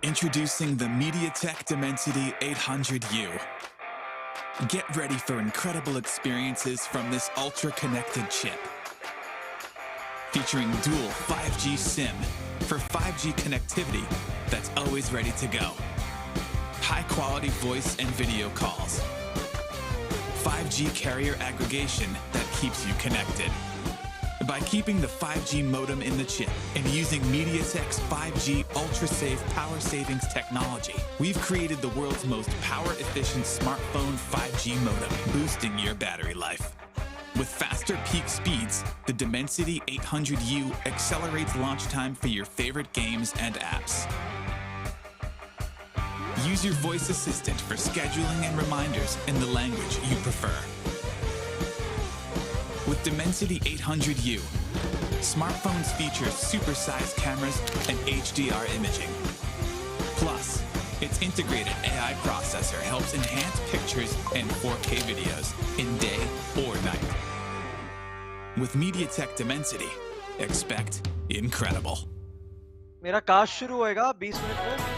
Introducing the MediaTek Dimensity 800U. Get ready for incredible experiences from this ultra-connected chip. Featuring dual 5G SIM for 5G connectivity that's always ready to go. High-quality voice and video calls. 5G carrier aggregation that keeps you connected. By keeping the 5G modem in the chip and using MediaTek's 5G ultra-safe power savings technology, we've created the world's most power-efficient smartphone 5G modem, boosting your battery life. With faster peak speeds, the Dimensity 800U accelerates launch time for your favorite games and apps. Use your voice assistant for scheduling and reminders in the language you prefer. With Dimensity 800U, smartphones feature supersized cameras and HDR imaging. Plus, its integrated AI processor helps enhance pictures and 4K videos in day or night. With MediaTek Dimensity, expect incredible. मेरा cast शुरू होएगा 20 minute में.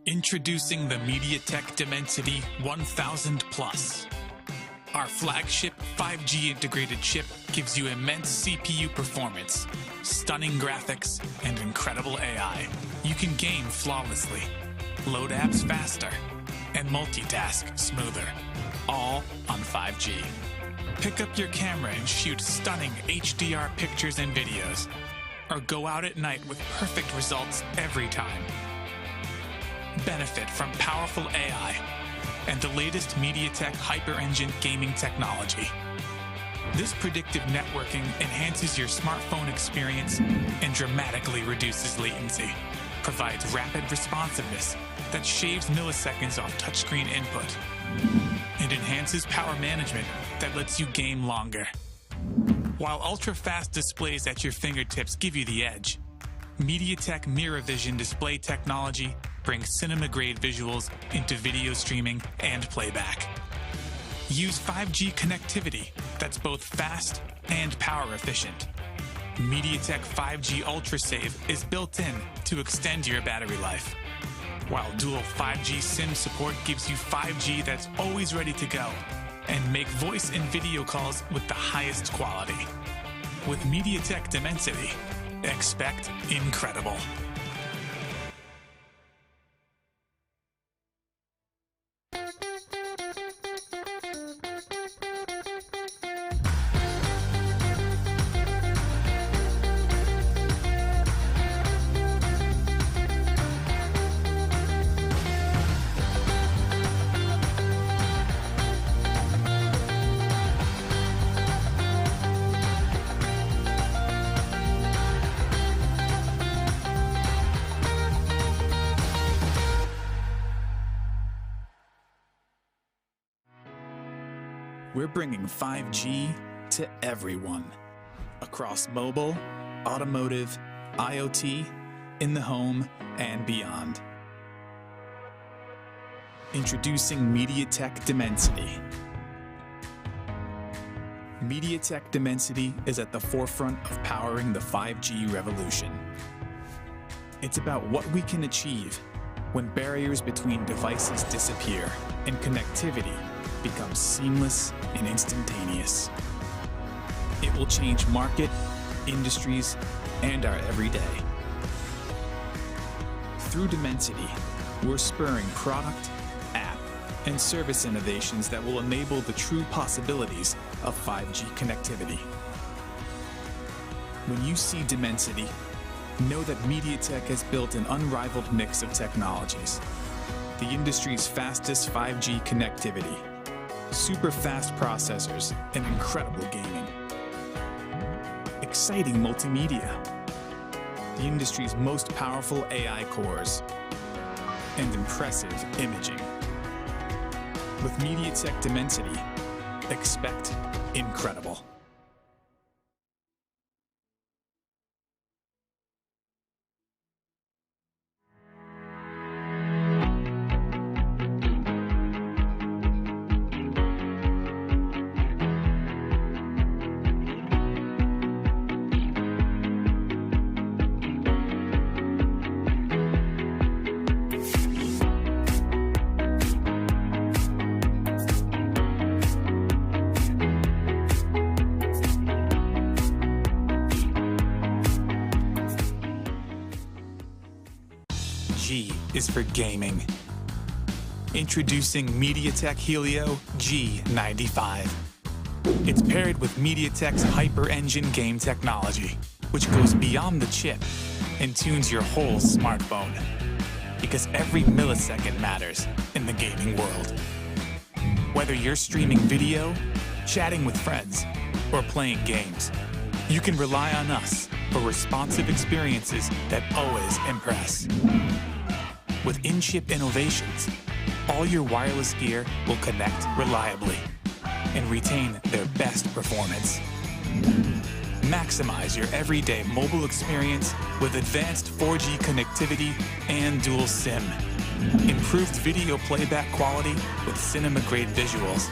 Introducing the MediaTek Dimensity 1000 Plus. Our flagship 5G integrated chip gives you immense CPU performance, stunning graphics, and incredible AI. You can game flawlessly, load apps faster, and multitask smoother, all on 5G. Pick up your camera and shoot stunning HDR pictures and videos, or go out at night with perfect results every time. Benefit from powerful AI and the latest MediaTek Hyper Engine gaming technology. This predictive networking enhances your smartphone experience and dramatically reduces latency, provides rapid responsiveness that shaves milliseconds off touchscreen input, and enhances power management that lets you game longer. While ultra-fast displays at your fingertips give you the edge, MediaTek Mirror Vision display technology brings cinema-grade visuals into video streaming and playback. Use 5G connectivity that's both fast and power efficient. MediaTek 5G Ultra Save is built in to extend your battery life, while dual 5G SIM support gives you 5G that's always ready to go and make voice and video calls with the highest quality. With MediaTek Dimensity, expect incredible. We're bringing 5G to everyone, across mobile, automotive, IoT, in the home, and beyond. Introducing MediaTek Dimensity. MediaTek Dimensity is at the forefront of powering the 5G revolution. It's about what we can achieve when barriers between devices disappear and connectivity becomes seamless and instantaneous. It will change market, industries, and our everyday. Through Dimensity, we're spurring product, app, and service innovations that will enable the true possibilities of 5G connectivity. When you see Dimensity, know that MediaTek has built an unrivaled mix of technologies. The industry's fastest 5G connectivity, super fast processors, and incredible gaming. Exciting multimedia, the industry's most powerful AI cores, and impressive imaging. With MediaTek Dimensity, expect incredible. G is for gaming. Introducing MediaTek Helio G95. It's paired with MediaTek's Hyper Engine game technology, which goes beyond the chip and tunes your whole smartphone. Because every millisecond matters in the gaming world. Whether you're streaming video, chatting with friends, or playing games, you can rely on us for responsive experiences that always impress. With in-chip innovations, all your wireless gear will connect reliably and retain their best performance. Maximize your everyday mobile experience with advanced 4G connectivity and dual SIM. Improved video playback quality with cinema-grade visuals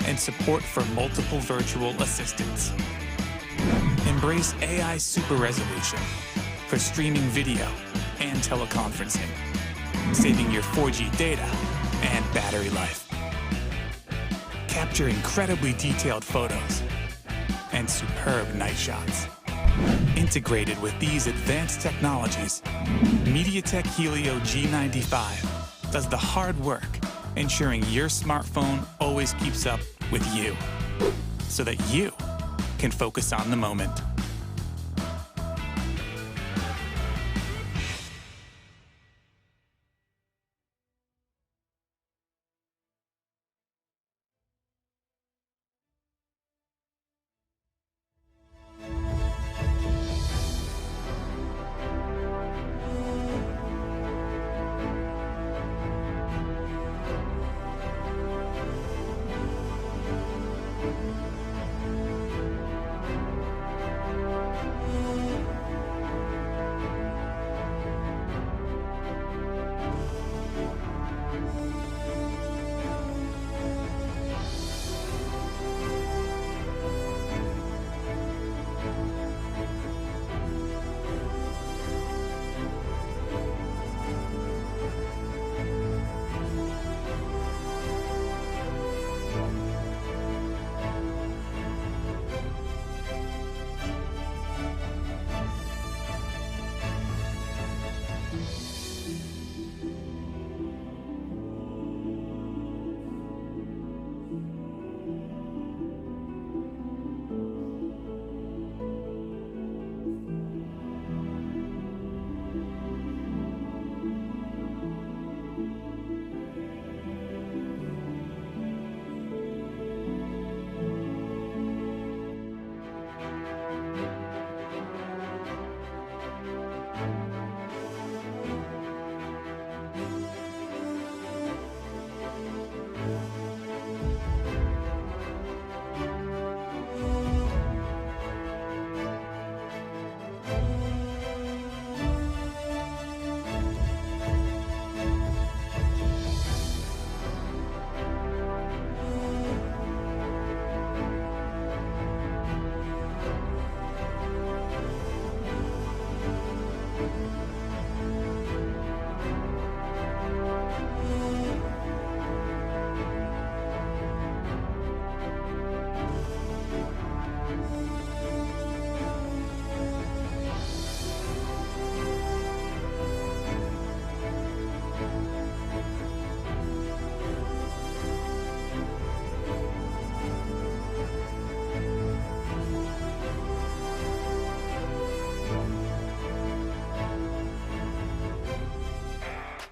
and support for multiple virtual assistants. Embrace AI super resolution for streaming video and teleconferencing, saving your 4G data and battery life. Capture incredibly detailed photos and superb night shots. Integrated with these advanced technologies, MediaTek Helio G95 does the hard work, ensuring your smartphone always keeps up with you, so that you can focus on the moment.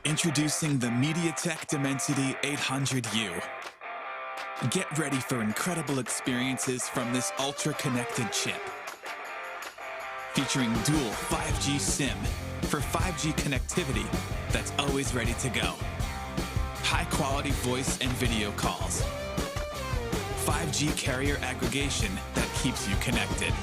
Introducing the MediaTek Dimensity 800U. Get ready for incredible experiences from this ultra-connected chip. Featuring dual 5G SIM for 5G connectivity that's always ready to go. High-quality voice and video calls. 5G carrier aggregation that keeps you connected.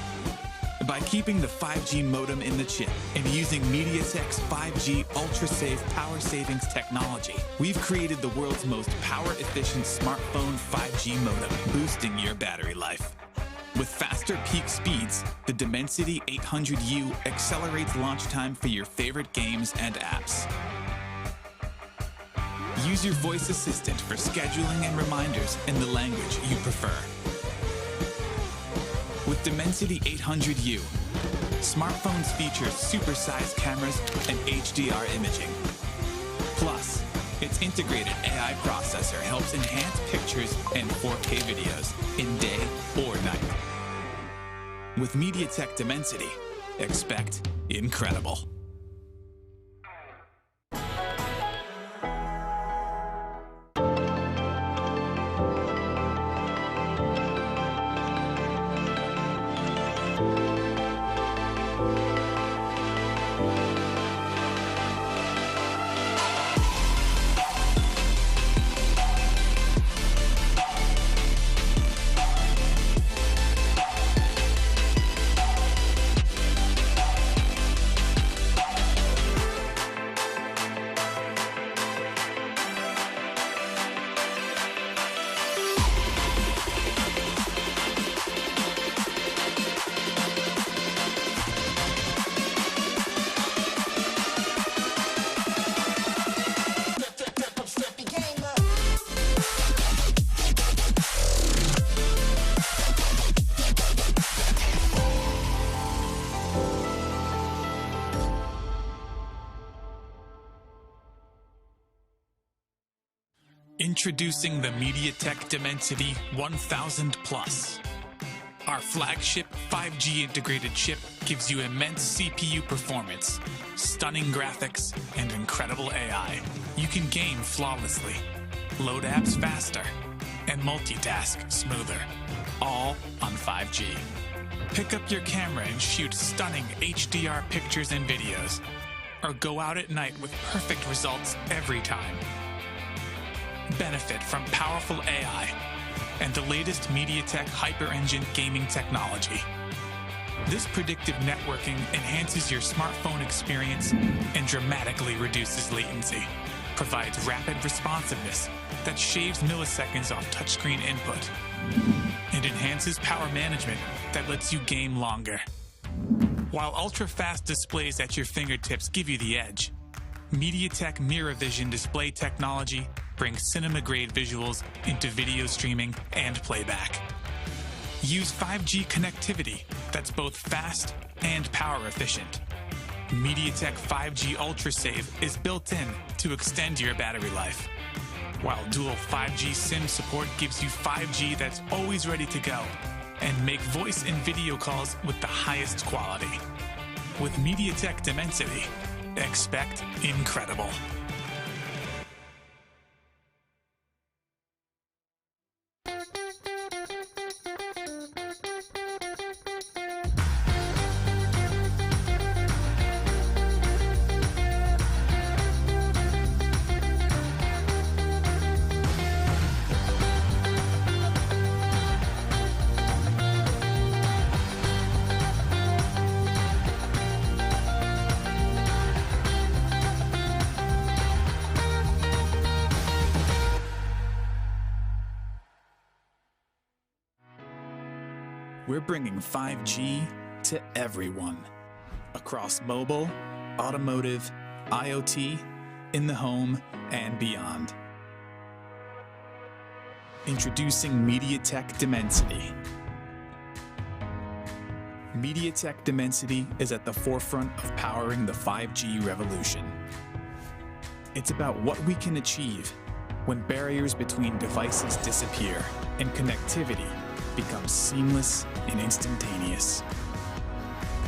By keeping the 5G modem in the chip and using MediaTek's 5G ultra-safe power savings technology, we've created the world's most power-efficient smartphone 5G modem, boosting your battery life. With faster peak speeds, the Dimensity 800U accelerates launch time for your favorite games and apps. Use your voice assistant for scheduling and reminders in the language you prefer. With Dimensity 800U, smartphones feature supersized cameras and HDR imaging. Plus, its integrated AI processor helps enhance pictures and 4K videos in day or night. With MediaTek Dimensity, expect incredible. Introducing the MediaTek Dimensity 1000 Plus. Our flagship 5G integrated chip gives you immense CPU performance, stunning graphics, and incredible AI. You can game flawlessly, load apps faster, and multitask smoother, all on 5G. Pick up your camera and shoot stunning HDR pictures and videos, or go out at night with perfect results every time. Benefit from powerful AI and the latest MediaTek Hyper Engine gaming technology. This predictive networking enhances your smartphone experience and dramatically reduces latency, provides rapid responsiveness that shaves milliseconds off touchscreen input, and enhances power management that lets you game longer. While ultra-fast displays at your fingertips give you the edge, MediaTek Mirror Vision display technology brings cinema-grade visuals into video streaming and playback. Use 5G connectivity that's both fast and power efficient. MediaTek 5G UltraSave is built in to extend your battery life, while dual 5G SIM support gives you 5G that's always ready to go and make voice and video calls with the highest quality. With MediaTek Dimensity, expect incredible. We're bringing 5G to everyone, across mobile, automotive, IoT, in the home, and beyond. Introducing MediaTek Dimensity. MediaTek Dimensity is at the forefront of powering the 5G revolution. It's about what we can achieve when barriers between devices disappear and connectivity becomes seamless and instantaneous.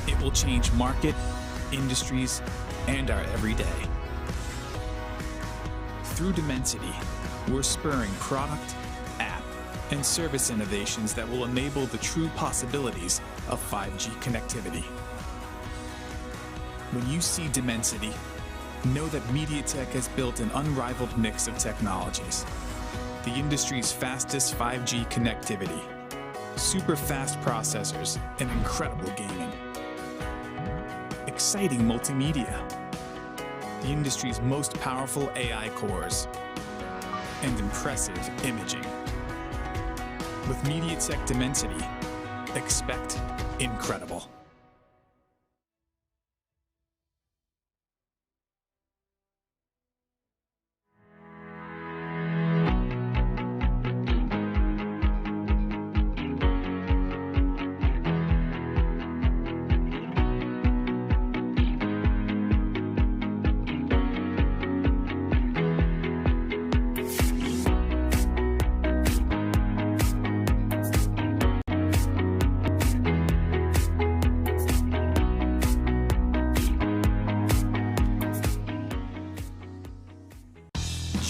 It will change market, industries, and our everyday. Through Dimensity, we're spurring product, app, and service innovations that will enable the true possibilities of 5G connectivity. When you see Dimensity, know that MediaTek has built an unrivaled mix of technologies. The industry's fastest 5G connectivity, super fast processors, and incredible gaming. Exciting multimedia, the industry's most powerful AI cores, and impressive imaging. With MediaTek Dimensity, expect incredible.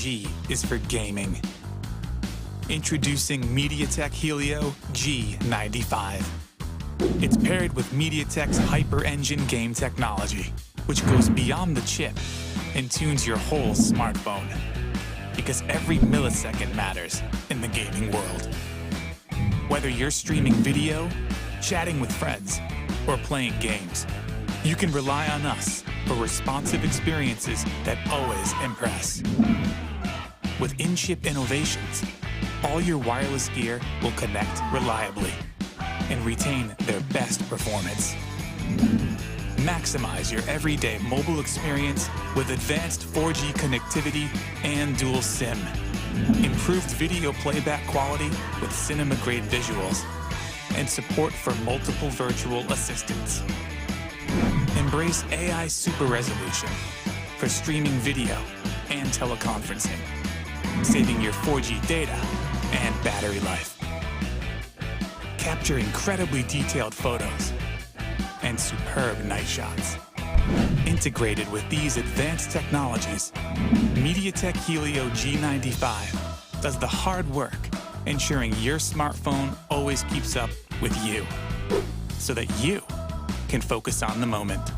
G is for gaming. Introducing MediaTek Helio G95. It's paired with MediaTek's Hyper Engine game technology, which goes beyond the chip and tunes your whole smartphone. Because every millisecond matters in the gaming world. Whether you're streaming video, chatting with friends, or playing games, you can rely on us for responsive experiences that always impress. With in-chip innovations, all your wireless gear will connect reliably and retain their best performance. Maximize your everyday mobile experience with advanced 4G connectivity and dual SIM. Improved video playback quality with cinema-grade visuals and support for multiple virtual assistants. Embrace AI super resolution for streaming video and teleconferencing, saving your 4G data and battery life. Capture incredibly detailed photos and superb night shots. Integrated with these advanced technologies, MediaTek Helio G95 does the hard work, ensuring your smartphone always keeps up with you, so that you can focus on the moment.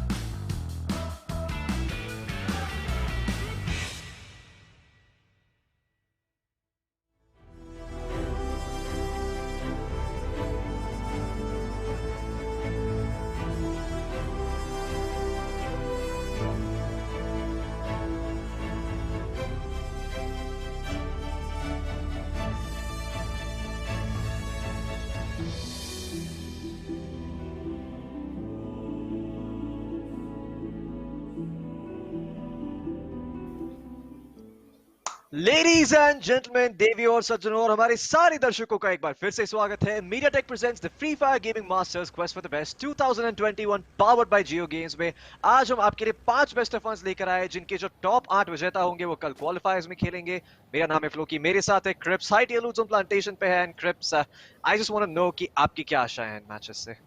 Ladies and gentleman, देवी और सज्जनों और हमारे सारे दर्शकों का एक बार फिर से स्वागत है MediaTek presents the free fire gaming masters quest for the best 2021 powered by Jio games में। आज हम आपके लिए 5 बेस्ट ऑफ फंस लेकर आए, जिनके जो टॉप 8 विजेता होंगे वो कल क्वालिफायर्स में खेलेंगे। मेरा नाम है फ्लोकी, मेरे साथ है क्रिप्स। हाई टेलूज ऑन प्लांटेशन पे है। And Krips, I just want to know कि आपकी क्या आशाएं हैं मैचेस से।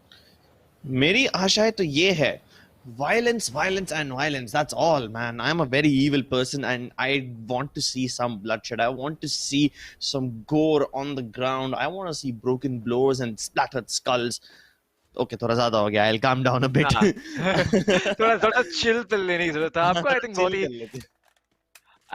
मेरी आशाएं तो ये है, violence, violence and violence, that's all, man. I'm a very evil person and I want to see some bloodshed. I want to see some gore on the ground. I want to see broken blows and splattered skulls. Okay, थोड़ा ज़्यादा हो गया. I'll calm down a bit. थोड़ा chill pill लेने की जरूरत है आपको। आई थिंक बहुत ही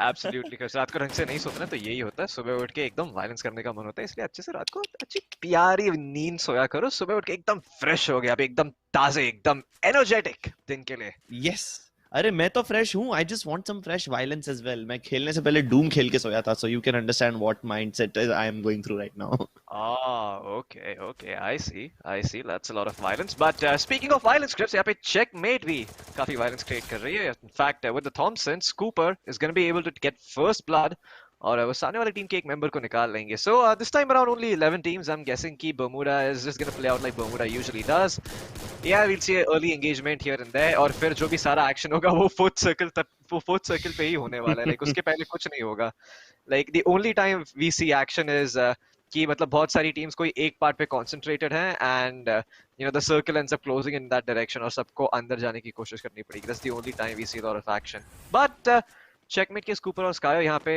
एब्सोल्युटली, because रात को ढंग से नहीं सोते तो यही होता है। सुबह उठ के एकदम वायलेंस करने का मन होता है, इसलिए अच्छे से रात को अच्छी प्यारी नींद सोया करो। सुबह उठ के एकदम फ्रेश हो गया, अभी एकदम ताजे, एकदम एनर्जेटिक दिन के लिए। Yes. अरे मैं तो फ्रेश हूँ. I just want some fresh violence as well. मैं खेलने से पहले Doom खेल के सोया था, so you can understand what mindset I am going through right now. Okay, I see. That's a lot of violence. But speaking of violence, Crips, यहाँ पे checkmate भी काफी violence create कर रही है. In fact, with the Thompsons, Cooper is going to be able to get first blood, और वो सामने वाली टीम के एक मेंबर को निकाल लेंगे. So this time around only 11 teams. I'm guessing कि Bermuda is just going to play out like Bermuda usually does. Yeah, we'll see early engagement here and there, और फिर जो भी सारा एक्शन होगा वो फोर्थ सर्कल पे ही होने वाला है. Like उसके पहले कुछ नहीं होगा. Like the only time we see action is कि मतलब बहुत सारी टीम्स कोई एक पार्ट पे concentrated हैं, and you know the circle ends up closing in that direction और सबको अंदर जाने की कोशिश करनी पड़ेगी. That's the only time we see a lot of action. But checkmate के स्कूपर और स्कायो यहाँ पे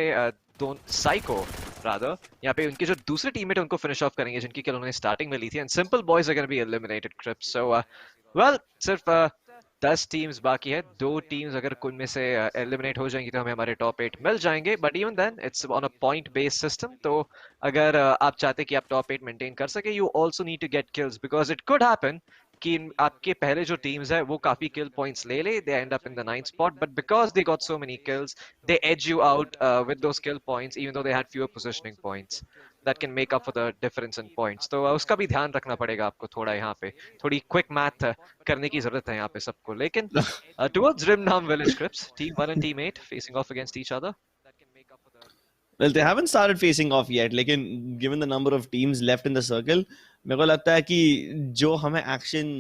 दोनों साइको रादर यहाँ पे उनके जो दूसरे टीममेट उनको फिनिश ऑफ करेंगे जिनकी किल उन्होंने स्टार्टिंग में ली थी and simple boys are gonna be eliminated Krips so well सिर्फ 10 टीम्स बाकी है 2 टीम्स अगर उनमें से एलिमिनेट हो जाएंगी तो हमें हमारे टॉप 8 मिल जाएंगे but even then it's on a point based system तो अगर आप चाहते कि आप टॉप 8 मेंटेन कर सके you also need to get kills because it could happen कि आपके पहले जो टीम्स है वो काफी किल पॉइंट्स ले ले they end up in the 9th spot but because they got so many kills they edge you out with those kill points even though they had fewer positioning points that can make up for the difference in points तो उसका भी ध्यान रखना पड़ेगा आपको थोड़ा यहाँ पे थोड़ी क्विक मैथ करने की जरूरत है यहाँ पे सबको लेकिन towards Rimnam Village Crips team 1 and team 8 facing off against each other. Well, they haven't started facing off yet, लेकिन given the number of teams left in the circle, मेरे को लगता है कि जो हमें action,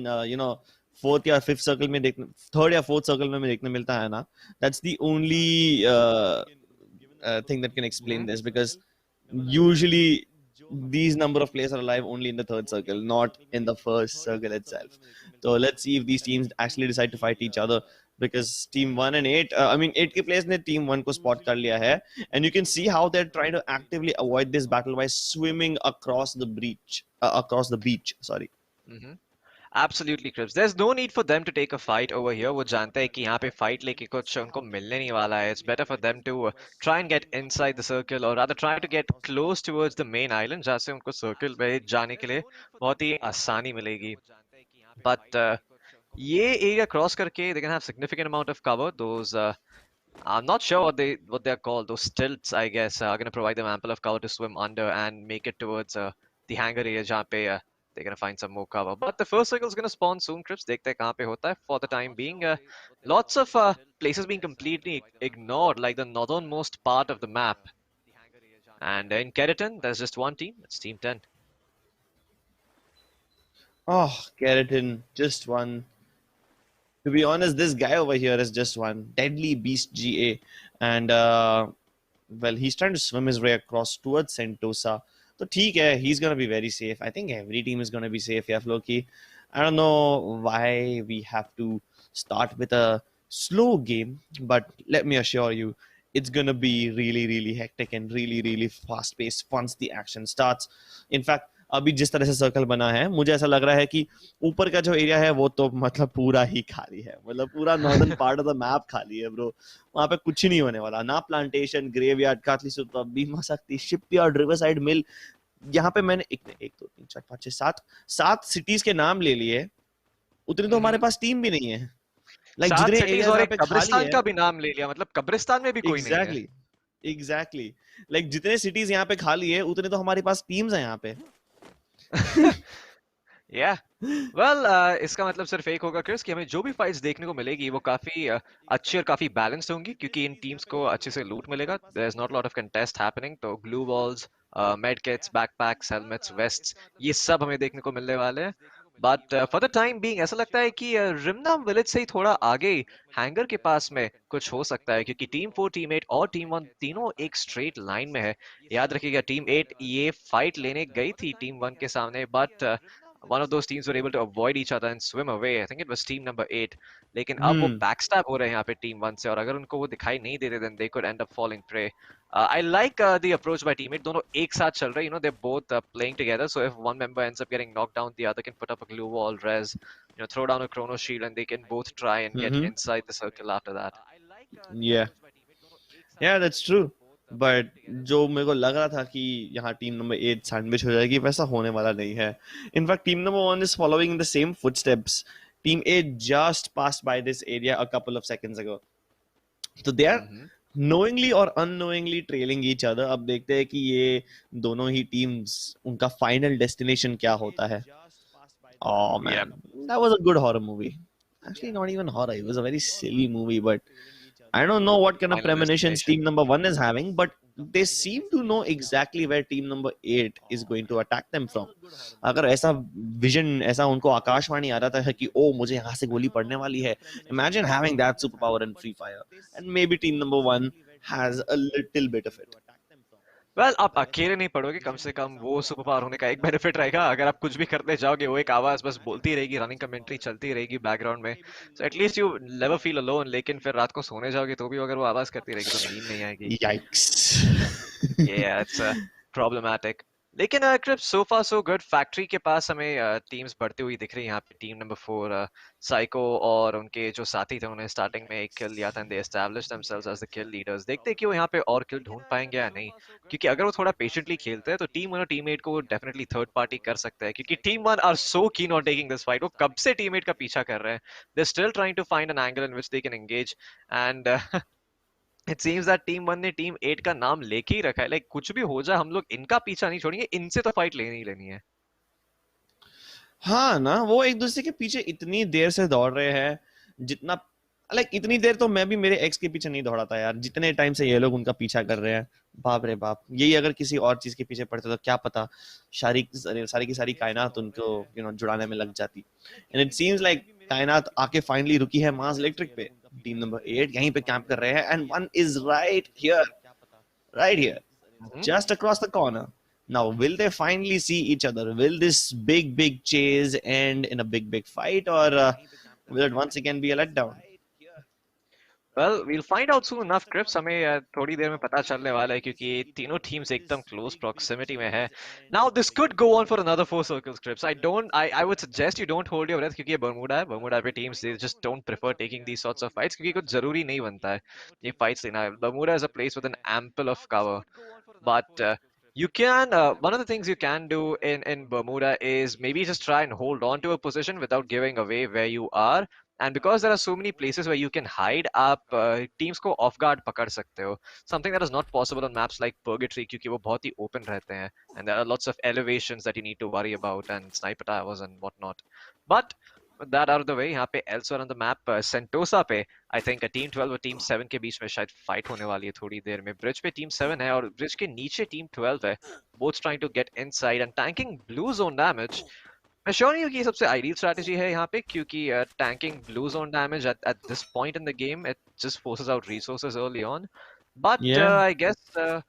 fourth या fifth circle में देखने, third या fourth circle में देखने मिलता है ना, that's the only thing that can explain this because usually these number of players are alive only in the third circle, not in the first circle itself. So let's see if these teams actually decide to fight each other. Because team 1 and 8, I mean 8 के players ने team 1 को spot कर लिया है and you can see how they're trying to actively avoid this battle by swimming across the beach, sorry. Absolutely, Crips. There's no need for them to take a fight over here. वो जानते हैं कि यहाँ पे fight लेके कुछ उनको मिलने नहीं वाला है. It's better for them to try and get inside the circle or rather try to get close towards the main island जहाँ से उनको circle पे जाने के लिए बहुत ही आसानी मिलेगी. But ये area cross करके they can have significant amount of cover. Those I'm not sure what they're called. Those stilts, I guess, are going to provide them ample of cover to swim under and make it towards the hangar area जहाँ पे they're going to find some more cover. But the first circle is going to spawn soon, Crips. देखते हैं कहाँ पे होता है. For the time being, lots of places being completely ignored, like the northernmost part of the map. And in Keratin, there's just one team. It's Team 10. Oh, Keratin, just one. To be honest, this guy over here is just one. Deadly Beast GA. And, well, he's trying to swim his way across towards Sentosa. So, ठीक है, he's going to be very safe. I think every team is going to be safe, yeah, Floki. I don't know why we have to start with a slow game, but let me assure you, it's going to be really, really hectic and really, really fast-paced once the action starts. In fact, अभी जिस तरह से circle बना है मुझे ऐसा लग रहा है कि ऊपर का जो एरिया है वो तो मतलब पूरा ही खाली है मतलब पूरा northern part of the map खाली है ब्रो वहां पे कुछ ही नहीं होने वाला ना प्लांटेशन ग्रेवयार्ड कातली सुरता बीमा शक्ति शिपयार्ड रिवरसाइड मिल यहाँ पे मैंने 1 2 3 4 5 6 7 सिटीज के नाम ले लिए उतनी तो हमारे पास टीम भी नहीं है लाइक जितने एरियाज पे कब्रिस्तान का भी नाम ले लिया मतलब कब्रिस्तान में भी कोई नहीं है एग्जैक्टली लाइक जितने सिटीज यहाँ पे खाली है उतने तो हमारे पास टीम्स हैं यहाँ पे yeah well इसका मतलब सिर्फ एक होगा क्रिस कि हमें जो भी फाइट्स देखने को मिलेगी वो काफी अच्छी और काफी बैलेंस्ड होंगी क्योंकि इन टीम्स को अच्छे से लूट मिलेगा there is not lot of contest happening तो glue balls med kits backpacks helmets vests ये सब हमें देखने को मिलने वाले हैं but for the time being ऐसा लगता है कि रिमनाम विलेज से ही थोड़ा आगे हैंगर के पास में कुछ हो सकता है क्योंकि टीम 4 टीम 8 और टीम 1 तीनों एक स्ट्रेट लाइन में है याद रखिएगा टीम 8 ये फाइट लेने गई थी टीम 1 के सामने but one of those teams were able to avoid each other and swim away. I think it was team number 8. लेकिन अब वो backstab हो रहे हैं यहाँ पे team 1 से और अगर उनको वो दिखाई नहीं देते then they could end up falling prey. I like the approach by teammate. दोनों एक साथ चल रहे हैं. They're both playing together. So if one member ends up getting knocked down, the other can put up a glue wall, res, throw down a chrono shield, and they can both try and get inside the circle after that. Yeah, that's true. But जो मेरे को लग रहा था कि यहाँ team number 8 sandwich हो जाएगी वैसा होने वाला नहीं है in fact team number 1 is following the same footsteps team 8 just passed by this area a couple of seconds ago so they are knowingly or unknowingly trailing each other अब देखते हैं कि ये दोनों ही टीम्स उनका फाइनल डेस्टिनेशन क्या होता है oh man that was a good horror movie actually not even horror it was a very silly movie but I don't know what kind of premonitions team number 1 is having, but they seem to know exactly where team number 8 is going to attack them from. अगर ऐसा vision, ऐसा उनको आकाशवाणी आ रहा था कि ओ मुझे यहाँ से गोली पड़ने वाली है. Imagine having that superpower in Free Fire, and maybe team number 1 has a little bit of it. Well आप अकेले नहीं पढ़ोगे, कम से कम वो सुपर पावर होने का एक बेनिफिट रहेगा। अगर आप कुछ भी करते जाओगे वो एक आवाज बस बोलती रहेगी, रनिंग कमेंट्री चलती रहेगी बैकग्राउंड में, so at least you never feel alone. लेकिन फिर रात को सोने जाओगे तो भी अगर वो आवाज करती रहेगी तो नींद नहीं आएगी। Yikes. Yeah, it's problematic. लेकिन क्रिप सो फार सो गुड। फैक्ट्री के पास हमें टीम्स बढ़ती हुई दिख रही है। यहाँ पे टीम नंबर 4 साइको और उनके जो साथी थे उन्होंने स्टार्टिंग में एक किल लिया था and they established themselves as the kill leaders. देखते हैं कि वो यहाँ पे और किल ढूंढ पाएंगे या नहीं, क्योंकि अगर वो थोड़ा पेशेंटली खेलते हैं तो टीम 1 और टीम 8 को डेफिनेटली थर्ड पार्टी कर सकते हैं, क्योंकि team 1 are so keen on taking this fight. वो कब से टीम 8 का पीछा कर रहे हैं। They still trying to find an angle in which they can engage and it seems that team 1 ने टीम 8 का नाम लेके ही रखा है। लाइक कुछ भी हो जाए हम लोग इनका पीछा नहीं छोड़ेंगे, इनसे तो फाइट लेनी ही लेनी है। हाँ ना, वो एक दूसरे के पीछे इतनी देर से दौड़ रहे हैं, जितना लाइक इतनी देर तो मैं भी मेरे एक्स के पीछे नहीं दौड़ा था यार, जितने टाइम से ये लोग उनका पीछा कर रहे हैं। बाप रे बाप, यही अगर किसी और चीज के पीछे पड़ते तो क्या पता सारी की सारी कायनात उनको जुड़ाने में लग जाती। एंड इट सीम्स लाइक कायनात आके फाइनली रुकी है मार्स इलेक्ट्रिक पे। टीम नंबर 8 यहीं पे कैंप कर रहे हैं and one is right here just across the corner. Now, will they finally see each other? Will this big chase end in a big fight, or will it once again be a letdown? Well we'll find out soon enough Krips. हमें थोड़ी देर में पता चलने वाला है, क्योंकि तीनों teams एकदम क्लोज प्रॉक्सिमिटी में है। Now this could go on for another 4 circles Crips. I would suggest you don't hold your breath, क्योंकि ये बर्मुडा है। बर्मुडा पे teams they just don't prefer taking these sorts of fights, क्योंकि कुछ जरूरी नहीं बनता है ये फाइट्स लेना। Bermuda is a place with an ample of cover, but you can one of the things you can do in Bermuda is maybe just try and hold on to a position without giving away where you are. And because there are so many places where you can hide, आप teams को off guard पकड़ सकते हो, something that is not possible on maps like Purgatory, क्योंकि वो बहुत ही open रहते हैं and there are lots of elevations that you need to worry about and sniper towers and whatnot. But with that out of the way, यहाँ पे elsewhere on the map Sentosa पे I think team 12 और team 7 के बीच में शायद fight होने वाली है थोड़ी देर में। ब्रिज पे टीम 7 है और ब्रिज के नीचे टीम 12 है, both trying to get inside and tanking blue zone damage. मैं श्योर नहीं हूँ कि ये सबसे आइडियल स्ट्रैटेजी है यहाँ पे, क्योंकि tanking blue zone damage at this point in the game it just forces out resources early on. But Yeah. I guess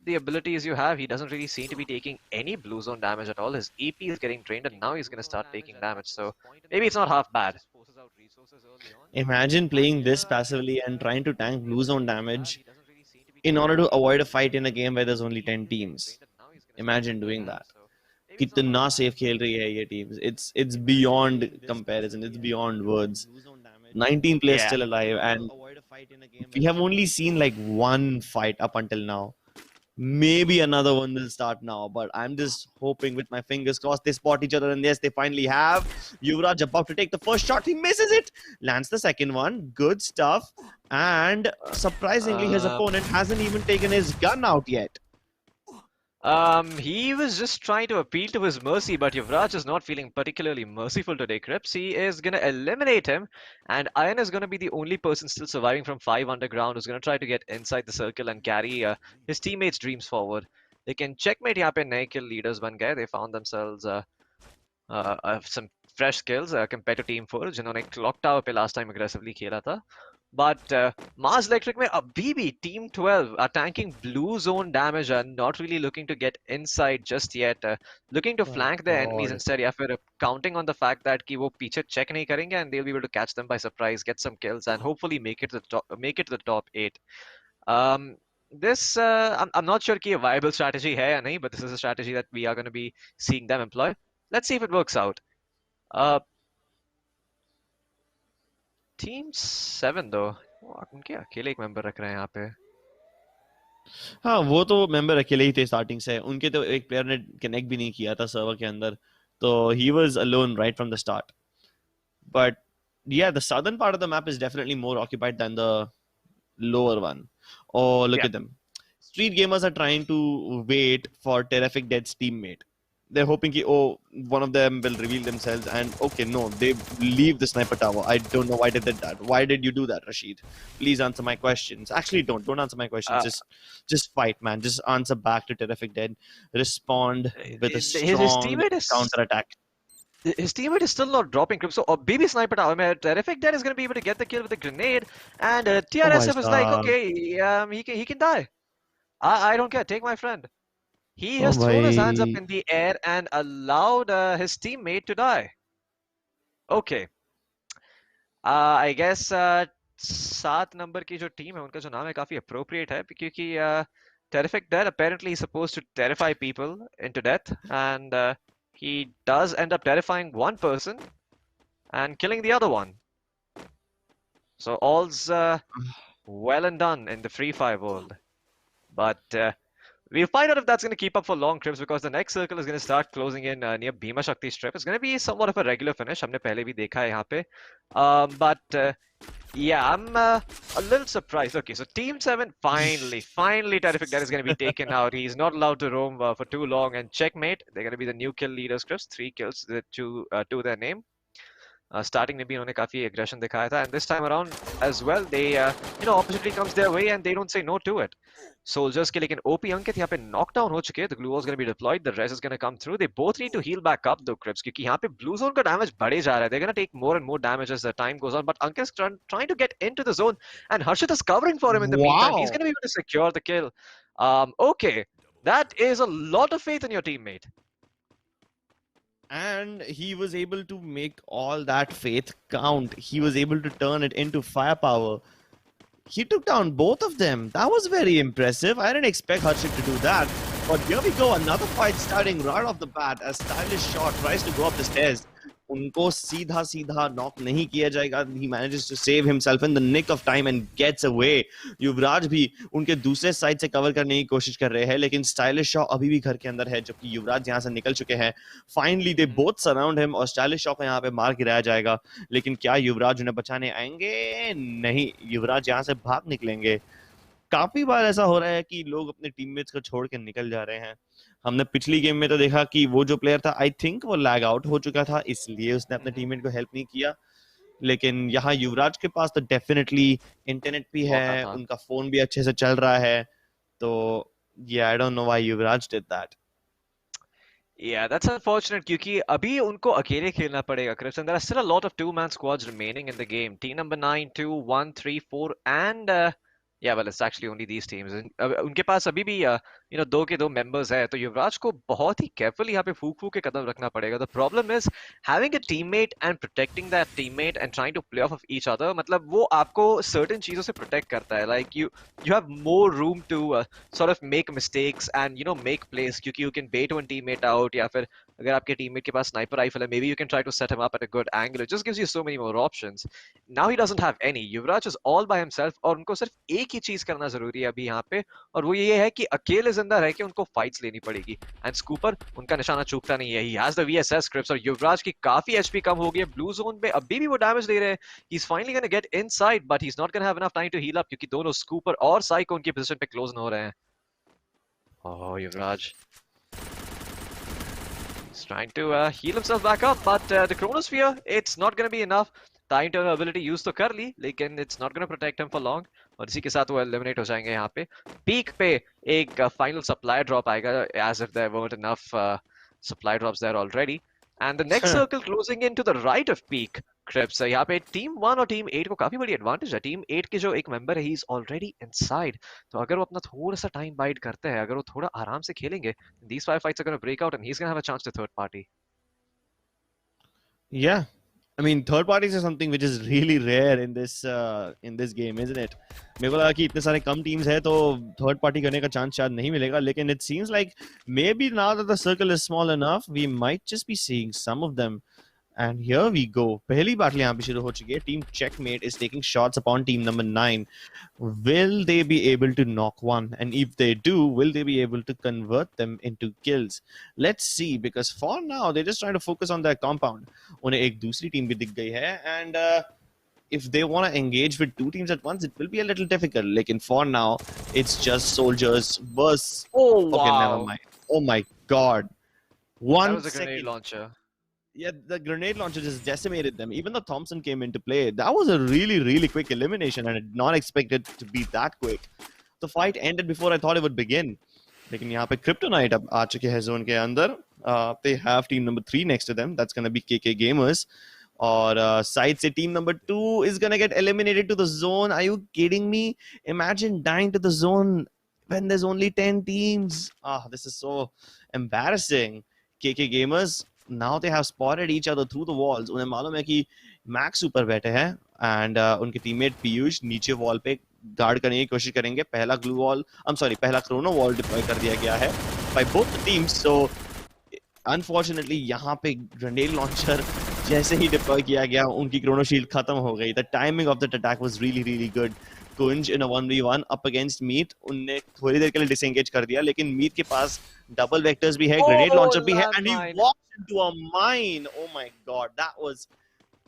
the abilities you have, he doesn't really seem to be taking any blue zone damage at all. His EP is getting drained and now he's going to start taking damage, so maybe it's not half bad. Imagine playing this passively and trying to tank blue zone damage in order to avoid a fight in a game where there's only 10 teams. Imagine doing that. कितना safe खेल रही है ये teams. It's beyond comparison. It's beyond words. 19 players Yeah. still alive, and we have only seen like one fight up until now. Maybe another one will start now, but I'm just hoping with my fingers crossed they spot each other, and yes, they finally have. Yuvraj about to take the first shot, he misses it, lands the second one, good stuff, and surprisingly his opponent hasn't even taken his gun out yet. He was just trying to appeal to his mercy, but Yuvraj is not feeling particularly merciful today, Crips. He is going to eliminate him, and Iron is going to be the only person still surviving from 5 underground who's going to try to get inside the circle and carry his teammates' dreams forward. They can checkmate यहाँ पे नए kill leaders बन गए. They found themselves some fresh kills compared to Team 4, जिन्होंने clock tower पे last time aggressively खेला था. But Mars Electric में अभी भी Team 12 are tanking blue zone damage and not really looking to get inside just yet. Looking to flank their enemies instead, या फिर counting on the fact that कि वो पीछे check नहीं करेंगे and they'll be able to catch them by surprise, get some kills and hopefully make it to the top 8. This I'm not sure कि a viable strategy है या नहीं, but this is a strategy that we are going to be seeing them employ. Let's see if it works out. Team 7 though, उनके अकेले एक member रख रहे हैं यहाँ पे। हाँ, वो तो मेंबर अकेले ही थे स्टार्टिंग से, उनके तो एक प्लेयर ने कनेक्ट भी नहीं किया था सर्वर के अंदर, तो he was alone right from the start. But yeah, the southern part of the map is definitely more occupied than the lower one. Oh, look at them. Street gamers are trying to wait for Terrific Dead's teammate. They're hoping that, one of them will reveal themselves, and okay, no, they leave the sniper tower. I don't know why they did that. Why did you do that, Rashid? Please answer my questions. Actually, don't answer my questions. Just fight, man. Just answer back to Terrific Dead. Respond with a strong counter attack. His teammate is still not dropping Crypt, so BB Sniper Tower, Terrific Dead is going to be able to get the kill with a grenade, and TRSF is like, okay, he can die. I don't care, take my friend. He Oh has thrown his hands up भाई. in the air and allowed his teammate to die. Okay. I guess 7 number की जो team है उनका जो नाम है काफी appropriate है क्योंकि Terrific Dead apparently is supposed to terrify people into death and he does end up terrifying one person and killing the other one. So all's well and done in the Free Fire world. But we'll find out if that's going to keep up for long trips because the next circle is going to start closing in near Bhima Shakti strip. It's going to be somewhat of a regular finish. हमने पहले भी देखा है यहाँ पे. But yeah, I'm a little surprised. Okay, so Team 7 finally Terrific Dead is going to be taken out. He's not allowed to roam for too long and checkmate. They're going to be the new kill leaders, Chris. 3 kills to their name. Starting में भी इन्होंने काफी aggression दिखाया था and this time around as well they opportunity comes their way and they don't say no to it. Soldiers के लेकिन OP अंकित यहाँ पे knock down हो चुके हैं. The glue wall is going to be deployed. The res is going to come through. They both need to heal back up though, Crips, क्योंकि यहाँ पे blue zone का damage बढ़े जा रहा है. They're going to take more and more damage as the time goes on. But Ankit is trying to get into the zone and Harshit is covering for him in the meantime. He's Wow. going to be able to secure the kill. Okay, that is a lot of faith in your teammate. And he was able to make all that faith count. He was able to turn it into firepower. He took down both of them. That was very impressive. I didn't expect Harshit to do that. But here we go, another fight starting right off the bat. A stylish shot tries to go up the stairs. उनको सीधा सीधा knock नहीं किया जाएगा. He manages to save himself in the nick of time and gets away. युवराज भी उनके दूसरे side से कवर करने की कोशिश कर रहे हैं लेकिन स्टाइलिश शॉ अभी भी घर के अंदर है जबकि युवराज यहाँ से निकल चुके हैं. Finally they both surround him और स्टाइलिश शॉ को यहाँ पे मार गिराया जाएगा लेकिन क्या युवराज उन्हें बचाने आएंगे? नहीं, युवराज यहाँ से भाग निकलेंगे. काफी बार ऐसा हो रहा है कि लोग अपने टीममेट्स को छोड़ के निकल जा रहे हैं. हमने पिछली गेम में तो देखा कि वो जो प्लेयर था आई थिंक वो लैग आउट हो चुका था इसलिए उसने अपने टीममेट को हेल्प नहीं किया. लेकिन यहाँ युवराज के पास तो डेफिनेटली इंटरनेट भी है, उनका फोन भी अच्छे से चल रहा है. तो yeah, I don't know why Yuvraj did that. Yeah, that's unfortunate क्योंकि अभी उनको अकेले खेलना पड़ेगा Chris and there are still a lot of two-man squads remaining in the game. Team number 9, 2, 1, 3, 4 and yeah, well, it's actually only these teams. उनके पास अभी भी दो के दो members है तो युवराज को बहुत ही carefully यहाँ पे फूक के कदम रखना पड़ेगा. The problem is having a teammate and protecting that teammate and trying to play off of each other. मतलब वो आपको certain चीजों से protect करता है. Like you have more room to sort of make mistakes and make plays क्योंकि you can bait one teammate out या फिर अगर आपके teammate के पास sniper rifle है maybe you can try to set him up at a good angle. It just gives you so many more options. Now he doesn't have any. Yuvraj is all by himself और उनको सिर्फ एक ही चीज करना जरूरी है अभी यहाँ पे और वो ये है कि अकेले जिंदा रह के उनको फाइट्स लेनी पड़ेगी. एंड स्कूपर उनका निशाना चूकता नहीं है. He has the VSS scripts और युवराज की काफी HP कम हो गई है. ब्लू जोन में अभी भी वो डैमेज दे रहे हैं. He is finally gonna get inside but he is not gonna have enough time to heal up क्योंकि दोनों स्कूपर और साइको उनकी पोजीशन पे क्लोज हो रहे हैं. ओह युवराज he's trying to heal himself back up but the chronosphere it's not going to be enough. Time turn ability use तो कर ली लेकिन it's not gonna protect him for long और इसी के साथ वो एलिमिनेट हो जाएंगे. यहाँ पे पीक पे एक फाइनल सप्लाई ड्रॉप आएगा as if there weren't enough supply drops there already and the next circle closing into the right of peak Crips. यहाँ पे टीम 1 और टीम 8 को काफी बड़ी एडवांटेज है. टीम 8 के जो एक मेंबर है ही इज ऑलरेडी इनसाइड तो अगर वो अपना थोड़ा सा टाइम बाइड करते हैं अगर वो थोड़ा आराम से खेलेंगे these 5 fights are going to break out and he's going to have a chance to third party. Yeah, I mean, third parties is something which is really rare in this game, isn't it? मेरे को लगा कि इतने सारे कम teams है तो third party करने का chance शायद नहीं मिलेगा लेकिन it seems like maybe now that the circle is small enough, we might just be seeing some of them. And here we go. पहली battle यहाँ पे शुरू हो चुकी है. Team Checkmate is taking shots upon team number 9. Will they be able to knock one? And if they do, will they be able to convert them into kills? Let's see. Because for now, they're just trying to focus on their compound. उन्हें एक दूसरी team भी दिख गई है. And if they want to engage with two teams at once, it will be a little difficult. Lekin for now, it's just soldiers versus. Oh wow! Okay, never mind. Oh my God! That was a grenade launcher. Yeah, the grenade launcher just decimated them. Even though Thompson came into play, that was a really quick elimination, and I did not expect it to be that quick. The fight ended before I thought it would begin. लेकिन यहाँ पे Kryptonite अब आ चुके हैं zone के अंदर. They have team number 3 next to them. That's gonna be KK Gamers. और side से team number 2 is gonna get eliminated to the zone. Are you kidding me? Imagine dying to the zone when there's only 10 teams. This is so embarrassing. KK Gamers, now they have spotted each other through the walls. उन्हें मालूम है कि max ऊपर बैठे हैं and उनके teammate Piyush नीचे wall पे गार्ड करने की कोशिश करेंगे. पहला ग्लू वॉल, पहला क्रोनो वॉल डिप्लॉय कर दिया गया है by both the teams. So unfortunately यहाँ पे ग्रेनेड लॉन्चर जैसे ही डिप्लॉय किया गया उनकी क्रोनो शील्ड खत्म हो गई. The timing of that attack was really good. Kunj in a 1v1 up against Meet, उनने थोड़ी देर के लिए डिसएंगेज कर दिया, लेकिन मीट के पास डबल वेक्टर्स भी है, ग्रेनेड लॉन्चर भी है, and he walked into a mine. Oh my god, that was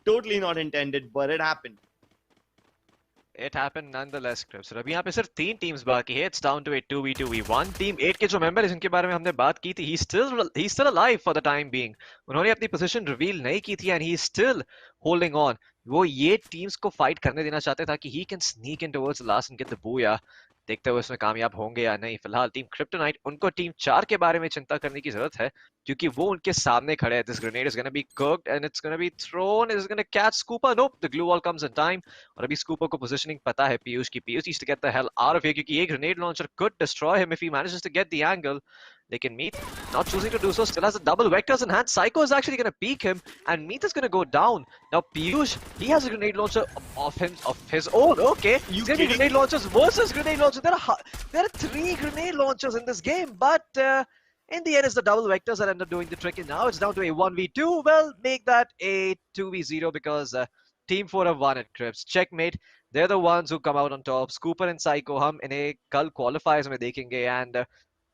totally not intended, but it happened. It happened nonetheless, Crips. अभी यहाँ पे सिर्फ 3 टीम्स बाकी है. It's down to a 2v2v1. Team 8 के जो मेंबर है जिनके बारे में हमने बात की थी, he's still alive for the time being. उन्होंने अपनी पोजीशन रिवील नहीं की थी and he's still holding on. वो ये टीम्स को फाइट करने देना चाहते ताकि he can sneak in towards the last and get the booyah. देखते हुए उसमें कामयाब होंगे या नहीं. फिलहाल टीम क्रिप्टोनाइट, उनको टीम 4 के बारे में चिंता करने की जरूरत है क्योंकि वो उनके सामने खड़े हैं. This grenade is gonna be cooked and it's gonna be thrown. It's gonna catch Scooper. Nope, the glue wall comes in time. और अभी Scooper को positioning पता है पीयूष की. Piyush needs to get the hell out of here क्योंकि ये grenade launcher could destroy him if he manages to get the angle. लेकिन Meet not choosing to do so, still has the double vectors in hand. Psycho is actually going to peek him and Meet is going to go down. Now Piyush, he has a grenade launcher of his own. Okay, he's getting grenade launchers versus grenade launchers. There are 3 grenade launchers in this game, but in the end it's the double vectors that end up doing the trick, and now it's down to a 1v2. Well, make that a 2v0 because Team 4 have won it, Crips. Checkmate. They're the ones who come out on top. Scooper and Psycho हम इन्हें कल qualifiers में देखेंगे and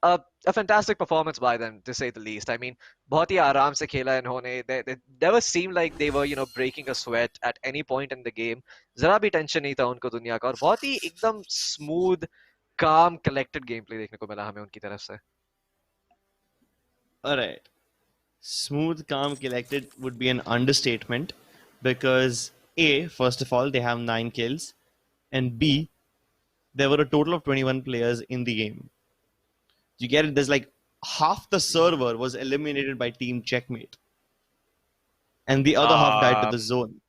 a fantastic performance by them, to say the least. I mean, बहुत ही आराम से खेला इन्होंने. They never seemed like they were, breaking a sweat at any point in the game. जरा भी टेंशन नहीं था उनको दुनिया का और बहुत ही एकदम smooth, calm, collected gameplay देखने को मिला हमें उनकी तरफ से. Alright. Smooth, calm, collected would be an understatement because A, first of all, they have 9 kills, and B, there were a total of 21 players in the game. You get it? There's like half the server was eliminated by Team Checkmate. And the other half died to the zone.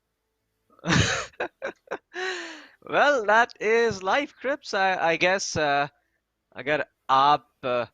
Well, that is life, Crips. I guess अगर आप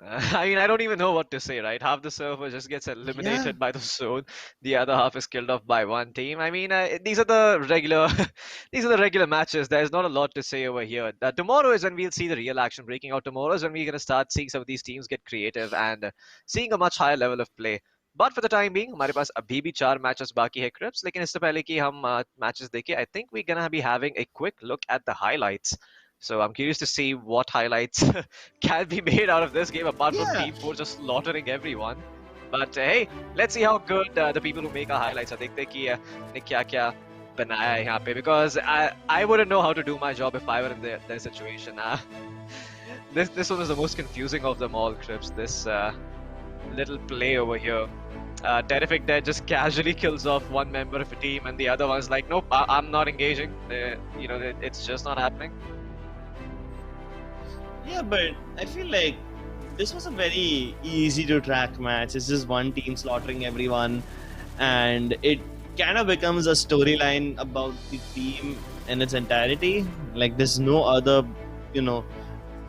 I mean, I don't even know what to say, right? Half the server just gets eliminated by the zone. The other half is killed off by one team. I mean, these are the regular matches. There's not a lot to say over here. Tomorrow is when we'll see the real action breaking out. Tomorrow is when we're gonna start seeing some of these teams get creative and seeing a much higher level of play. But for the time being, हमारे पास अभी भी 4 matches बाकी है, Crips. लेकिन इससे पहले कि हम matches देखें, I think we're gonna be having a quick look at the highlights. So I'm curious to see what highlights can be made out of this game apart from Team 4 just slaughtering everyone. But hey, let's see how good the people who make our highlights are. देखते हैं कि ने क्या बनाया है यहाँ पे, because I wouldn't know how to do my job if I were in their situation. This one is the most confusing of them all, Crips. This little play over here. Terrific Dead just casually kills off one member of a team and the other one's like, nope, I'm not engaging. It's just not happening. Yeah, but I feel like this was a very easy to track match. It's just one team slaughtering everyone, and it kind of becomes a storyline about the team in its entirety. Like there's no other,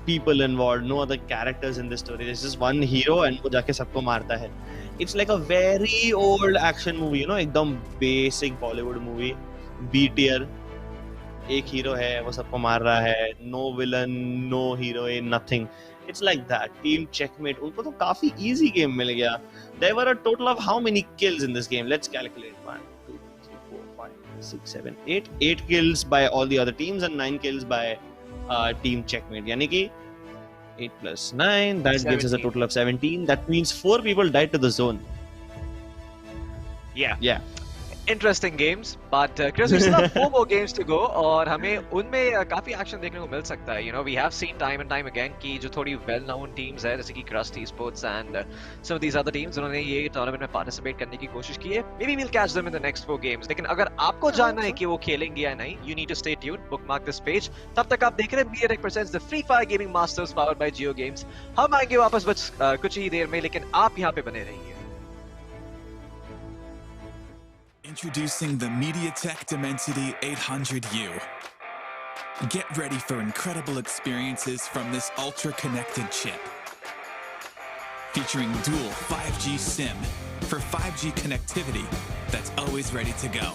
people involved, no other characters in this story. There's just one hero and वो जाके सबको मारता है. It's like a very old action movie, एकदम basic Bollywood movie, B tier. एक hero है वो सबको मार रहा है, no villain, no heroine, nothing. It's like that. Team Checkmate, उनको तो काफी इजी गेम मिल गया. There were a total of how many kills in this game? Let's calculate. 1 2 3 4 5 6 7 8 kills by all the other teams and 9 kills by team checkmate. यानी कि 8 plus 9, that gives us a total of 17. That means 4 people died to the zone. Yeah. Interesting games, but Chris, we still have 4 more games to go और हमें उनमें काफी action देखने को मिल सकता है. We have seen time and time again कि जो थोड़ी well-known teams है जैसे कि Crust Esports and some of these other teams, उन्होंने ये tournament में participate करने की कोशिश की है. Maybe we'll catch them in the next 4 games. लेकिन अगर आपको जानना है कि वो खेलेंगे या नहीं, you need to stay tuned. Bookmark this page. तब तक आप देख रहे हैं MediaTek presents the Free Fire Gaming Masters powered by JioGames. हम आएंगे वापस बस कुछ ही देर में, लेकिन आप यहाँ पे बने रहिए. Introducing the MediaTek Dimensity 800U. Get ready for incredible experiences from this ultra-connected chip. Featuring dual 5G SIM for 5G connectivity that's always ready to go.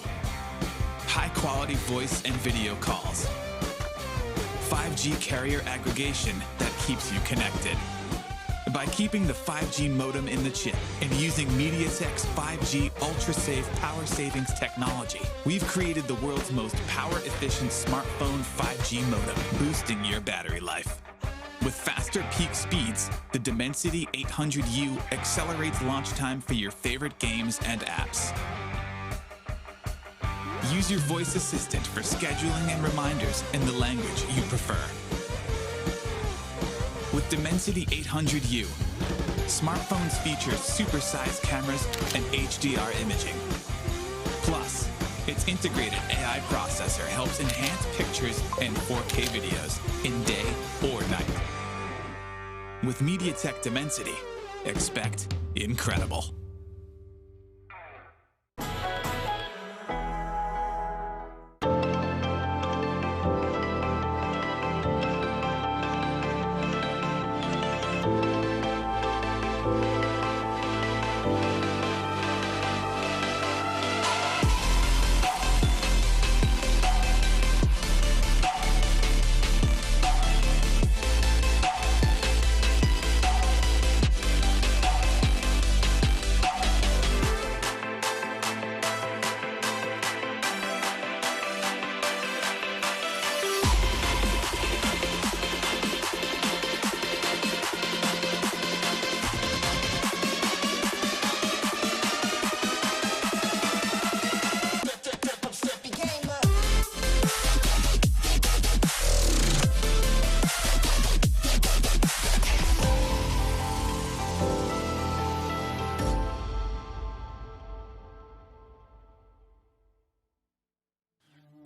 High-quality voice and video calls. 5G carrier aggregation that keeps you connected. By keeping the 5G modem in the chip and using MediaTek's 5G ultra-safe power savings technology, we've created the world's most power-efficient smartphone 5G modem, boosting your battery life. With faster peak speeds, the Dimensity 800U accelerates launch time for your favorite games and apps. Use your voice assistant for scheduling and reminders in the language you prefer. With Dimensity 800U, smartphones feature supersized cameras and HDR imaging. Plus, its integrated AI processor helps enhance pictures and 4K videos in day or night. With MediaTek Dimensity, expect incredible.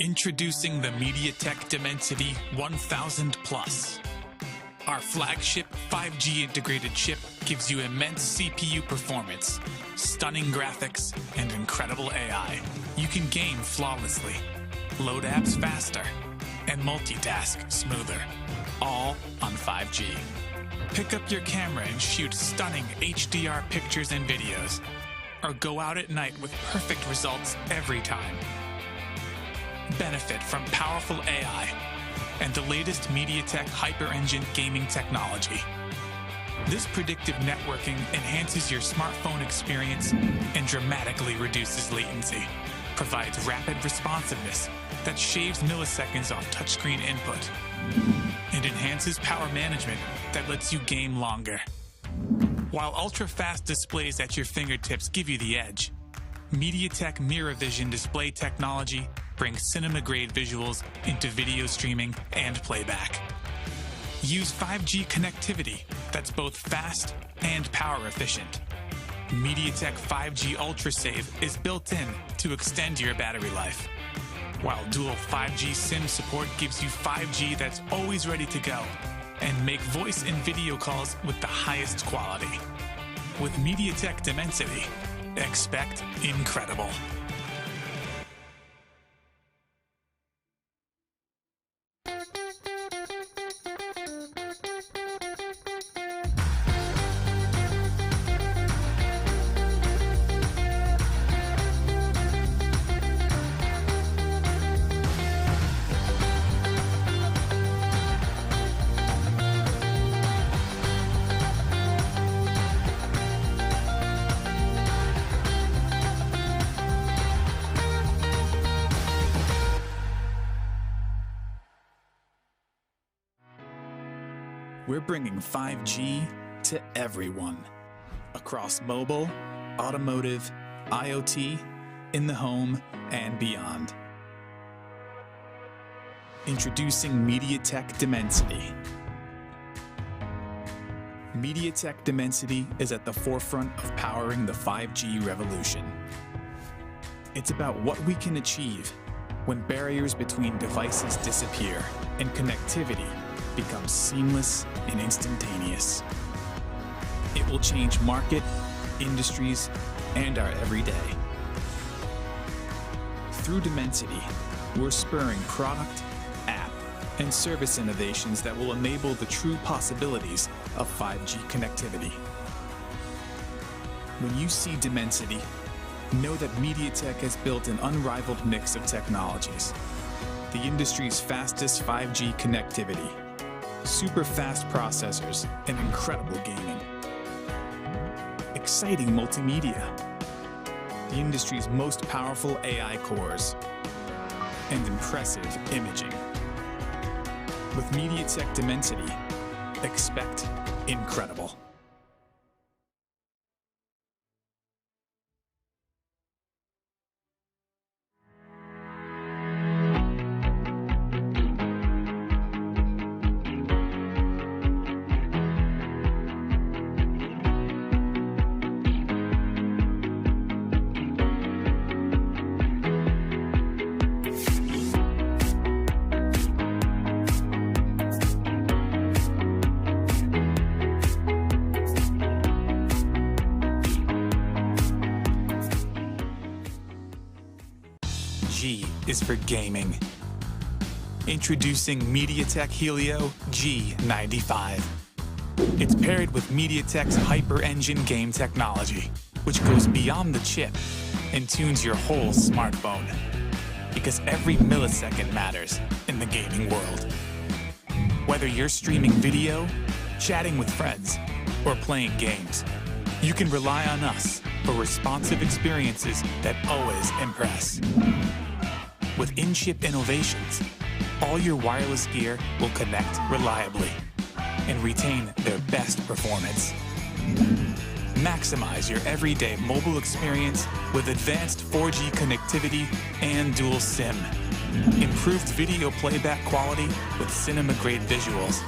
Introducing the MediaTek Dimensity 1000 Plus. Our flagship 5G integrated chip gives you immense CPU performance, stunning graphics, and incredible AI. You can game flawlessly, load apps faster, and multitask smoother, all on 5G. Pick up your camera and shoot stunning HDR pictures and videos, or go out at night with perfect results every time. Benefit from powerful AI and the latest MediaTek Hyper-Engine gaming technology. This predictive networking enhances your smartphone experience and dramatically reduces latency, provides rapid responsiveness that shaves milliseconds off touchscreen input, and enhances power management that lets you game longer. While ultra-fast displays at your fingertips give you the edge, MediaTek Mirror Vision display technology brings cinema-grade visuals into video streaming and playback. Use 5G connectivity that's both fast and power efficient. MediaTek 5G UltraSave is built in to extend your battery life, while dual 5G SIM support gives you 5G that's always ready to go and make voice and video calls with the highest quality. With MediaTek Dimensity, expect incredible. We're bringing 5G to everyone, across mobile, automotive, IoT, in the home, and beyond. Introducing MediaTek Dimensity. MediaTek Dimensity is at the forefront of powering the 5G revolution. It's about what we can achieve when barriers between devices disappear and connectivity becomes seamless and instantaneous. It will change market, industries, and our everyday. Through Dimensity, we're spurring product, app, and service innovations that will enable the true possibilities of 5G connectivity. When you see Dimensity, know that MediaTek has built an unrivaled mix of technologies. The industry's fastest 5G connectivity, super fast processors, and incredible gaming. Exciting multimedia, the industry's most powerful AI cores, and impressive imaging. With MediaTek Dimensity, expect incredible. G is for gaming. Introducing MediaTek Helio G95. It's paired with MediaTek's Hyper Engine game technology, which goes beyond the chip and tunes your whole smartphone. Because every millisecond matters in the gaming world. Whether you're streaming video, chatting with friends, or playing games, you can rely on us for responsive experiences that always impress. With in-chip innovations, all your wireless gear will connect reliably and retain their best performance. Maximize your everyday mobile experience with advanced 4G connectivity and dual SIM. Improved video playback quality with cinema-grade visuals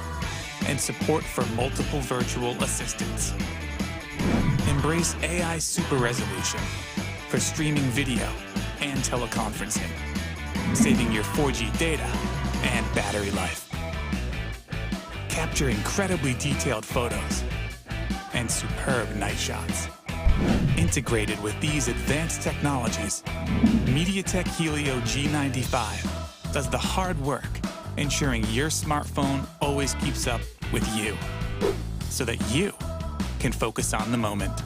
and support for multiple virtual assistants. Embrace AI super resolution for streaming video and teleconferencing, saving your 4G data and battery life. Capture incredibly detailed photos and superb night shots. Integrated with these advanced technologies, MediaTek Helio G95 does the hard work, ensuring your smartphone always keeps up with you, so that you can focus on the moment.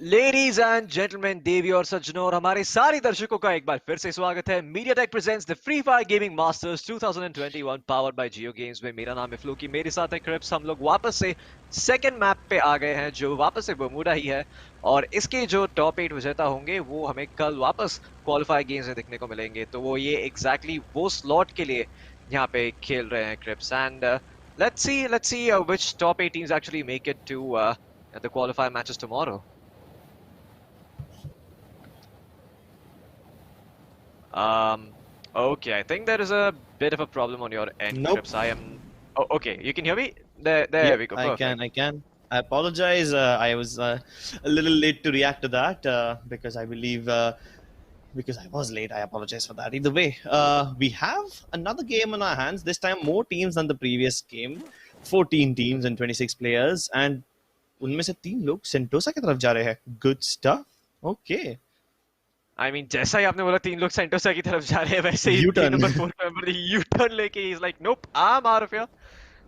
Ladies and gentleman, देवी और सज्जनों और हमारे सारे दर्शकों का एक बार फिर से स्वागत है MediaTek presents the free fire gaming masters 2021 powered by JioGames में। मेरा नाम है फ्लूकी, मेरे साथ है क्रिप्स। हम लोग वापस से सेकंड मैप पे आ गए हैं जो वापस से बर्मुडा ही है, और इसके जो टॉप 8 विजेता होंगे वो हमें कल वापस क्वालिफायर गेम्स में देखने को मिलेंगे। तो वो ये एग्जैक्टली वो स्लॉट के लिए यहाँ पे खेल रहे हैं Crips. And let's see which top 8 teams actually make it to the qualifier matches tomorrow. Okay, I think there is a bit of a problem on your end, Nope. Crips. I am... Oh, okay, you can hear me? There we go. Perfect. I can. I apologize. I was a little late to react to that because I believe because I was late. I apologize for that. Either way, we have another game on our hands. This time, more teams than the previous game. 14 teams and 26 players, and उनमें से 3 लोग Sentosa की तरफ जा रहे हैं. Good stuff. Okay. I mean, जैसा ही आपने बोला 3 लोग सेंटोसा की तरफ जा रहे हैं, वैसे ही नंबर 4 का मेंबर U-turn लेके he's like, nope, I'm out of here.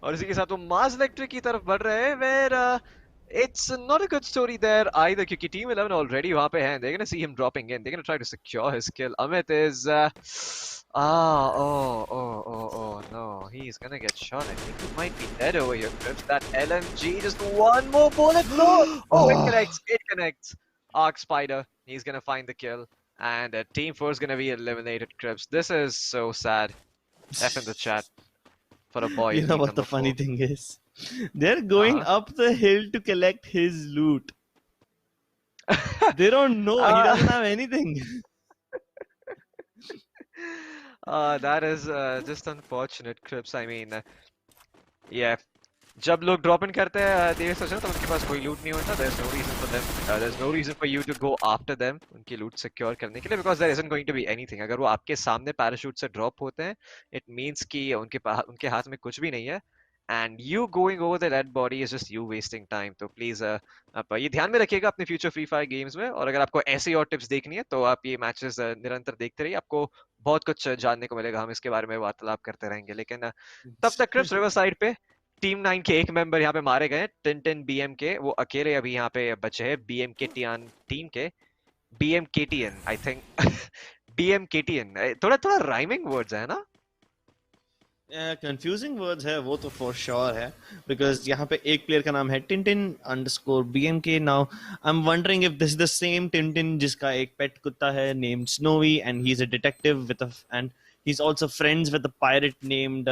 और इसी के साथ वो मार्स इलेक्ट्रिक की तरफ बढ़ रहे हैं, where it's not a good story there either, क्योंकि Team 11 already वहाँ पे हैं. They're gonna see him dropping in. They're gonna try to secure his kill. Amit is oh no, he's gonna get shot. I think he might be dead over here, Crips. That LMG, just one more bullet. No! Oh, it connects. Arc Spider, he's gonna find the kill, and Team 4 is gonna be eliminated, Crips. This is so sad. F in the chat for a boy You know elite what the number funny 4. thing is? They're going Uh-huh. up the hill to collect his loot. They don't know. He uh, doesn't have anything. that is just unfortunate, Crips. I mean, yeah. जब लोग drop in करते हैं देवी सोचना तो उनके पास कोई लूट नहीं होता there's no reason for them there's no reason for you to go after them उनकी लूट सिक्योर करने के लिए because there isn't going to be anything अगर वो आपके सामने पैराशूट से ड्रॉप होते हैं it means कि उनके हाथ में कुछ भी नहीं है and you going over the dead body is just you wasting time तो please आप ये ध्यान में रखिएगा अपने future Free Fire games में और अगर आपको ऐसी और टिप्स देखनी है तो आप ये मैचेस निरंतर देखते रहिए आपको बहुत कुछ जानने को मिलेगा हम इसके बारे में वार्तालाप करते रहेंगे लेकिन तब तक क्रिप्स रिवर साइड पे टीम 9 के एक मेंबर यहाँ पे मारे गए टिन बीएम के वो अकेले अभी यहाँ पे बचे हैं बीएम के टीम के BM KTN I think BM KTN थोड़ा थोड़ा राइमिंग वर्ड्स है ना कंफ्यूजिंग वर्ड्स है वो तो फॉर श्योर है बिकॉज यहाँ पे एक प्लेयर का नाम है Tintin underscore BMK now I am wondering if this is the same Tintin जिसका एक पेट कुत्ता है named Snowy and he is a detective with and he is also friends with a pirate named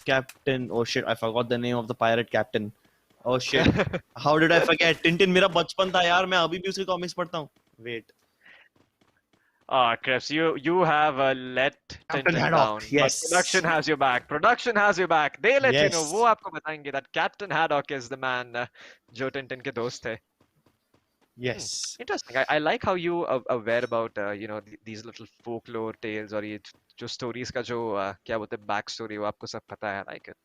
Captain. Oh shit, I forgot the name of the pirate captain. Oh shit. How did I forget? Tintin मेरा बचपन था यार मैं अभी भी उसके comics पढ़ता हूँ. Wait. Chris, you have let Tintin down. Yes. But production has your back. Production has your back. They let you know. Yes. वो आपको बताएंगे that Captain Haddock is the man जो Tintin के दोस्त थे. Yes. Interesting. I like how you are aware about you know these little folklore tales और ये जो stories का जो क्या बोलते हैं back story वो आपको सब पता है. I like it.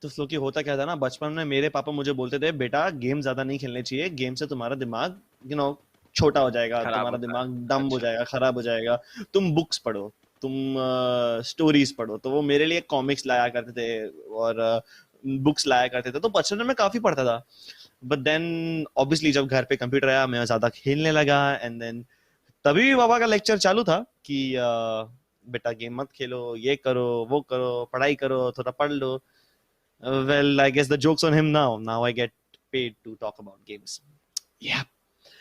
तो फ्लोकी होता क्या था ना बचपन में मेरे पापा मुझे बोलते थे बेटा गेम ज्यादा नहीं खेलने चाहिए गेम से तुम्हारा दिमाग यू नो छोटा हो जाएगा तुम्हारा दिमाग डम हो जाएगा खराब हो जाएगा तुम बुक्स पढ़ो तुम स्टोरीज पढ़ो तो वो मेरे लिए कॉमिक्स लाया करते थे और बुक्स लाया करते थे तो बचपन में मैं काफी पढ़ता था बट देन ऑब्वियसली जब घर पे कंप्यूटर आया मैं ज्यादा खेलने लगा एंड देन तभी भी बाबा का लेक्चर चालू था कि बेटा गेम मत खेलो ये करो वो करो पढ़ाई करो थोड़ा पढ़ लो well I guess the joke's on him now I get paid to talk about games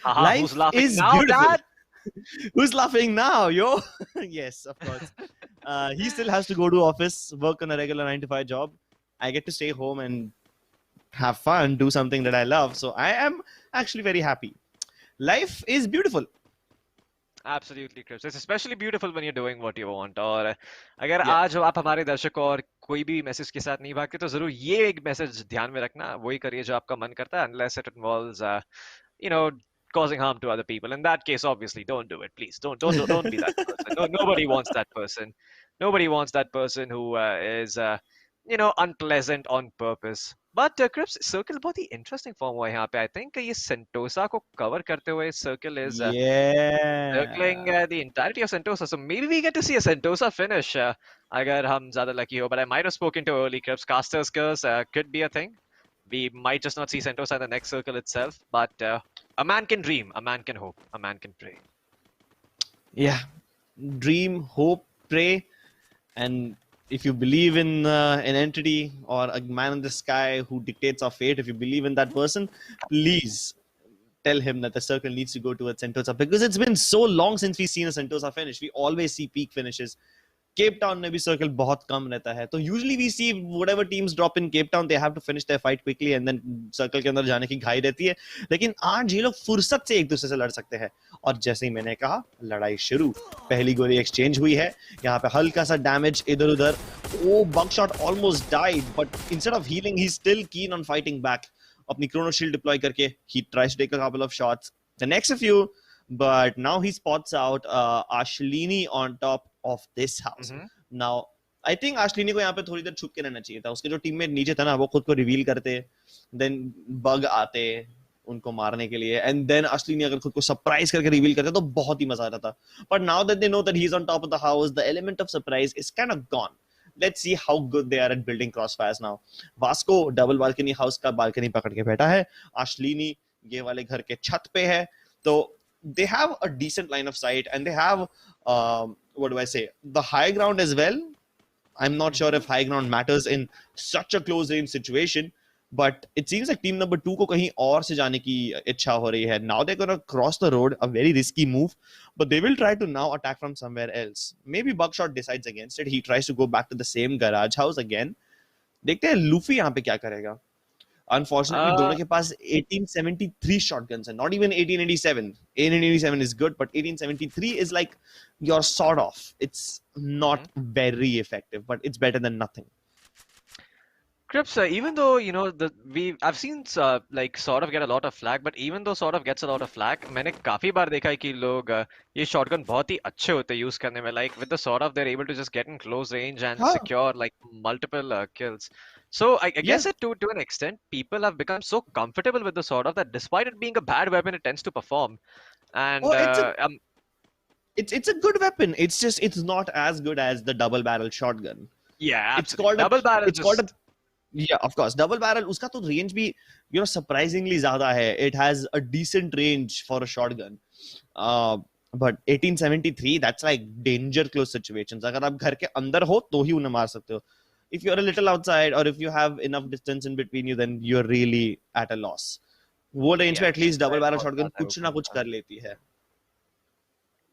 life who's laughing is now, beautiful. Dad? Who's laughing now yo yes of course he still has to go to office work on a regular 9 to 5 job I get to stay home and have fun do something that I love so I am actually very happy life is beautiful Absolutely, Chris. It's especially beautiful when you're doing what you want. और अगर आज आप हमारे दर्शक और कोई भी message के साथ नहीं भागते तो जरूर ये एक मैसेज ध्यान में रखना वही करिए जो आपका मन करता है unless it involves you know causing harm to other people. In that case, obviously, don't do it. Please don't be that person. No, nobody wants that person. Nobody wants that person who is you know unpleasant on purpose. But Crips, circle बहुत ही interesting form हुआ है यहाँ पे. I think ये Sentosa को cover करते हुए circle is circling the entirety of Sentosa. So maybe we get to see a Sentosa finish. अगर हम ज़्यादा lucky हो. But I might have spoken too early. Crips, Caster's Curse could be a thing. We might just not see Sentosa in the next circle itself. But a man can dream. A man can hope. A man can pray. Yeah, dream, hope, pray, and if you believe in an entity or a man in the sky who dictates our fate, if you believe in that person, please tell him that the circle needs to go towards Sentosa because it's been so long since we've seen a Sentosa finish. We always see peak finishes. Cape Town में भी circle बहुत कम रहता है. तो usually we see whatever teams drop in Cape Town, they have to finish their fight quickly and then circle के अंदर जाने की घाई रहती है. लेकिन आज ये लोग फुर्सत से एक दूसरे से लड़ सकते हैं. और जैसे ही मैंने कहा, लड़ाई शुरू. पहली गोली exchange हुई है. यहाँ पे हल्का सा damage इधर-उधर. Oh, Buckshot almost died, but instead of healing, he's still keen on fighting back. अपनी Chrono Shield deploy करके, he tries to take a couple of shots. Connects a few, but now he spots out Ashlini on top of this house. Now, I think Ashlini को यहाँ पे थोड़ी देर छुप के रहना चाहिए था. उसके जो टीममेट नीचे था ना, वो खुद को रिवील करते, then bug आते उनको मारने के लिए, and then Ashlini अगर खुद को सरप्राइज करके रिवील करते तो बहुत ही मजा आता था. But now that they know that he's on top of the house, the element of surprise is kind of gone. Let's see how good they are at building crossfires now. Vasco double balcony house का balcony पकड़ के बैठा है. Ashlini ये वाले घर के छत पे है. तो they have a decent line of sight and they have what do I say, the high ground as well. I'm not sure if high ground matters in such a close range situation, but it seems like team number 2 को कहीं और से जाने की इच्छा हो रही है. Now they're gonna cross the road, a very risky move, but they will try to now attack from somewhere else. Maybe Buckshot decides against it. He tries to go back to the same garage house again. देखते हैं Luffy यहाँ पे क्या करेगा. Unfortunately, दोनों के पास 1873 shotguns and not even 1887. 1887 is good, but 1873 is like your sawed off. It's not very effective, but it's better than nothing. Crips, even though I've seen like sort of get a lot of flack, but even though sort of gets a lot of flack, मैंने काफी बार देखा है कि लोग ये shotgun बहुत ही अच्छे होते हैं use करने में. Like with the sort of they're able to just get in close range and secure like multiple kills. So I guess it to an extent, people have become so comfortable with the sort of that despite it being a bad weapon, it tends to perform. And it's a good weapon. It's just it's not as good as the double barrel shotgun. Yeah, it's called double barrel. It's called a yeah, of course. Double barrel, उसका तो range भी, surprisingly ज़्यादा है. It has a decent range for a shotgun. But 1873, that's like danger close situations. अगर आप घर के अंदर हो तो ही उन्हें मार सकते हो. If you're a little outside or if you have enough distance in between you, then you're really at a loss. वो range पे at least double barrel shotgun कुछ ना कुछ कर लेती है.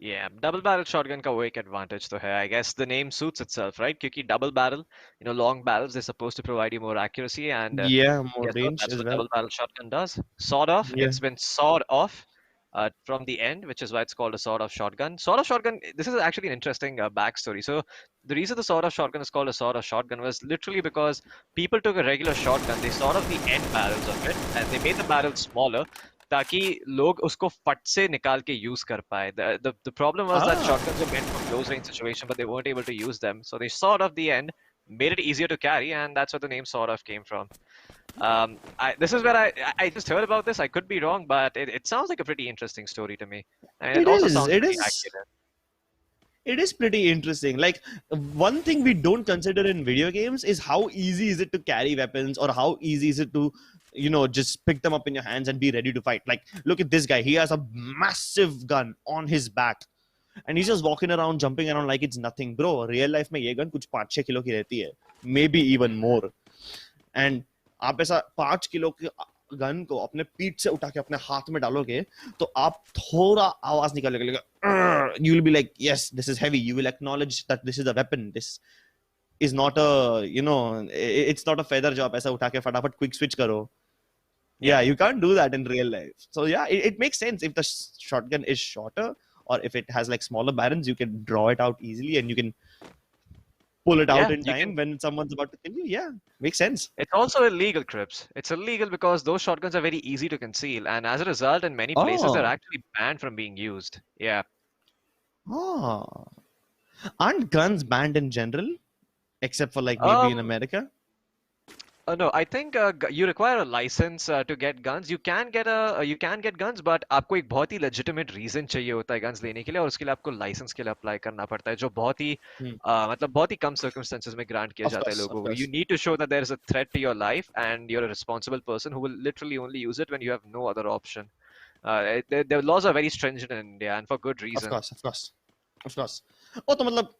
Yeah, double barrel shotgun का वो एक advantage तो है. I guess the name suits itself, right? क्योंकि double barrel, long barrels, they're supposed to provide you more accuracy and more range that's as what well. double barrel shotgun does. Sawed off, it's been sawed off from the end, which is why it's called a sawed off shotgun. Sawed off shotgun, this is actually an interesting backstory. So the reason the sawed off shotgun is called a sawed off shotgun was literally because people took a regular shotgun, they sawed off the end barrels of it and they made the barrels smaller ताकि लोग उसको फट से निकाल के use कर पाए. The problem was that shotguns were meant for close range situation, but they weren't able to use them. So they sawed off the end, made it easier to carry, and that's where the name sawed off came from. This is where I just heard about this. I could be wrong, but it sounds like a pretty interesting story to me. And it also sounds pretty accurate. It is pretty interesting. Like, one thing we don't consider in video games is how easy is it to carry weapons or how easy is it to just pick them up in your hands and be ready to fight. Like, look at this guy. He has a massive gun on his back and he's just walking around, jumping around like it's nothing. Bro, real life में ये gun कुछ 5-6 kilo की रहती है, maybe even more. And आप ऐसा 5 kilo की gun को अपने पीठ से उठा के अपने हाथ में डालोगे तो आप थोड़ा आवाज निकालेगा. You will be like, yes, this is heavy. You will acknowledge that this is a weapon. This is not a, it's not a feather job. ऐसा उठा के फटाफट quick switch करो. Yeah, you can't do that in real life. So yeah, it makes sense. If the shotgun is shorter or if it has like smaller barrels, you can draw it out easily and you can pull it out in time when someone's about to kill you. Yeah, makes sense. It's also illegal, Crips. It's illegal because those shotguns are very easy to conceal, and as a result, in many places, they're actually banned from being used. Yeah. Aren't guns banned in general, except for like maybe in America? No, I think you require a license to get guns. You can get guns, but आपको एक बहुत ही legitimate reason चाहिए होता है guns लेने के लिए और उसके लिए आपको license के लिए apply करना पड़ता है जो बहुत ही मतलब बहुत ही कम circumstances में grant किया जाता है लोगों को. You need to show that there is a threat to your life and you're a responsible person who will literally only use it when you have no other option. The laws are very stringent in India and for good reason. Of course. Oh, तो मतलब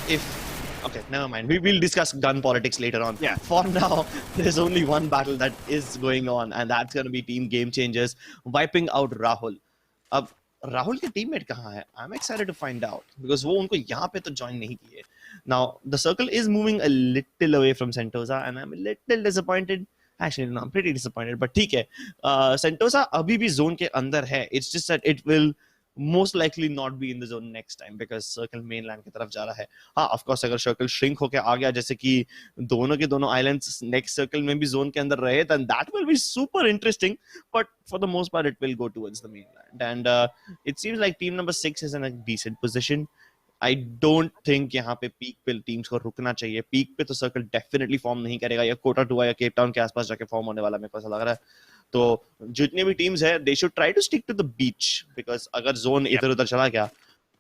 if okay, never mind. We will discuss gun politics later on. Yeah. For now, there's only one battle that is going on, and that's going to be Team Game Changers wiping out Rahul. अब Rahul के teammate कहाँ है? I'm excited to find out because वो उनको यहाँ पे तो join नहीं किए. Now the circle is moving a little away from Sentosa, and I'm a little disappointed. Actually, no, I'm pretty disappointed. But ठीक है. Sentosa अभी भी zone के अंदर है. It's just that it will most likely not be in the zone next time because circle mainland की तरफ जा रहा है. हाँ, of course अगर circle shrink होके आ गया जैसे कि दोनों के दोनों islands next circle में भी zone के अंदर रहे, then that will be super interesting. But for the most part, it will go towards the mainland. And it seems like team number 6 is in a decent position. I don't think यहाँ पे peak पे teams को रुकना चाहिए. Peak पे तो circle definitely form नहीं करेगा. या कोटा टुआ या केप टाउन के आसपास जाके form होने वाला मेरे को ऐसा लग रहा है. तो जितने भी टीम्स है they should try to stick to the beach because अगर जोन इधर उधर चला गया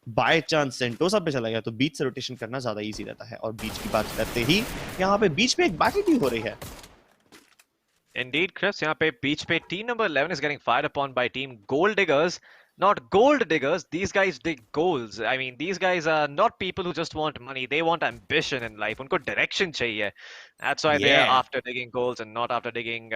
बाय चांस सेंटोसा पे चला गया तो बीच से रोटेशन करना ज्यादा इजी रहता है और बीच की बात करते ही यहाँ पे बीच में एक बैटल भी हो रही है. Indeed, Chris, यहाँ पे बीच पे team number 11 is getting fired upon by team Gold Diggers Not gold diggers. These guys dig goals. I mean, these guys are not people who just want money. They want ambition in life. उनको direction चाहिए. That's why they are Yeah. after digging goals and not after digging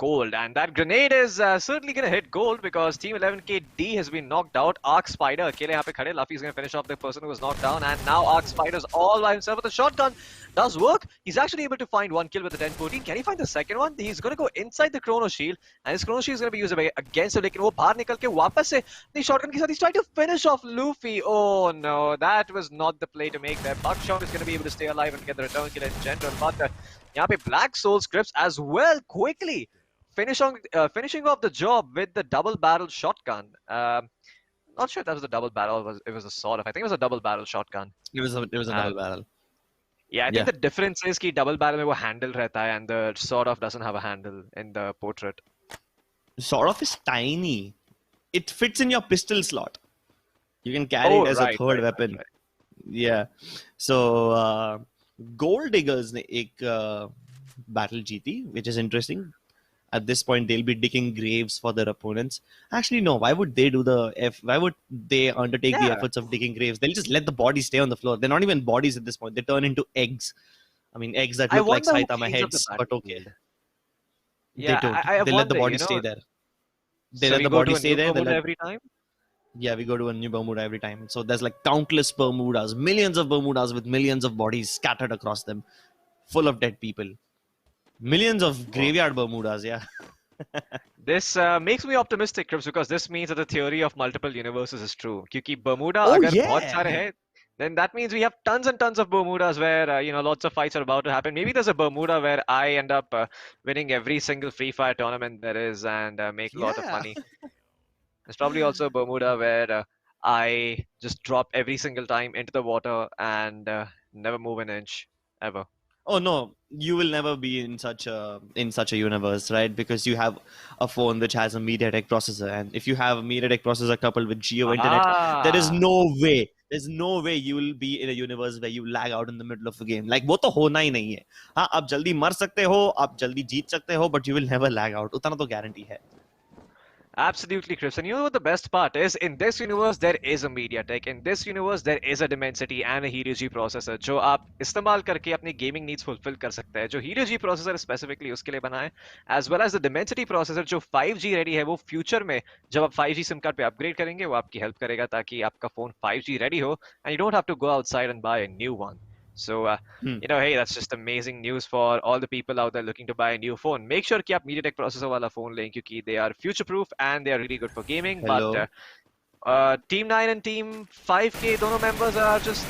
gold. And that grenade is certainly going to hit gold because Team 11KD has been knocked out. Arc Spider अकेले यहाँ पे खड़े. Luffy is going to finish off the person who was knocked down. And now Arc Spider's all by himself with a shotgun. Does work. He's actually able to find one kill with the 10-14. Can he find the second one? He's going to go inside the Chrono Shield. And his Chrono Shield is going to be used against him. लेकिन वो बाहर निकल के वापस से the shotgun के साथ he's trying to finish off Luffy. Oh no, that was not the play to make there. Buckshot is going to be able to stay alive and get the return kill in general. But यहाँ पे Black Soul Scripts as well quickly finishing off the job with the double barrel shotgun. Not sure if that was a double barrel or it was a sort of. I think it was a double barrel shotgun. It was a double barrel. Yeah, I think the difference is कि double barrel में वो handle रहता है and the sort of doesn't have a handle in the portrait. Sort of is tiny. It fits in your pistol slot. You can carry it as a third weapon. Right. Yeah. So Gold Diggers ने एक battle जीती, which is interesting. At this point, they'll be digging graves for their opponents. Actually, no. Why would they do why would they undertake the efforts of digging graves? They'll just let the bodies stay on the floor. They're not even bodies at this point. They turn into eggs. I mean, eggs that look like Saitama heads, but okay. Yeah, they don't. I They let the bodies stay there. They let the bodies stay there. Every time? Yeah, we go to a new Bermuda every time. So there's like countless Bermudas, millions of Bermudas with millions of bodies scattered across them, full of dead people. Millions of graveyard Bermudas, yeah. This makes me optimistic, Crips, because this means that the theory of multiple universes is true. क्योंकि Bermuda अगर बहुत सारे हैं, then that means we have tons and tons of Bermudas where lots of fights are about to happen. Maybe there's a Bermuda where I end up winning every single Free Fire tournament there is and make a lot of money. There's probably also a Bermuda where I just drop every single time into the water and never move an inch ever. Oh no, you will never be in such a universe, right? Because you have a phone which has a MediaTek processor, and if you have a MediaTek processor coupled with Jio internet, there is no way. There's no way you will be in a universe where you lag out in the middle of a game. Like वो तो होना ही नहीं है. हाँ, आप जल्दी मर सकते हो, आप जल्दी जीत सकते हो, but you will never lag out. उतना तो guarantee है. Absolutely, Chris. And you know what the best part is? In this universe, there is a MediaTek. In this universe, there is a Dimensity and a Helio G processor जो आप इस्तेमाल करके अपनी gaming needs fulfill कर सकते हैं. जो Helio G processor specifically उसके लिए बना है, as well as the Dimensity processor जो 5G ready है, वो future में जब आप 5G SIM card पे upgrade करेंगे, वो आपकी help करेगा ताकि आपका phone 5G ready हो, and you don't have to go outside and buy a new one. So, hey, that's just amazing news for all the people out there looking to buy a new phone. Make sure कि आप MediaTek processor वाला phone लें क्योंकि they are future-proof and they are really good for gaming. Hello. But Team 9 and Team 5K, दोनों members are just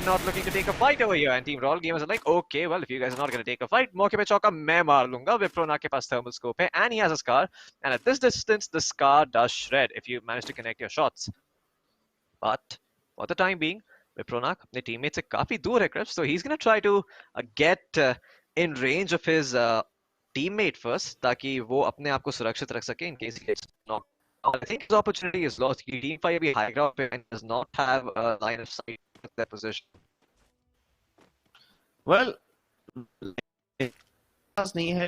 not looking to take a fight over here. And Team Royal Gamers are like, okay, well, if you guys are not going to take a fight, मौके पे चौका मैं मार लूंगा. Viprona के पास thermal scope है and he has a scar. And at this distance, the scar does shred if you manage to connect your shots. But for the time being, Vipronak अपने teammates से काफी दूर है Krebs, so he's gonna try to get in range of his teammate first ताकि वो अपने आप को सुरक्षित रख सके in case he gets knocked out. I think his opportunity is lost. Team 5 अभी high ground पे and does not have a line of sight at that position. Well, नहीं है.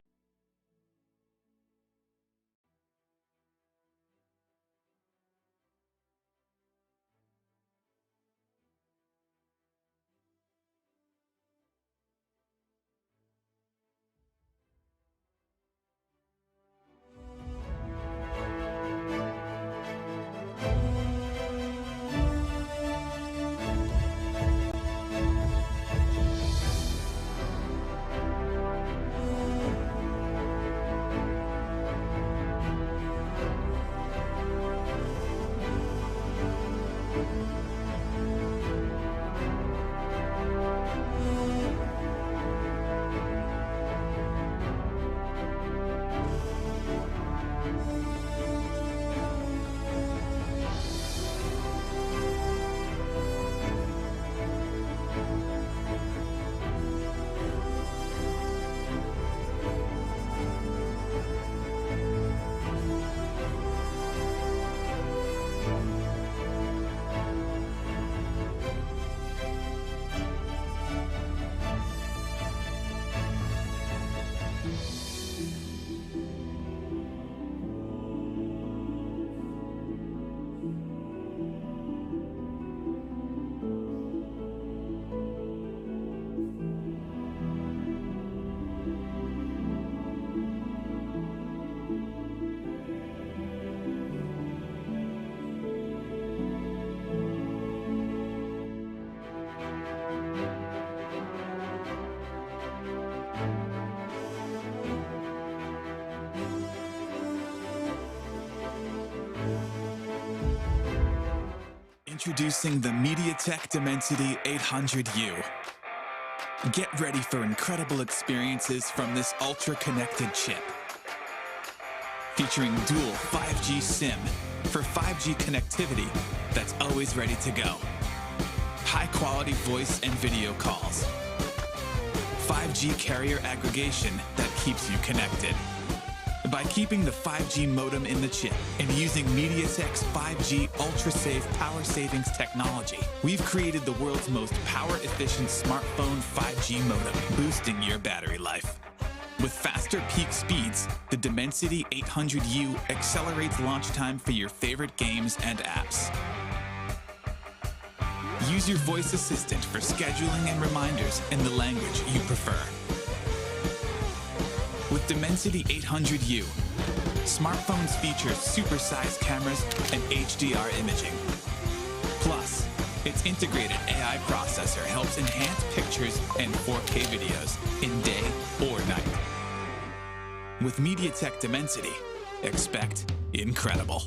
Introducing the MediaTek Dimensity 800U. Get ready for incredible experiences from this ultra-connected chip. Featuring dual 5G SIM for 5G connectivity that's always ready to go. High-quality voice and video calls. 5G carrier aggregation that keeps you connected. By keeping the 5G modem in the chip and using MediaTek's 5G ultra-safe power savings technology, we've created the world's most power-efficient smartphone 5G modem, boosting your battery life. With faster peak speeds, the Dimensity 800U accelerates launch time for your favorite games and apps. Use your voice assistant for scheduling and reminders in the language you prefer. With Dimensity 800U, smartphones feature supersized cameras and HDR imaging. Plus, its integrated AI processor helps enhance pictures and 4K videos in day or night. With MediaTek Dimensity, expect incredible.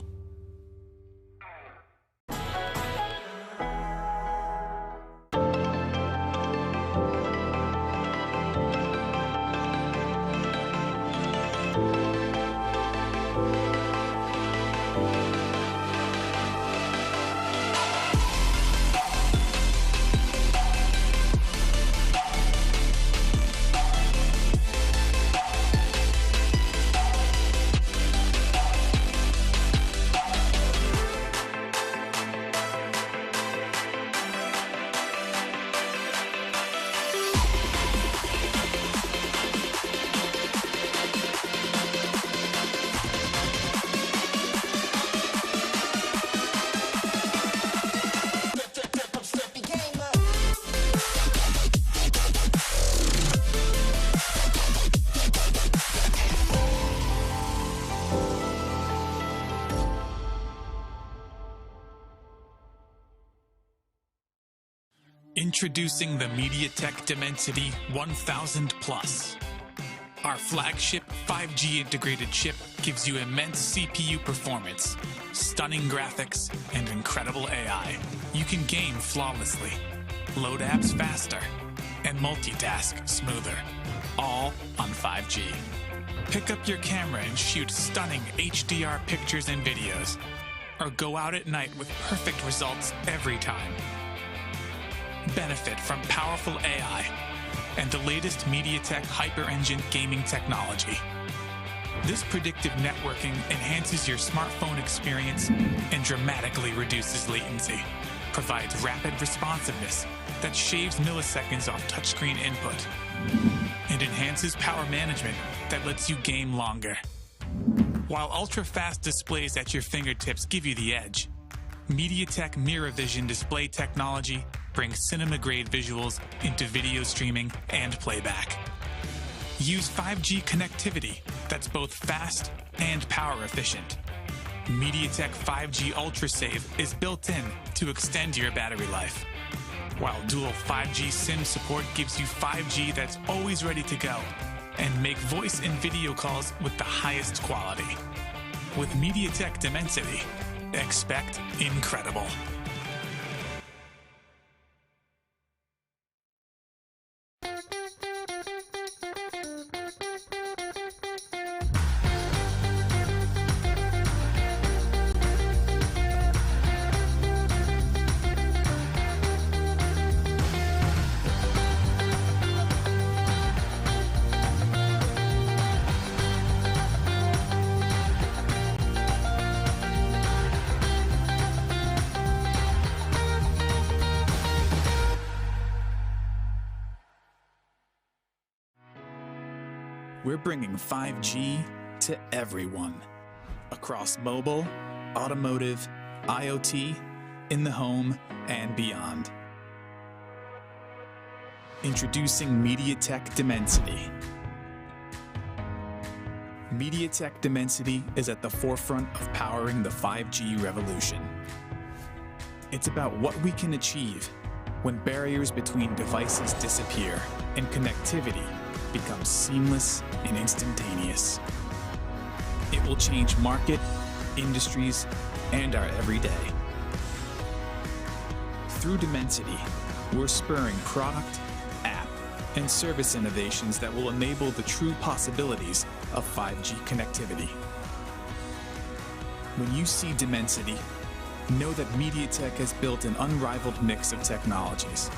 Introducing the MediaTek Dimensity 1000 Plus. Our flagship 5G integrated chip gives you immense CPU performance, stunning graphics, and incredible AI. You can game flawlessly, load apps faster, and multitask smoother, all on 5G. Pick up your camera and shoot stunning HDR pictures and videos, or go out at night with perfect results every time. Benefit from powerful AI and the latest MediaTek Hyper-Engine gaming technology. This predictive networking enhances your smartphone experience and dramatically reduces latency, provides rapid responsiveness that shaves milliseconds off touchscreen input, and enhances power management that lets you game longer. While ultra-fast displays at your fingertips give you the edge, MediaTek Mirror Vision display technology brings cinema-grade visuals into video streaming and playback. Use 5G connectivity that's both fast and power efficient. MediaTek 5G UltraSave is built in to extend your battery life, while dual 5G SIM support gives you 5G that's always ready to go and make voice and video calls with the highest quality. With MediaTek Dimensity, expect incredible. We're bringing 5G to everyone, across mobile, automotive, IoT, in the home, and beyond. Introducing MediaTek Dimensity. MediaTek Dimensity is at the forefront of powering the 5G revolution. It's about what we can achieve when barriers between devices disappear and connectivity becomes seamless and instantaneous. It will change market, industries, and our everyday. Through Dimensity, we're spurring product, app, and service innovations that will enable the true possibilities of 5G connectivity. When you see Dimensity, know that MediaTek has built an unrivaled mix of technologies.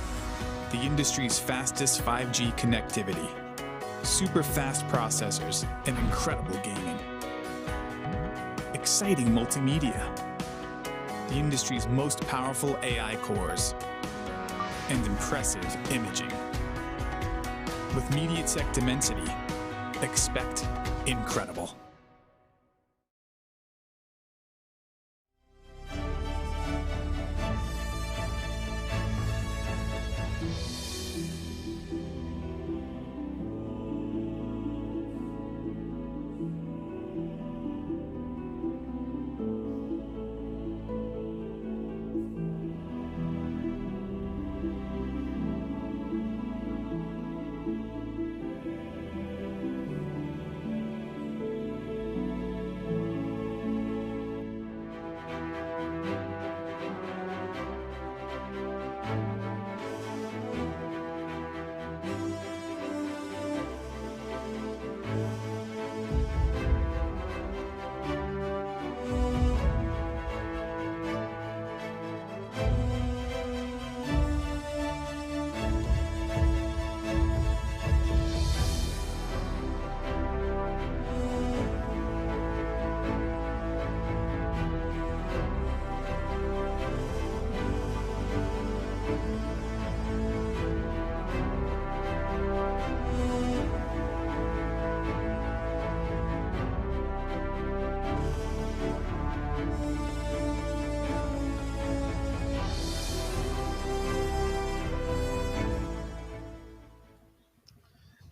The industry's fastest 5G connectivity, super fast processors, and incredible gaming. Exciting multimedia, the industry's most powerful AI cores, and impressive imaging. With MediaTek Dimensity, expect incredible.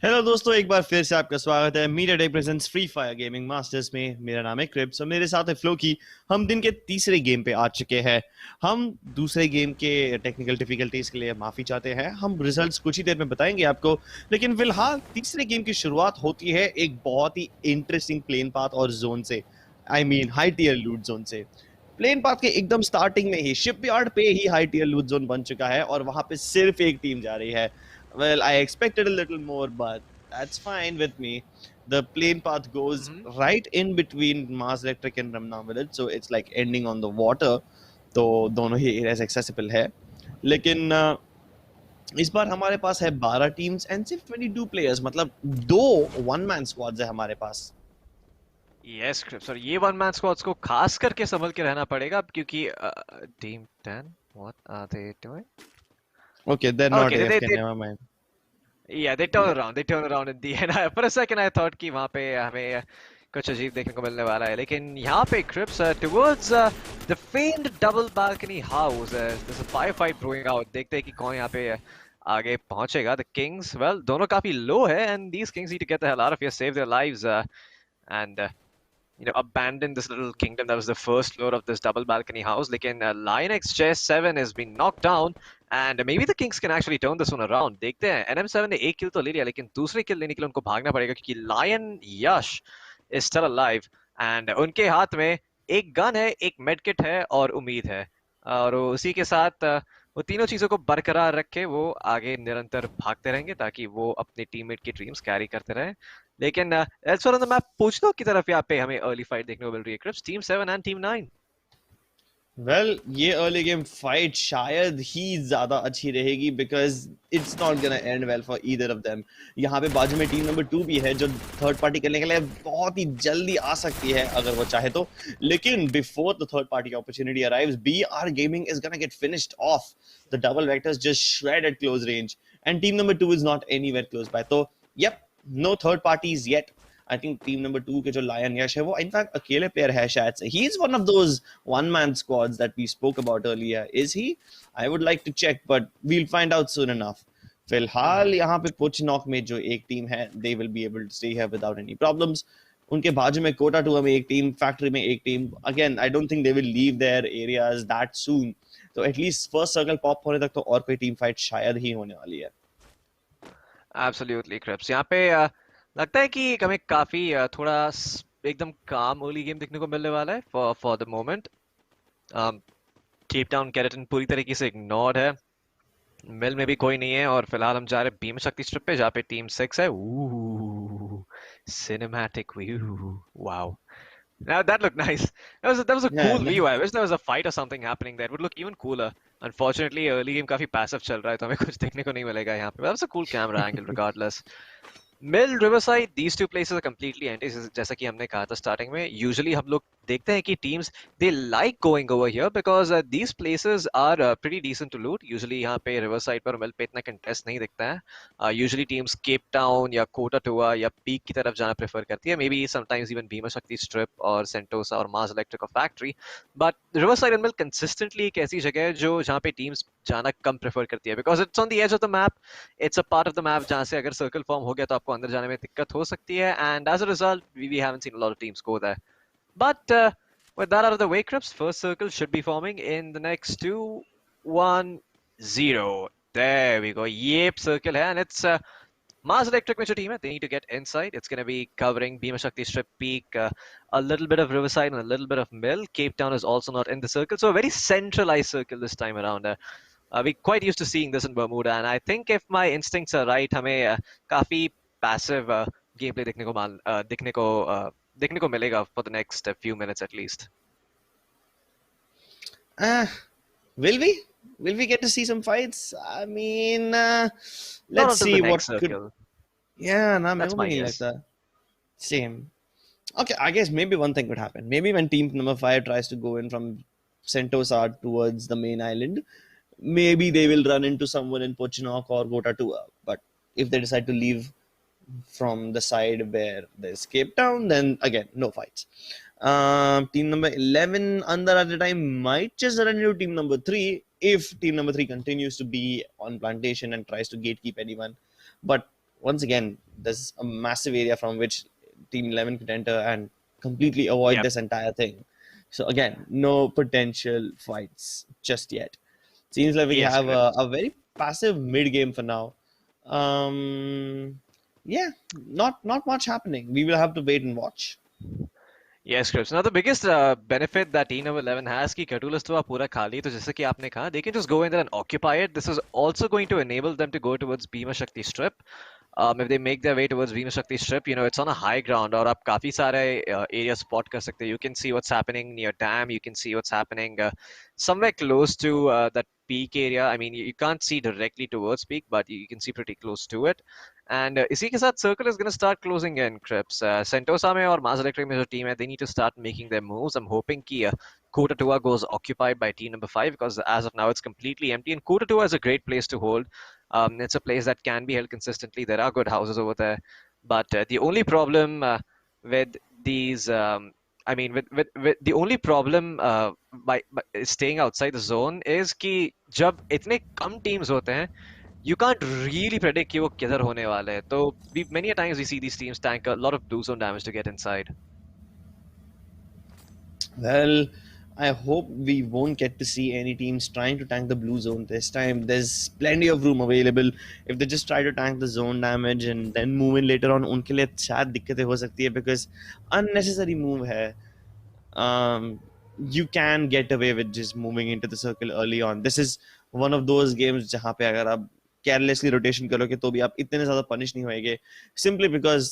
Hello दोस्तों, एक बार फिर से आपका स्वागत है MediaTek presents free fire gaming masters में। मेरा नाम है क्रिप्स और मेरे साथ है फ्लो की। हम दिन के तीसरे गेम पे आ चुके हैं। हम दूसरे गेम के टेक्निकल डिफिकल्टीज के लिए माफी चाहते हैं। हम रिजल्ट्स कुछ ही देर में बताएंगे आपको, लेकिन फिलहाल तीसरे गेम की शुरुआत होती है एक बहुत ही इंटरेस्टिंग प्लेन पाथ और जोन से, आई मीन हाई टियर लूट जोन से। प्लेन पाथ के एकदम स्टार्टिंग में ही शिपयार्ड पे ही हाई टियर लूट जोन बन चुका है और वहां पे सिर्फ एक टीम जा रही है। Well, I expected a little more, but that's fine with me. The plane path goes right in between Mars Electric and Ramna Village, so it's like ending on the water. तो दोनों ही areas accessible है, लेकिन इस बार हमारे पास है 12 teams and सिर्फ 22 players, मतलब 2 one man squads है हमारे पास। यस क्रिप्स, और ये वन मैन स्क्वाड्स को खास करके संभल के रहना पड़ेगा क्योंकि team 10 what are they doing? Okay, they're not Okay, AFK, never mind. yeah, they turn around. They turn around in the end. For a second, I thought कि वहाँ पे हमें कुछ अजीब देखने को मिलने वाला है, लेकिन यहाँ पे Crips towards the famed double balcony house. There's a firefight brewing out. देखते हैं कि कौन यहाँ पे आगे पहुंचेगा. The Kings, well, दोनों काफी low है, and these Kings need to get the hell out of here, save their lives, and abandon this little kingdom that was the first floor of this double balcony house. Lekin Lion X Chess 7 has been knocked down, and maybe the Kings can actually turn this one around. देखते हैं, NM7 ने एक kill तो ले लिया, लेकिन दूसरे kill लेने के लिए उनको भागना पड़ेगा क्योंकि Lion Yash is still alive, and उनके हाथ में एक गन है, एक medkit है और उम्मीद है, और उसी के साथ वो तीनों चीजों को बरकरार रखे वो आगे निरंतर भागते रहेंगे ताकि वो अपने टीममेट की ड्रीम्स कैरी करते रहें। लेकिन एल्सवेयर ऑन द मैप पूछता की तरफ यहाँ पे हमें अर्ली फाइट देखने को मिल रही है Crips, team 7 and team 9। Well, ये अर्ली गेम फाइट शायद ही ज्यादा अच्छी रहेगी because it's not gonna end well for either of them. यहाँ पे बाजू में टीम नंबर 2 भी है जो थर्ड पार्टी करने के लिए बहुत ही जल्दी आ सकती है अगर वो चाहे तो, लेकिन before the third party opportunity arrives, BR Gaming is gonna get finished off. The double vectors just shred at close range and team number 2 is not anywhere close by. तो yep, no third parties yet. I think team number 2 के जो Lion Yash है वो in fact अकेले player है शायद से. He is one of those one man squads that we spoke about earlier. Is he? I would like to check, but we'll find out soon enough. फिलहाल यहाँ पे पुचनॉक में जो एक टीम है, they will be able to stay here without any problems. उनके बाजू में कोटा 2 में एक टीम, फैक्ट्री में एक team. Again, I don't think they will leave their areas that soon. तो एटलीस्ट फर्स्ट सर्कल पॉप होने तक तो और कोई टीम फाइट शायद ही होने वाली है। एब्सोल्युटली क्रिप्स, यहाँ पे लगता है कि हमें काफी थोड़ा एकदम काम अर्ली गेम देखने को मिलने वाला है for the moment. Cape Town कैरेटन पूरी तरीके से इग्नोर्ड है। मिल में भी कोई नहीं है और फिलहाल हम जा रहे हैं बीम शक्ति स्ट्रिप पे जहाँ पे टीम 6 है। Cinematic view, wow. Now that looked nice. That was a Yeah, cool view. I wish there was a fight or something happening there. It would look even cooler. Unfortunately, early game काफी passive चल रहा है तो हमें कुछ देखने को नहीं मिलेगा यहाँ पे. That was a cool camera angle regardless. Mill riverside these two places are completely empty, जैसा कि हमने कहा था स्टार्टिंग में। यूजुअली हम लोग देखते हैं कि teams they like going over here because these places are pretty decent to loot. Usually यहाँ पे रिवरसाइड पर मिल पे इतना कंटेस्ट नहीं दिखता है। यूजुअली टीम्स केप टाउन या कोटाटुआ या पीक की तरफ जाना प्रेफर करती है, may be sometimes even Bhima शक्ति स्ट्रिप और सेंटोसा और मास इलेक्ट्रिक और factory. But riverside and mill consistently एक ऐसी जगह है जो जहाँ पे टीम्स जाना कम प्रेफर करती है because it's on the edge of the map, it's a part of the map जहाँ से अगर सर्कल फॉर्म हो गया तो आपको अंदर जाने में दिक्कत हो सकती है, and as a result we haven't seen a lot of teams go there. But with that out of the way, Crips, first circle should be forming in the next 2, 1, 0. There we go. Yep, circle है, and it's Mars Electric में जो team है, they need to get inside. It's going to be covering Bhima Shakti Strip Peak, a little bit of Riverside and a little bit of Mill. Cape Town is also not in the circle, so a very centralized circle this time around. We're quite used to seeing this in Bermuda, and I think if my instincts are right, हमें काफी passive gameplay देखने को मिलेगा for the next few minutes at least. uh, will we? Will we get to see some fights? I mean, Not let's until see the what next could. circle. Yeah, nah, That's मेरे को my भी नहीं guess. लगता. Same. Okay, I guess maybe one thing could happen. Maybe when team number 5 tries to go in from Sentosa towards the main island, maybe they will run into someone in Pochinok or Gotatua. But if they decide to leave from the side where there's Cape Town, then again, no fights. Team number 11 under at the time might just run into team number 3 if team number 3 continues to be on plantation and tries to gatekeep anyone. But once again, there's a massive area from which team 11 could enter and completely avoid Yep. this entire thing. So again, no potential fights just yet. Seems like we Yes, have Crips. a very passive mid game for now. Yeah, not much happening. We will have to wait and watch. Yes, Crips. Now the biggest benefit that team number 11 has कि Catullus तो पूरा खाली, तो जैसे कि आपने कहा, they can just go in there and occupy it. This is also going to enable them to go towards Bhima Shakti Strip. If they make their way towards Bhima Shakti Strip, it's on a high ground और आप काफी सारे areas spot कर सकते हैं. You can see what's happening near dam. You can see what's happening somewhere close to that peak area. I mean, you can't see directly towards peak, but you can see pretty close to it. And इसी के साथ circle is going to start closing in, Crips. Sentosa में और Mars Electric में जो team है, they need to start making their moves. I'm hoping कि Kotatua goes occupied by team number 5 because as of now it's completely empty, and Kotatua is a great place to hold. It's a place that can be held consistently. There are good houses over there, but the only problem with these, I mean, with the only problem by staying outside the zone is कि जब इतने कम teams होते हैं, you can't really predict कि वो किधर होने वाले हैं. तो many a times we see these teams tank a lot of blue zone damage to get inside. Well, I hope we won't get to see any teams trying to tank the blue zone this time. There's plenty of room available. If they just try to tank the zone damage and then move in later on, उनके लिए शायद दिक्कतें हो सकती है because unnecessary move है. You can get away with just moving into the circle early on. This is one of those games जहाँ पे अगर आप carelessly rotation करोगे तो भी आप इतने ज़्यादा punish नहीं होएंगे simply because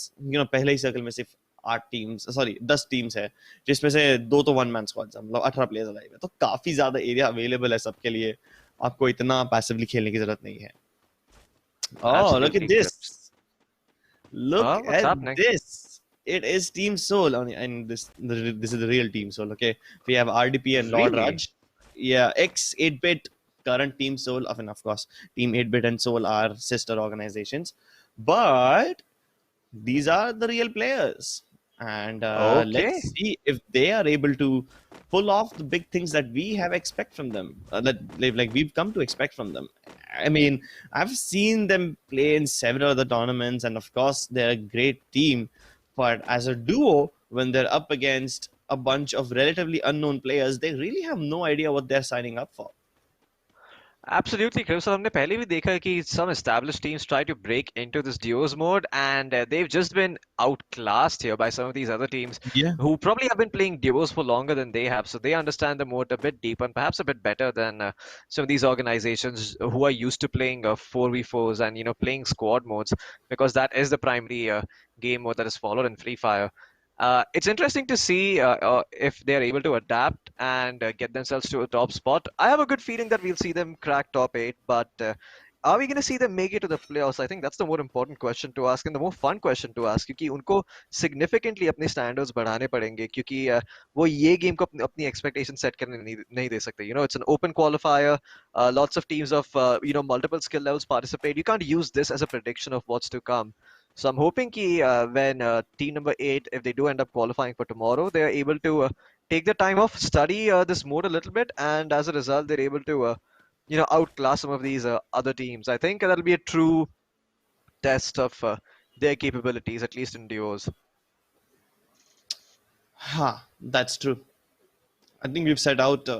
पहले ही circle में सिर्फ 10 टीम्स है जिसमें से 2 तो वन मैन स्क्वाड्स हैं, मतलब 18 प्लेयर्स अलाइव है, तो काफी ज्यादा एरिया अवेलेबल है सबके लिए. आपको इतना पैसिवली खेलने की जरूरत नहीं है. Oh, look at Absolutely, this. Crips. Look What's at happening? this. It is Team Soul, and this is the real Team Soul. Okay, we have RDP and Lord Really? Raj. Yeah, ex 8-bit, current Team Soul. Of course, Team 8-bit and Soul are sister organizations, but these are the real players. And let's Okay. see if they are able to pull off the big things that we have expect from them, that like we've come to expect from them. I mean, I've seen them play in several other tournaments, and of course they're a great team, but as a duo, when they're up against a bunch of relatively unknown players, they really have no idea what they're signing up for. Absolutely, Chris. हमने पहले भी देखा है कि some established teams try to break into this duos mode, and they've just been outclassed here by some of these other teams Yeah. who probably have been playing duos for longer than they have, so they understand the mode a bit deeper and perhaps a bit better than some of these organizations who are used to playing 4v4s and playing squad modes, because that is the primary game mode that is followed in Free Fire. It's interesting to see if they're able to adapt and get themselves to a top spot. I have a good feeling that we'll see them crack top 8, but are we going to see them make it to the playoffs? I think that's the more important question to ask and the more fun question to ask, क्योंकि उनको significantly अपने standards बढ़ाने पड़ेंगे, क्योंकि वो ये game को अपनी expectation set करने नहीं दे सकते. It's an open qualifier. Lots of teams of multiple skill levels participate. You can't use this as a prediction of what's to come. So I'm hoping when team number 8, if they do end up qualifying for tomorrow, they are able to take the time off, study this mode a little bit, and as a result, they're able to outclass some of these other teams. I think that'll be a true test of their capabilities, at least in duos. That's true. I think we've set out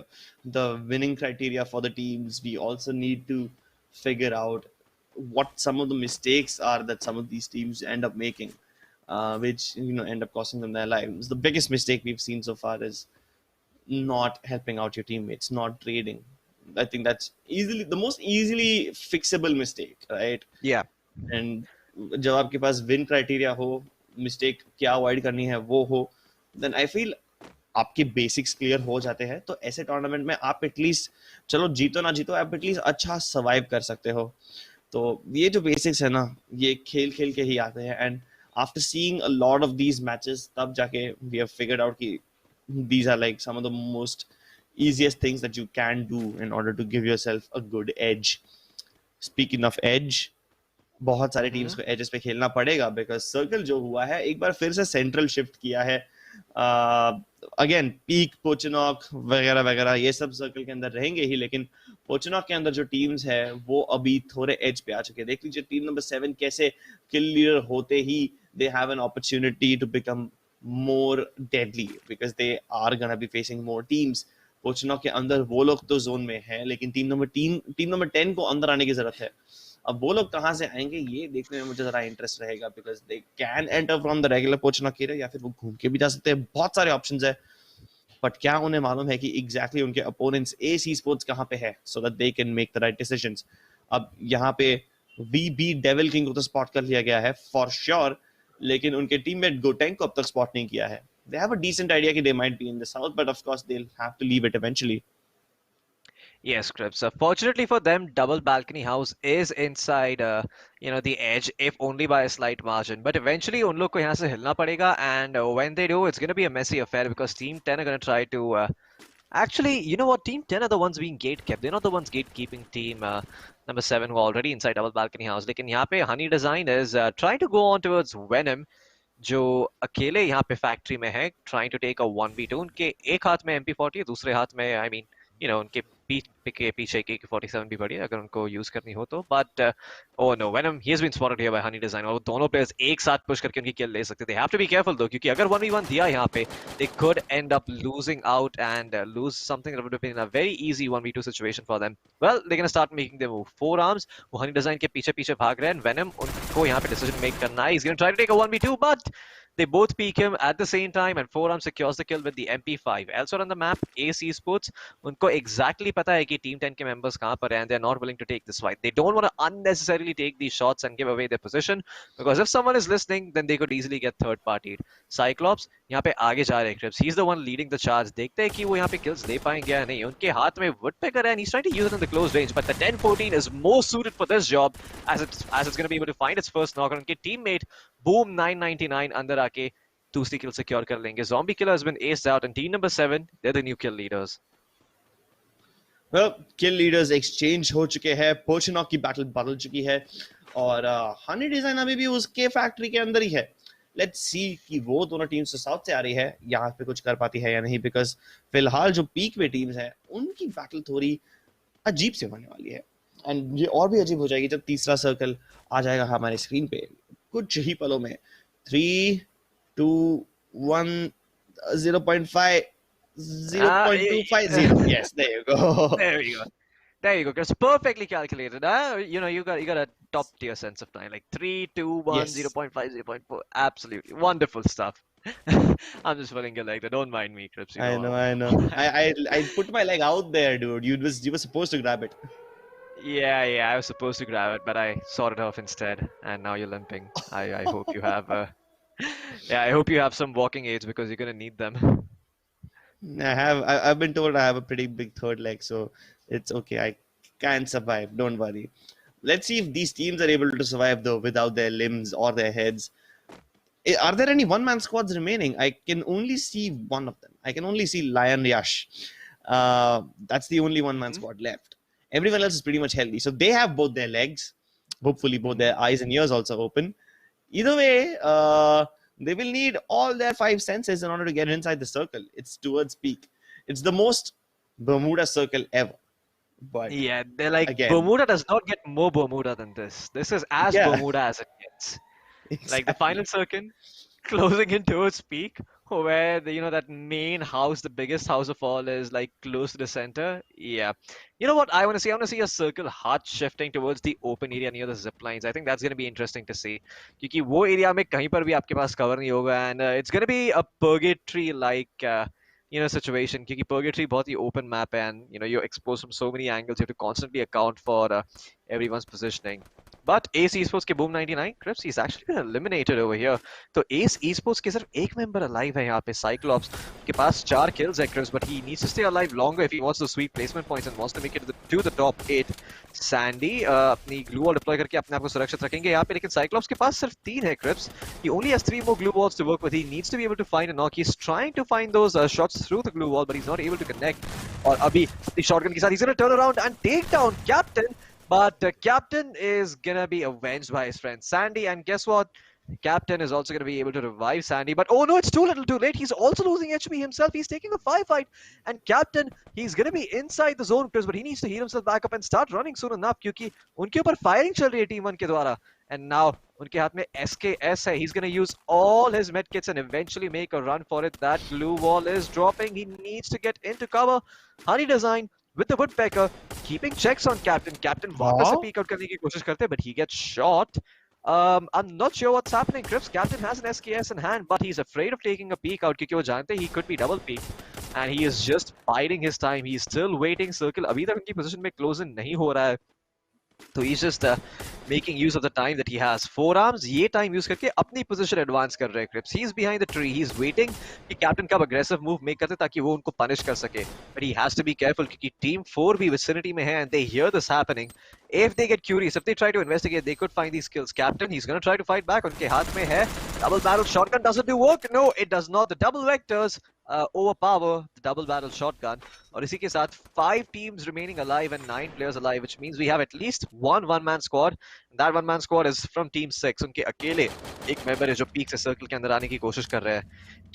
the winning criteria for the teams. We also need to figure out what some of the mistakes are that some of these teams end up making, which end up costing them their lives. The biggest mistake we've seen so far is not helping out your teammates, not trading. I think that's easily the most easily fixable mistake, right? Yeah. And जब आपके पास win criteria हो, mistake क्या avoid करनी है वो हो, then I feel आपके basics clear हो जाते हैं, तो ऐसे टूर्नामेंट में आप एटलीस्ट, चलो जीतो ना जीतो, आप एटलीस्ट अच्छा सर्वाइव कर सकते हो. तो ये जो बेसिक्स है ना, ये खेल खेल के ही आते हैं. And after seeing a lot of these matches, तब जाके वी हैव फिगर्ड आउट कि these are like some of the most easiest things that you can do in order to give yourself a good edge. Speaking of edge, बहुत सारे teams Hmm. को edges पे खेलना पड़ेगा, because circle जो हुआ है एक बार फिर से सेंट्रल शिफ्ट किया है. अगेन पीक, पोचनॉक वगैरह वगैरह ये सब सर्कल के अंदर रहेंगे ही, लेकिन पोचनॉक के अंदर जो टीम्स है वो अभी थोड़े एज पे आ चुके हैं. देख लीजिए टीम नंबर 7 कैसे किल लीडर होते ही they have an opportunity to become more deadly because they are gonna be facing more teams. पोचनॉक के अंदर वो लोग तो जोन में है, लेकिन टीम नंबर 10 को अंदर आने की जरूरत है. अब वो लोग कहाँ से आएंगे ये देखने में मुझे जरा इंटरेस्ट रहेगा, because they can enter from the regular Pochinki area, या फिर वो घूम के भी जा सकते हैं. बहुत सारे ऑप्शंस है, बट क्या उन्हें मालूम है कि एग्जैक्टली उनके अपोनेंट्स एसी स्पोर्ट्स कहाँ पे है, so that they can make the right decisions. अब यहाँ पे वीबी डेविल किंग को तो स्पॉट कर लिया गया है फॉर श्योर, लेकिन उनके टीममेट गोटेंग को अब तक स्पॉट नहीं किया है. They have a decent idea कि they might be in the south, but of course they will have to leave it eventually. Yes, Crips. Fortunately for them, double balcony house is inside, the edge, if only by a slight margin. But eventually, उन लोग को यहाँ से हिलना पड़ेगा, and when they do, it's going to be a messy affair because Team 10 are going to try to. Actually, you know what? Team 10 are the ones being gatekept. They're not the ones gatekeeping Team number 7 who are already inside double balcony house. लेकिन यहाँ पे Honey Design is trying to go on towards Venom, जो अकेले यहाँ पे factory में है, trying to take a 1v2. उनके एक हाथ में MP40 है, दूसरे हाथ में उनके के पीछे AK-47 भी बढ़िया अगर उनको यूज करनी हो तो. But oh no, Venom he has been spotted here by Honey Design, और दोनों प्लेयर्स एक साथ पुश करके उनकी किल ले सकते. They have to be careful though, क्योंकि अगर 1v1 दिया यहाँ पे, they could end up losing out and lose something that would have been a very easy 1v2 situation for them. Well, they can start making their move. Four arms वो Honey design के पीछे पीछे भाग रहे हैं. Venom उनको यहाँ पे डिसीजन मेक करना है. He is going to try to take a 1v2, but they both peek him at the same time, and Forearm secures the kill with the MP5. Elsewhere on the map, AC Sports, उनको exactly पता है कि Team 10 के members कहाँ पर हैं, and they're not willing to take this fight. They don't want to unnecessarily take these shots and give away their position, because if someone is listening, then they could easily get third-partied. Cyclops यहाँ पे आगे जा रहे हैं. Crips, he's the one leading the charge. देखते हैं कि वो यहाँ पे kills ले पाएंगे या नहीं. उनके हाथ में woodpecker है, and he's trying to use it in the close range, but the 1014 is more suited for this job, as it's going to be able to find its first knock. और उनके teammate Boom 999 अंदर आके दूसरी kill secure कर लेंगे. Zombie killer has been aced out, and team number 7, they're the new kill leaders. Well, kill leaders exchange हो चुके हैं, पोचनॉक की बैटल बदल चुकी है, और हनी डिजाइन अभी भी उसके फैक्ट्री के अंदर ही है. लेट्स सी कि वो दोनों टीम्स जो साउथ से आ रही है यहाँ पे कुछ कर पाती है या नहीं, बिकॉज फिलहाल जो पीक में टीम्स है उनकी बैटल थोड़ी अजीब से होने वाली है. एंड ये और भी अजीब हो जाएगी जब तीसरा सर्कल आ जाएगा हमारे स्क्रीन पे कुछ ही पलों में. 3 2 1 0.5 0.250. Yes, there you go. There we go. There you go, Chris. Perfectly calculated. Huh? You got a top tier sense of time. Like 3, 2, 1, Yes. 0.5, 0.4. Absolutely wonderful stuff. I'm just pulling your leg there. Don't mind me, Crips. You I know know, I know. I put my leg out there, dude. You were supposed to grab it. Yeah. I was supposed to grab it, but I sawed it off instead, and now you're limping. I hope you have yeah. I hope you have some walking aids because you're gonna need them. I've been told I have a pretty big third leg, so it's okay. I can survive. Don't worry. Let's see if these teams are able to survive though without their limbs or their heads. Are there any one-man squads remaining? I can only see one of them. I can only see Lion Yash. That's the only one-man Hmm. squad left. Everyone else is pretty much healthy, so they have both their legs. Hopefully, both Hmm. their eyes and ears also open. Either way, they will need all their five senses in order to get inside the circle. It's towards peak. It's the most Bermuda circle ever. But Yeah, they're like again, Bermuda does not get more Bermuda than this. This is as yeah, Bermuda as it gets. Like the exactly. final circle closing in towards peak, where that main house, the biggest house of all, is like close to the center. Yeah, you know what I want to see? I want to see a circle hard shifting towards the open area near the zip lines. I think that's going to be interesting to see, क्योंकि वो area में कहीं पर भी आपके पास cover नहीं होगा, and it's going to be a purgatory like situation, क्योंकि purgatory बहुत ही open map है, and you're exposed from so many angles. You have to constantly account for everyone's positioning. But Ace Esports के Boom 99 Crips, he's actually been eliminated over here. तो Ace Esports के सिर्फ एक member alive है यहाँ पे, Cyclops के पास 4 kills है Crips, but he needs to stay alive longer if he wants to sweep placement points and wants to make it to the top 8. Sandy अपनी glue wall deploy करके अपने आप को सुरक्षित रखेंगे यहाँ पे, लेकिन Cyclops के पास सिर्फ 3 है Crips. He only has 3 more glue walls to work with. He needs to be able to find a knock. He's trying to find those shots through the glue wall, but he's not able to connect. और अभी अपनी shotgun के साथ he's gonna turn around and take down Captain. But the Captain is gonna be avenged by his friend Sandy, and guess what? Captain is also gonna be able to revive Sandy, but oh no, it's too little too late. He's also losing HP himself. He's taking a firefight, and Captain, he's gonna be inside the zone, Chris, but he needs to heal himself back up and start running soon enough, क्योंकि उनके ऊपर firing चल रही है Team 1 के द्वारा, and now उनके हाथ में SKS है. He's gonna use all his medkits and eventually make a run for it. That glue wall is dropping. He needs to get into cover. Honey Design with the woodpecker keeping checks on Captain. Captain वापस से How? peek out करने की कोशिश करते हैं, but he gets shot. I'm not sure what's happening, Crips. Captain has an SKS in hand, but he's afraid of taking a peek out क्योंकि वो जानते he could be double peek, and he is just biding his time. He's still waiting. Circle अभी तक उनकी position में close in नहीं हो रहा है. So he's just making use of the time that he has. Forearms, ये time use करके अपनी position advance कर रहे हैं Crips. He's behind the tree. He's waiting कि captain कब aggressive move make करते ताकि वो उनको punish कर सके. But he has to be careful क्योंकि team 4 भी vicinity में है and they hear this happening. If they get curious, if they try to investigate, they could find these kills. Captain, he's gonna try to fight back. उनके हाथ में है. Double barrel shotgun doesn't do work. No, it does not. The double vectors overpower the double barrel shotgun. और इसी के साथ 5 teams remaining alive and 9 players alive, which means we have at least one man squad. And that one man squad is from Team 6. उनके अकेले एक member है जो peak से circle के अंदर आने की कोशिश कर रहे हैं.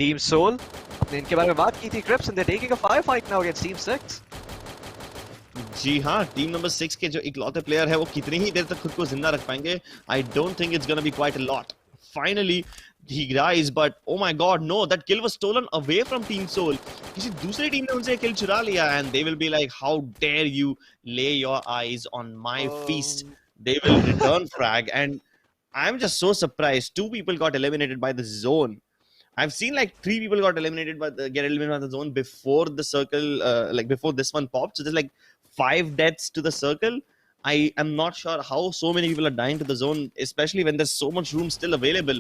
Team Soul, अपने इनके बारे में बात की थी Crips, and they're taking a firefight now against Team 6. जी हाँ, टीम नंबर 6 के जो इकलौते प्लेयर है वो कितनी ही देर तक खुद को जिंदा रख पाएंगे? I don't think it's gonna be quite a lot. Finally he dies, but oh my god, no, that kill was stolen away from Team Soul. किसी दूसरी टीम ने उनसे किल चुरा लिया, and they will be like, how dare you lay your eyes on my feast. They will return frag, and I'm just so surprised. 2 people got eliminated by the zone. I've seen like 3 people get eliminated by the zone before the circle, like before this one popped. So there's like 5 deaths to the circle. I am not sure how so many people are dying to the zone, especially when there's so much room still available.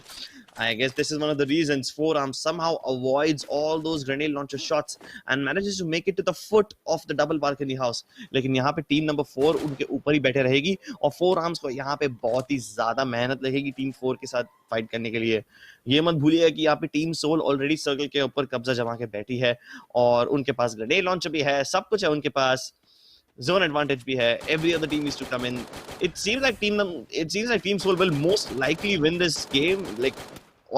I guess this is one of the reasons Forearm somehow avoids all those grenade launcher shots and manages to make it to the foot of the double balcony house. लेकिन यहाँ पे team number 4 उनके ऊपर ही बैठे रहेगी और Forearms को यहाँ पे बहुत ही ज्यादा मेहनत लगेगी टीम 4 के साथ फाइट करने के लिए. ये मत भूलिए कि यहाँ पे टीम सोल ऑलरेडी सर्कल के ऊपर कब्जा जमा के बैठी है और उनके पास ग्रेनेड लॉन्चर भी है, सब कुछ है उनके पास. Zone advantage bhi hai. Every other team needs to come in. It seems like Team Soul will most likely win this game. Like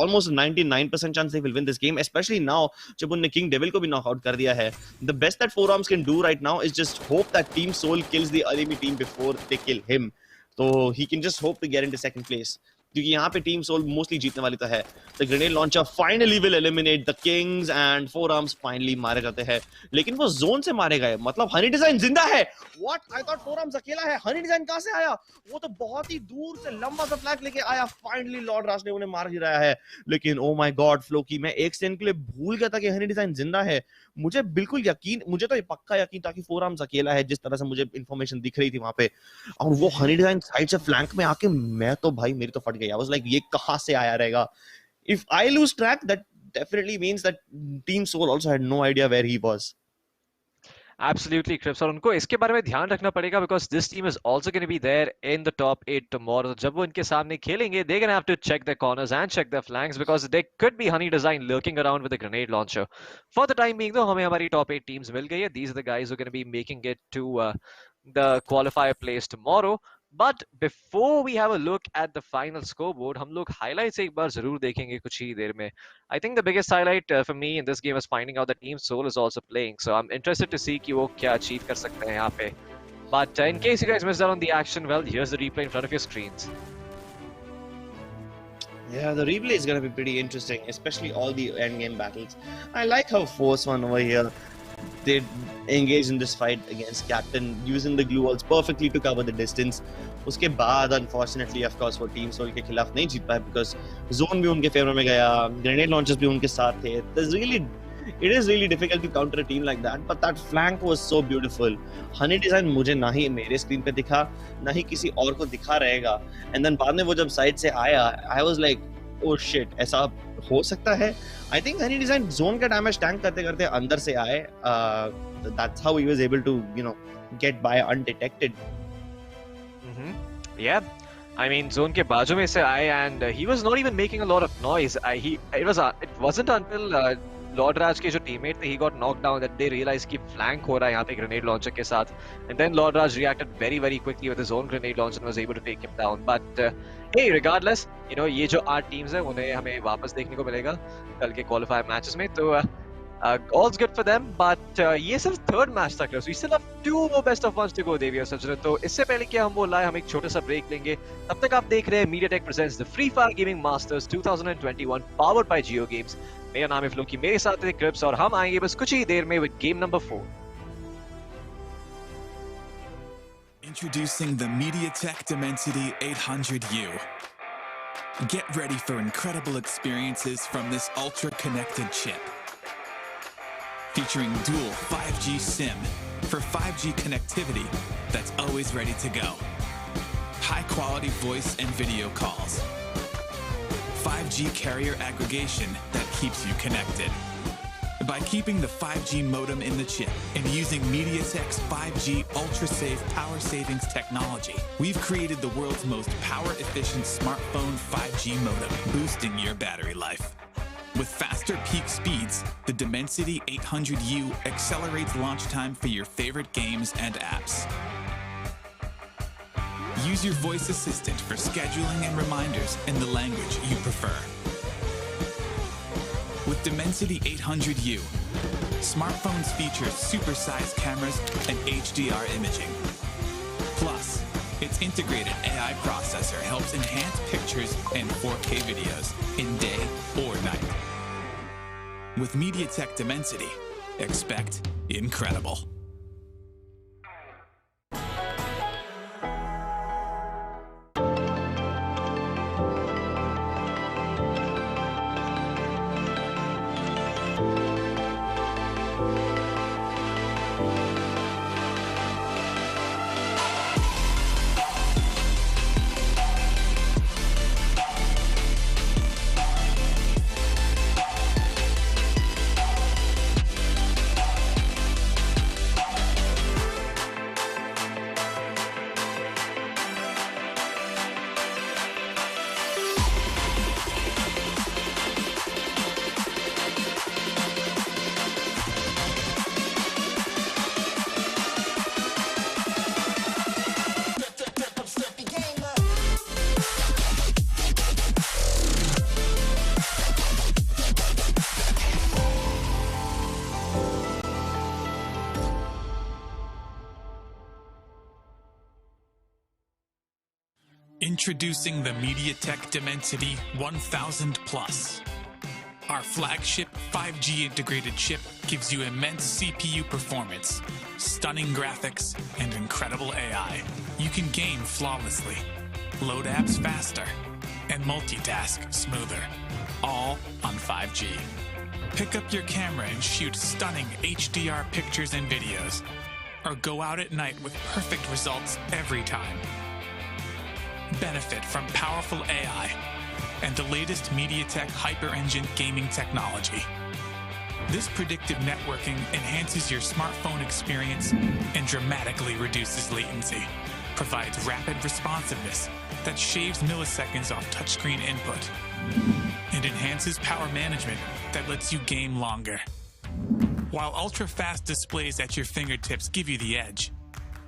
almost a 99% chance they will win this game. Especially now, जब उन्होंने King Devil को भी knock out कर दिया है. The best that Forearms can do right now is just hope that Team Soul kills the enemy team before they kill him. So he can just hope to get into second place. क्योंकि यहाँ पे team soul mostly जीतने वाली तो है. The grenade launcher finally will eliminate the Kings and four arms finally मारे जाते हैं, लेकिन वो जोन से मारे गए. मतलब हनी डिजाइन जिंदा है. What, I thought four arms अकेला है. हनी डिजाइन कहां से आया? वो तो बहुत ही दूर से लंबा सा फ्लैग लेके आया. फाइनली लॉर्ड राज ने उन्हें मार गिराया है. लेकिन ओ माय गॉड फ्लोकी, मैं एक सेकंड के लिए भूल गया था कि हनी डिजाइन जिंदा है. मुझे बिल्कुल यकीन, मुझे तो ये पक्का यकीन था कि फोर आर्म्स अकेला है, जिस तरह से मुझे इंफॉर्मेशन दिख रही थी वहां पे. और वो हनी डिजाइन साइड से फ्लैंक में आके, मैं तो भाई मेरी तो फट गई. आई वाज लाइक, ये कहां से आया रहेगा? If I lose track, that definitely means that Team Soul also had no idea where he was. Absolutely, Crips. और उनको इसके बारे में ध्यान रखना पड़ेगा because this team is also going to be there in the top 8 tomorrow. जब वो इनके सामने खेलेंगे, they're going to have to check their corners and check their flanks because there could be Honey Design lurking around with a grenade launcher. For the time being, though, हमें हमारी top 8 teams मिल गई है. These are the guys who are going to be making it to the qualifier place tomorrow. But before we have a look at the final scoreboard, हम लोग highlights एक बार जरूर देखेंगे कुछ ही देर में. I think the biggest highlight for me in this game is finding out that Team Soul is also playing. So I'm interested to see कि वो क्या achieve कर सकते हैं यहाँ पे. But in case you guys missed out on the action, well, here's the replay in front of your screens. Yeah, the replay is going to be pretty interesting, especially all the end game battles. I like how Force One over here, they engaged in this fight against Captain using the glue walls perfectly to cover the distance. उसके बाद unfortunately of course वो team soul के खिलाफ नहीं जीत पाए because zone भी उनके favour में गया, grenade launchers भी उनके साथ थे. It is really difficult to counter a team like that, but that flank was so beautiful. Honey Design मुझे ना ही मेरे स्क्रीन पे दिखा, ना ही किसी और को दिखा रहेगा. And then बाद में वो जब साइड से आया, I was like, oh shit, ऐसा हो सकता है. I think Honey Design zone का डैमेज टैंक करते करते अंदर से आए. That's how he was able to, get by undetected. Yeah. I mean, zone के बाजू में से आए and he was not even making a lot of noise. It wasn't until Lord Raj के जो teammate थे, he got knocked down that they realized कि flank हो रहा है यहाँ पे grenade launcher के साथ. And then Lord Raj reacted very, very quickly with his own grenade launcher and was able to take him down. But hey, regardless, ये जो 8 teams हैं, उन्हें हमें वापस देखने को मिलेगा कल के qualifier matches में. तो all's good for them. But ये सिर्फ third match तक है. We still have 2 more best of ones to go, Devi और सज्जन. तो इससे पहले कि हम वो लाए, हम एक छोटा सा break लेंगे. तब तक आप देख रहे हैं MediaTek presents the Free Fire Gaming Masters 2021 powered by JioGames. मेरा नाम है फ्लोकी, मेरे साथ है क्रिप्स और हम आएंगे बस कुछ ही देर में with game number 4. Introducing the MediaTek Dimensity 800U. Get ready for incredible experiences from this ultra-connected chip. Featuring dual 5G SIM for 5G connectivity that's always ready to go. High-quality voice and video calls. 5G carrier aggregation that keeps you connected. By keeping the 5G modem in the chip and using MediaTek's 5G ultra-safe power savings technology, we've created the world's most power-efficient smartphone 5G modem, boosting your battery life. With faster peak speeds, the Dimensity 800U accelerates launch time for your favorite games and apps. Use your voice assistant for scheduling and reminders in the language you prefer. With Dimensity 800U, smartphones feature supersized cameras and HDR imaging. Plus, its integrated AI processor helps enhance pictures and 4K videos in day or night. With MediaTek Dimensity, expect incredible. Introducing the MediaTek Dimensity 1000 Plus. Our flagship 5G integrated chip gives you immense CPU performance, stunning graphics, and incredible AI. You can game flawlessly, load apps faster, and multitask smoother, all on 5G. Pick up your camera and shoot stunning HDR pictures and videos, or go out at night with perfect results every time. Benefit from powerful AI and the latest MediaTek Hyper-Engine gaming technology. This predictive networking enhances your smartphone experience and dramatically reduces latency, provides rapid responsiveness that shaves milliseconds off touchscreen input, and enhances power management that lets you game longer. While ultra-fast displays at your fingertips give you the edge,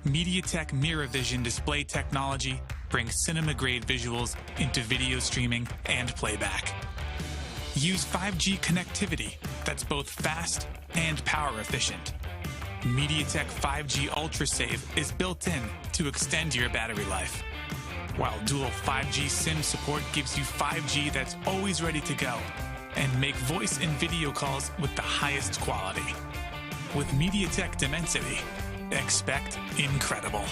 MediaTek Mirror Vision display technology brings cinema-grade visuals into video streaming and playback. Use 5G connectivity that's both fast and power efficient. MediaTek 5G UltraSave is built in to extend your battery life, while dual 5G SIM support gives you 5G that's always ready to go and make voice and video calls with the highest quality. With MediaTek Dimensity, expect incredible.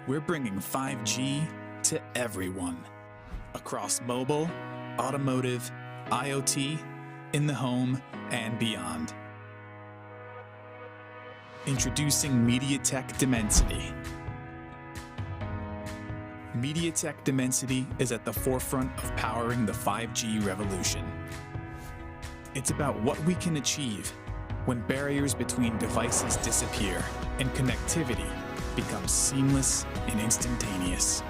We're bringing 5G to everyone across mobile, automotive, IoT, in the home, and beyond. Introducing MediaTek Dimensity. MediaTek Dimensity is at the forefront of powering the 5G revolution. It's about what we can achieve when barriers between devices disappear and connectivity becomes seamless and instantaneous.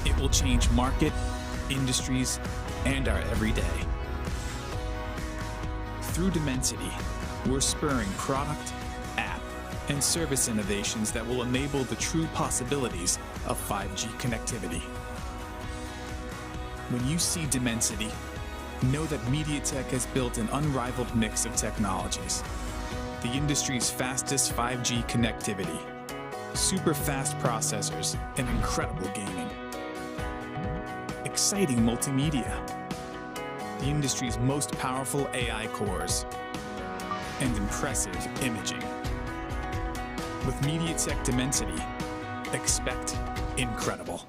It will change market, industries, and our everyday. Through Dimensity, we're spurring product, app, and service innovations that will enable the true possibilities of 5G connectivity. When you see Dimensity, know that MediaTek has built an unrivaled mix of technologies. The industry's fastest 5G connectivity, super fast processors, and incredible gaming. Exciting multimedia, the industry's most powerful AI cores, and impressive imaging. With MediaTek Dimensity, expect incredible.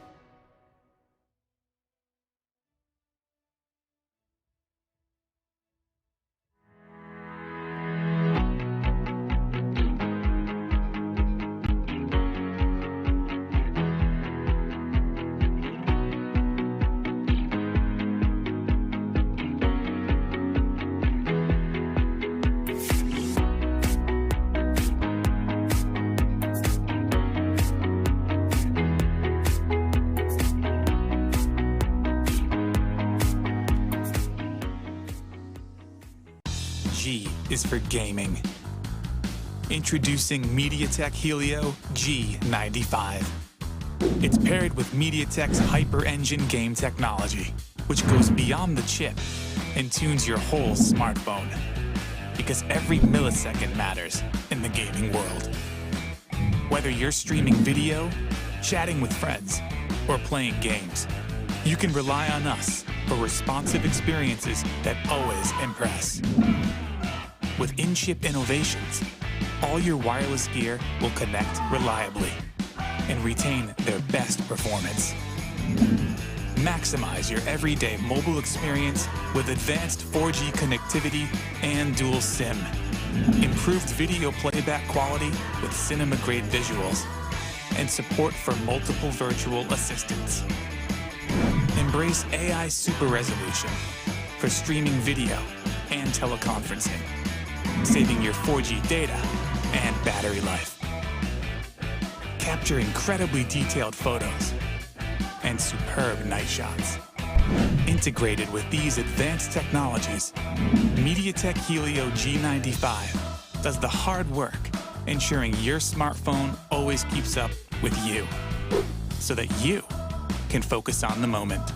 G is for gaming. Introducing MediaTek Helio G95. It's paired with MediaTek's Hyper-Engine game technology, which goes beyond the chip and tunes your whole smartphone. Because every millisecond matters in the gaming world. Whether you're streaming video, chatting with friends, or playing games, you can rely on us for responsive experiences that always impress. With in-chip innovations, all your wireless gear will connect reliably and retain their best performance. Maximize your everyday mobile experience with advanced 4G connectivity and dual SIM. Improved video playback quality with cinema-grade visuals and support for multiple virtual assistants. Embrace AI super resolution for streaming video and teleconferencing. saving your 4G data and battery life. Capture incredibly detailed photos and superb night shots. Integrated with these advanced technologies, MediaTek Helio G95 does the hard work, ensuring your smartphone always keeps up with you, so that you can focus on the moment.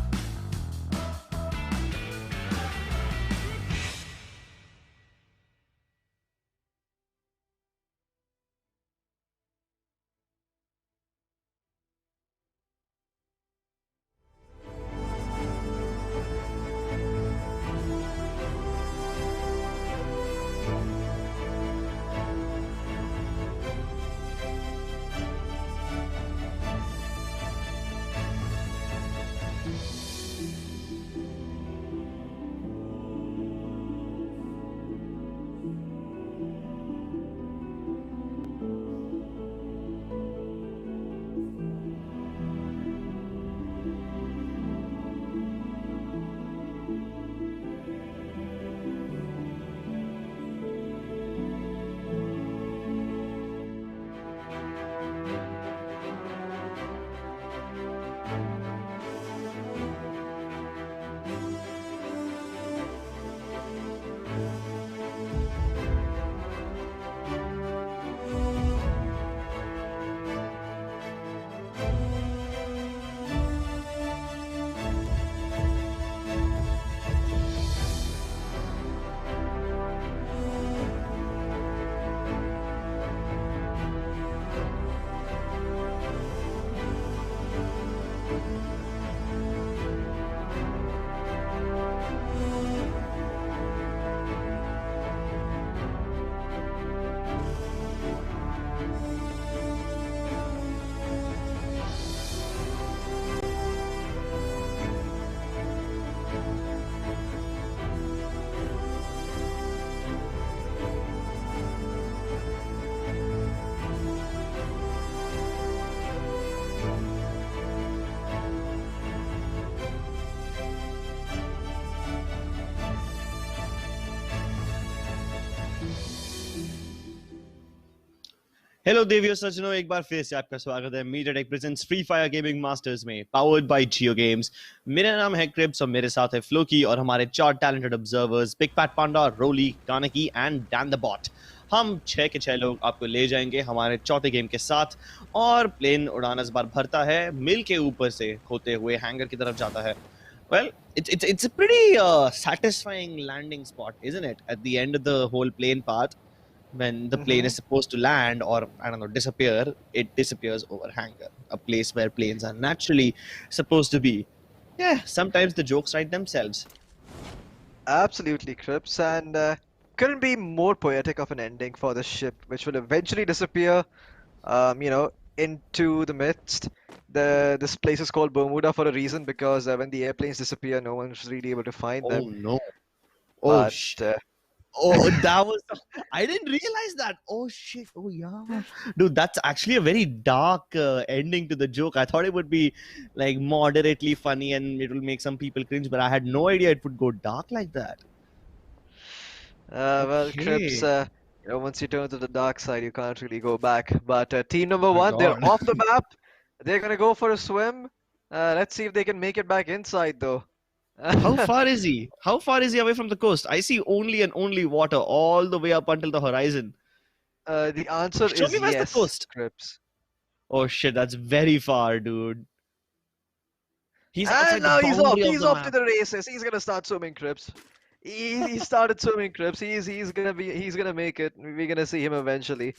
Hello देवियों सज्जनों, एक बार फिर से आपका स्वागत है MediaTek presents free fire gaming masters में, पावर्ड बाय जियो गेम्स। मेरा नाम है क्रिप्स और मेरे साथ है फ्लोकी और हमारे 4 talented observers Big Pat Panda, Rolly, Kanki and Dan the bot. हम 6 के 6 लोग आपको ले जाएंगे हमारे चौथे गेम के साथ। और प्लेन उड़ान इस बार भरता है, मिल के ऊपर से होते हुए हैंगर की तरफ जाता है। Well, it's a pretty satisfying landing spot, isn't it? At the end of the whole plane path, when the plane is supposed to land or I don't know disappear, it disappears over hangar, a place where planes are naturally supposed to be. Yeah, sometimes the jokes write themselves. Absolutely, Crips, and couldn't be more poetic of an ending for the ship, which will eventually disappear, into the midst. This place is called Bermuda for a reason, because when the airplanes disappear, no one's really able to find them. Oh no! Oh shit! Oh, that was. I didn't realize that. Oh shit! Oh yeah, dude, that's actually a very dark ending to the joke. I thought it would be like moderately funny and it will make some people cringe, but I had no idea it would go dark like that. Well, Crips, once you turn to the dark side, you can't really go back. But team number My one, they're God. off the map. They're gonna go for a swim. Let's see if they can make it back inside, though. How far is he? How far is he away from the coast? I see only and only water all the way up until the horizon. The answer Show is me where's the yes, coast. Crips. Oh shit, that's very far, dude. He's outside And the now he's off. boundary of He's the off to map. the races. He's gonna start swimming, Crips. He started swimming, Crips. He's gonna make it. We're gonna see him eventually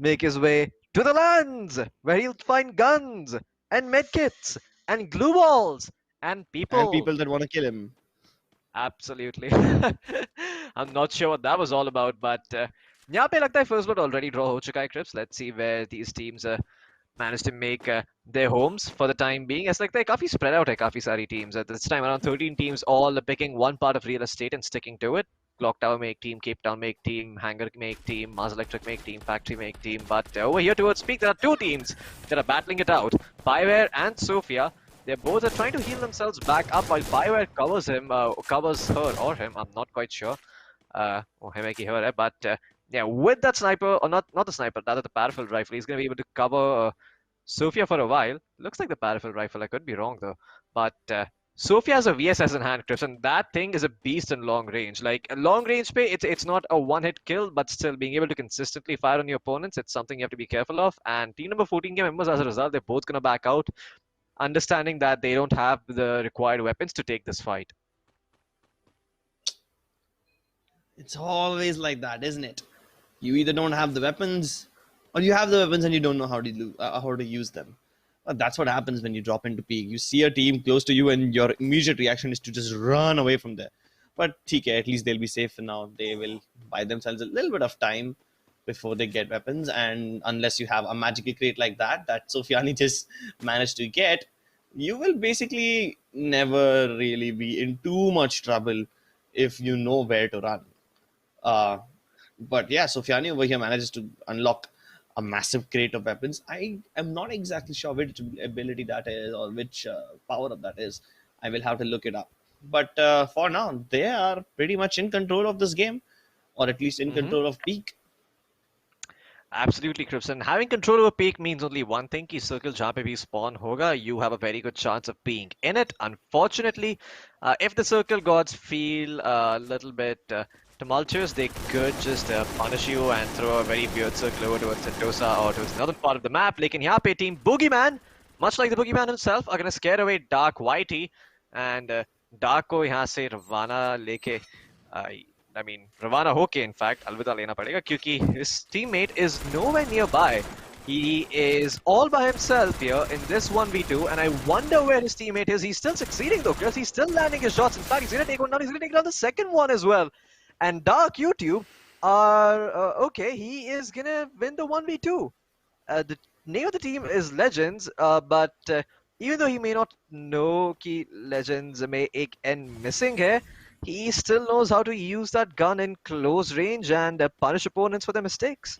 make his way to the lands where he'll find guns and medkits and glue balls and And people. people that want to kill him. Absolutely. I'm not sure what that was all about, but यहाँ पे लगता है first blood already draw हो चुका है, Crips. Let's see where these teams managed to make their homes for the time being. ऐसा लगता है काफी spread out है काफी सारी teams. At this time, around 13 teams, all picking one part of real estate and sticking to it. Clock Tower make team, Cape Town make team, Hangar make team, Mars Electric make team, Factory make team. But over here towards Peak, there are 2 teams that are battling it out. Bioware and Sophia. They both are trying to heal themselves back up while Bioware covers her or him. I'm not quite sure. Heme ki ho raha hai, but yeah, with that sniper, or not the sniper, rather the parafil rifle, he's going to be able to cover Sophia for a while. Looks like the parafil rifle. I could be wrong though, but Sophia has a VSS in hand, Chris, and that thing is a beast in long range. Like a long range play, it's not a one-hit kill, but still being able to consistently fire on your opponents, it's something you have to be careful of. And team number 14 game members, as a result, they're both gonna back out, understanding that they don't have the required weapons to take this fight. It's always like that, isn't it? You either don't have the weapons, or you have the weapons and you don't know how to use them. That's what happens when you drop into peak. You see a team close to you, and your immediate reaction is to just run away from there. But TK, at least they'll be safe for now. They will buy themselves a little bit of time before they get weapons, and unless you have a magical crate like that Sofiani just managed to get, you will basically never really be in too much trouble if you know where to run. Uh, but yeah, Sofiani over here manages to unlock a massive crate of weapons. I am not exactly sure which ability that is or which power up that is. I will have to look it up. But for now, they are pretty much in control of this game, or at least in control of peak. Absolutely, Crimson. Having control over peak means only one thing: कि circle जहाँ पे भी spawn होगा, you have a very good chance of being in it. Unfortunately, if the circle gods feel a little bit tumultuous, they could just punish you and throw a very weird circle over towards Sentosa or towards another part of the map. लेकिन यहाँ पे team Boogeyman, much like the Boogeyman himself, are gonna scare away Dark Whitey, and Dark को यहाँ से रवाना लेके रवाना होके in fact अलविदा लेना पड़ेगा, क्योंकि his teammate is nowhere nearby. He is all by himself here in this 1v2, and I wonder where his teammate is. He's still succeeding though, Chris. He's still landing his shots. In fact, he's gonna take one down. He's gonna take down the second one as well. And Dark YouTube are okay. He is gonna win the 1v2. The name of the team is Legends, but even though he may not know कि Legends में एक N missing है, he still knows how to use that gun in close range and punish opponents for their mistakes.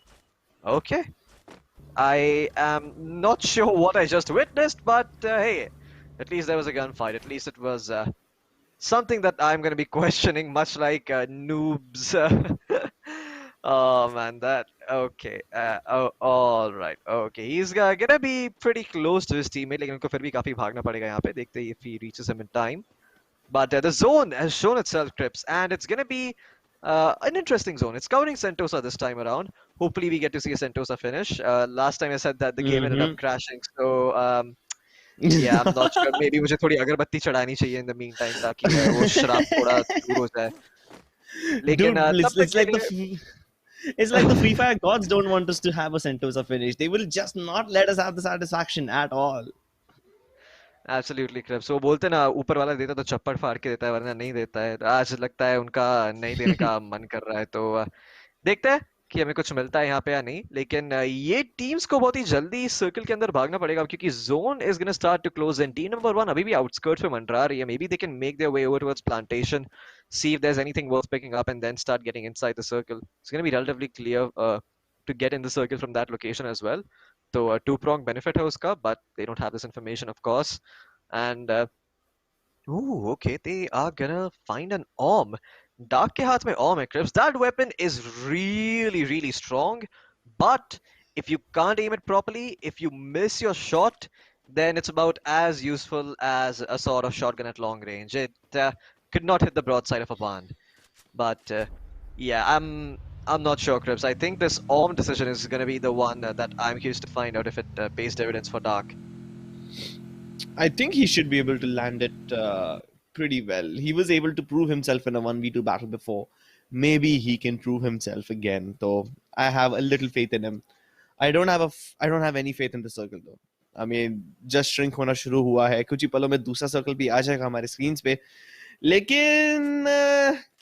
Okay. I am not sure what I just witnessed, but hey, at least there was a gunfight. At least it was something that I'm going to be questioning, much like noobs. Oh man, that okay. All right. Okay, he's gonna be pretty close to his teammate. लेकिन उनको फिर भी काफी भागना पड़ेगा यहाँ पे. देखते हैं if he reaches him in time. But the zone has shown itself, Crips, and it's gonna be an interesting zone. It's covering Sentosa this time around. Hopefully, we get to see a Sentosa finish. Last time I said that the game ended up crashing, so yeah, I'm not sure. Maybe मुझे थोड़ी अगरबत्ती चढ़ानी चाहिए in the meantime ताकि वो शराब थोड़ा दूर हो जाए. लेकिन Dude, it's like the Free Fire gods don't want us to have a Sentosa finish. They will just not let us have the satisfaction at all. Absolutely, Crips. वो बोलते ना ऊपर वाला देता तो चप्पड़ फाड़ के देता है, वरना नहीं देता है. आज लगता है उनका नहीं देने का मन कर रहा है, तो देखते हैं कि हमें कुछ मिलता है यहाँ पे या नहीं. लेकिन ये टीम्स को बहुत ही जल्दी सर्कल के अंदर भागना पड़ेगा, क्योंकि zone is gonna start to close in. Team number 1 अभी भी आउटस्कर्ट्स पे मंडरा रही है. Maybe they can make their way over towards plantation, see if there's anything worth picking up, and then start getting inside the circle. It's going to be relatively clear to get in the circle from that location as well. So a two-pronged benefit है उसका, but they don't have this information, of course. And ooh, okay, they are gonna find an Orm. Dark के हाथ में Orm है, Crips. That weapon is really, really strong, but if you can't aim it properly, if you miss your shot, then it's about as useful as a sort of shotgun at long range. It could not hit the broadside of a barn. But yeah, I'm not sure, Crips. I think this Orm decision is going to be the one that I'm curious to find out if it pays dividends for Dark. I think he should be able to land it pretty well. He was able to prove himself in a 1v2 battle before. Maybe he can prove himself again. So I have a little faith in him. I don't have any faith in the circle though. I mean, just shrink होना शुरू हुआ है. कुछ ही पलों में दूसरा circle भी आ जाएगा हमारे स्क्रीन्स पे. लेकिन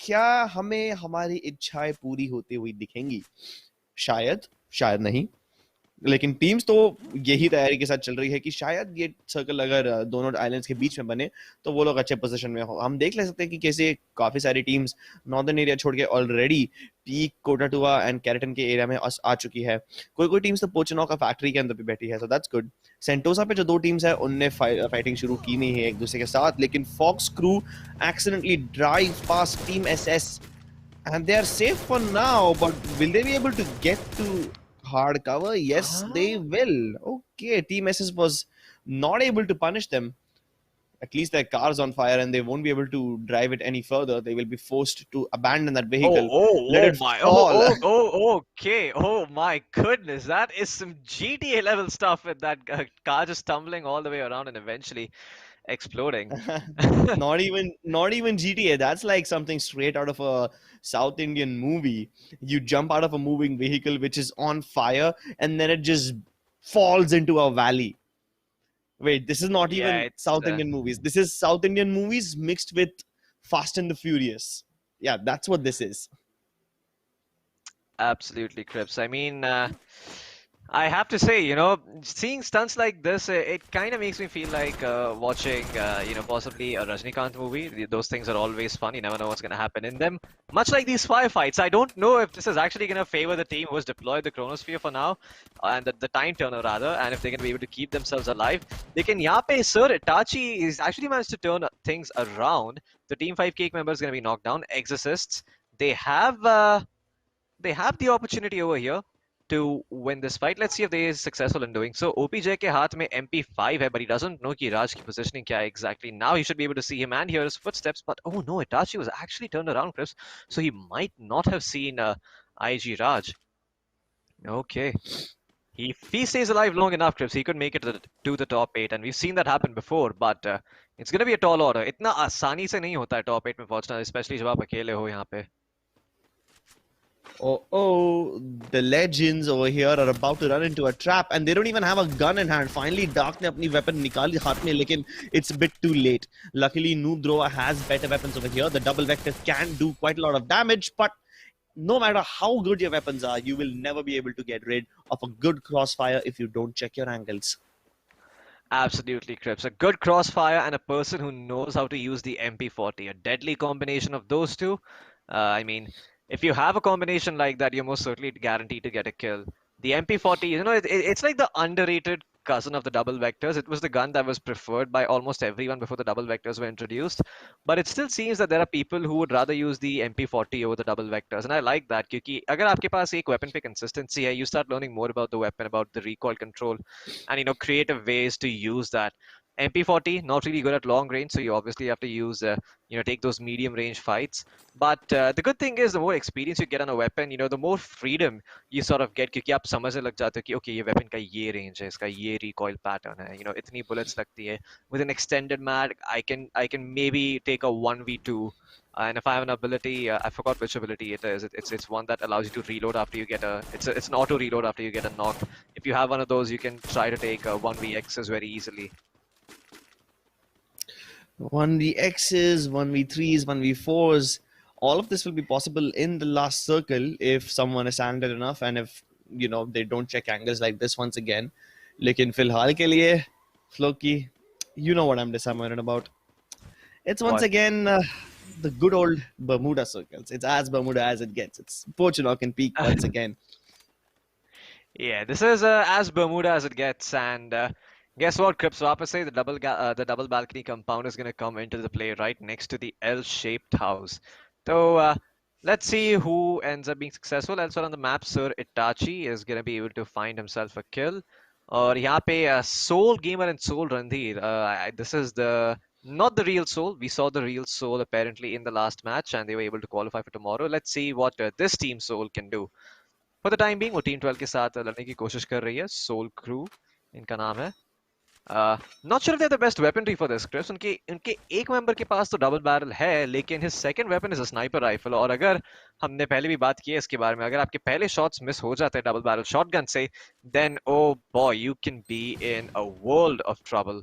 क्या हमें हमारी इच्छाएं पूरी होती हुई दिखेंगी? शायद नहीं. लेकिन टीम्स तो यही तैयारी के साथ चल रही है कि शायद ये सर्कल अगर दोनों आइलैंड्स के बीच में बने तो वो लोग अच्छे पोजीशन में हो. हम देख ले सकते हैं कि कैसे काफी सारी टीम्स नॉर्दर्न एरिया छोड़ के ऑलरेडी पीक, कोटाटुआ एंड कैरेटन के एरिया में आ चुकी है. कोई टीम्स तो पोचनो का फैक्ट्री के अंदर भी बैठी है, सो दैट्स गुड. सेंटोसा पे जो दो टीम्स है उनने फाइटिंग शुरू की नहीं है एक दूसरे के साथ, लेकिन Fox crew accidentally drive past team SS And they are safe for now, but will they be able to get to hard cover? Yes, they Ah. will. Okay, Team SS was not able to punish them. At least their car's on fire and they won't be able to drive it any further. They will be forced to abandon that Oh, vehicle, let oh, oh it my, fall. okay. Oh my goodness, that is some GTA level stuff with that car just tumbling all the way around and eventually exploding. Not even GTA. That's like something straight out of a South Indian movie. You jump out of a moving vehicle which is on fire and then it just falls into a valley. Wait, this is not Yeah, even it's South Indian movies. This is South Indian movies mixed with Fast and the Furious. Yeah, that's what this is. absolutely Crips. I mean, I have to say, seeing stunts like this, it kind of makes me feel like watching, possibly a Rajnikant movie. Those things are always fun. You never know what's going to happen in them. Much like these firefights, I don't know if this is actually going to favor the team who has deployed the Chronosphere for now, and the time turner rather, and if they're going to be able to keep themselves alive. They can, yape, sir, Itachi is actually managed to turn things around. The Team 5 Cake member is going to be knocked down. Exorcists, they have. They have the opportunity over here to win this fight. Let's see if they is successful in doing so. OPJ के हाथ में MP5 है, but he doesn't know कि Raj की positioning क्या है exactly. Now he should be able to see him and hear his footsteps, but oh no, Itachi was actually turned around, Chris. So he might not have seen IG Raj. Okay. If he stays alive long enough, Chris, he could make it to the top 8, and we've seen that happen before, but it's going to be a tall order. इतना आसानी से नहीं होता है top 8 में पहुंचना, especially जब आप अकेले हो यहाँ पे. Oh, the legends over here are about to run into a trap and they don't even have a gun in hand. Finally, Dark ne apni weapon nikali haath mein, lekin it's a bit too late. Luckily, Noob Drowa has better weapons over here. The double vector can do quite a lot of damage, but no matter how good your weapons are, you will never be able to get rid of a good crossfire if you don't check your angles. Absolutely, Crips. A good crossfire and a person who knows how to use the MP40. A deadly combination of those two. I mean, if you have a combination like that, you're most certainly guaranteed to get a kill. The MP40, it's like the underrated cousin of the double vectors. It was the gun that was preferred by almost everyone before the double vectors were introduced. But it still seems that there are people who would rather use the MP40 over the double vectors. And I like that, क्योंकि अगर आपके पास एक weapon पे consistency है, you start learning more about the weapon, about the recoil control, and creative ways to use that. MP40 not really good at long range, so you obviously have to use take those medium range fights. But the good thing is the more experience you get on a weapon, the more freedom you sort of get, क्योंकि आप समझने लग जाते हो कि okay, ये weapon का ये range है, इसका ये recoil pattern है, इतनी bullets लगती है. With an extended mag, I can maybe take a 1v2. And if I have an ability, I forgot which ability it is. It's one that allows you to reload after you get it's an auto reload after you get a knock. If you have one of those, you can try to take 1vx's very easily. 1v X's, 1v3s, 1v4s, all of this will be possible in the last circle if someone is talented enough and if they don't check angles like this once again. लेकिन फिलहाल के लिए Floki, you know what I'm disappointed about. It's once What? again the good old Bermuda circles. It's as Bermuda as it gets. It's Portugal Peak once again. Yeah, this is as Bermuda as it gets, and guess what, Crips? वापस से the double balcony compound is gonna come into the play right next to the L-shaped house. So let's see who ends up being successful. Elsewhere on the map, Sir Itachi is gonna be able to find himself a kill. और यहाँ पे Soul Gamer and Soul Randhir. This is the not the real Soul. We saw the real Soul apparently in the last match, and they were able to qualify for tomorrow. Let's see what this team Soul can do. For the time being वो team 12 के साथ लड़ने की कोशिश कर रही है. Soul crew इनका नाम है. Not sure the best weaponry for this, Chris. उनके उनके एक मेंबर के पास तो डबल बैरल है, लेकिन his second weapon is a sniper rifle. और अगर हमने पहले भी बात की है इसके बारे में, अगर आपके पहले शॉट्स मिस हो जाते हैं डबल बैरल शॉटगन से, then oh boy, you can be in a world of trouble.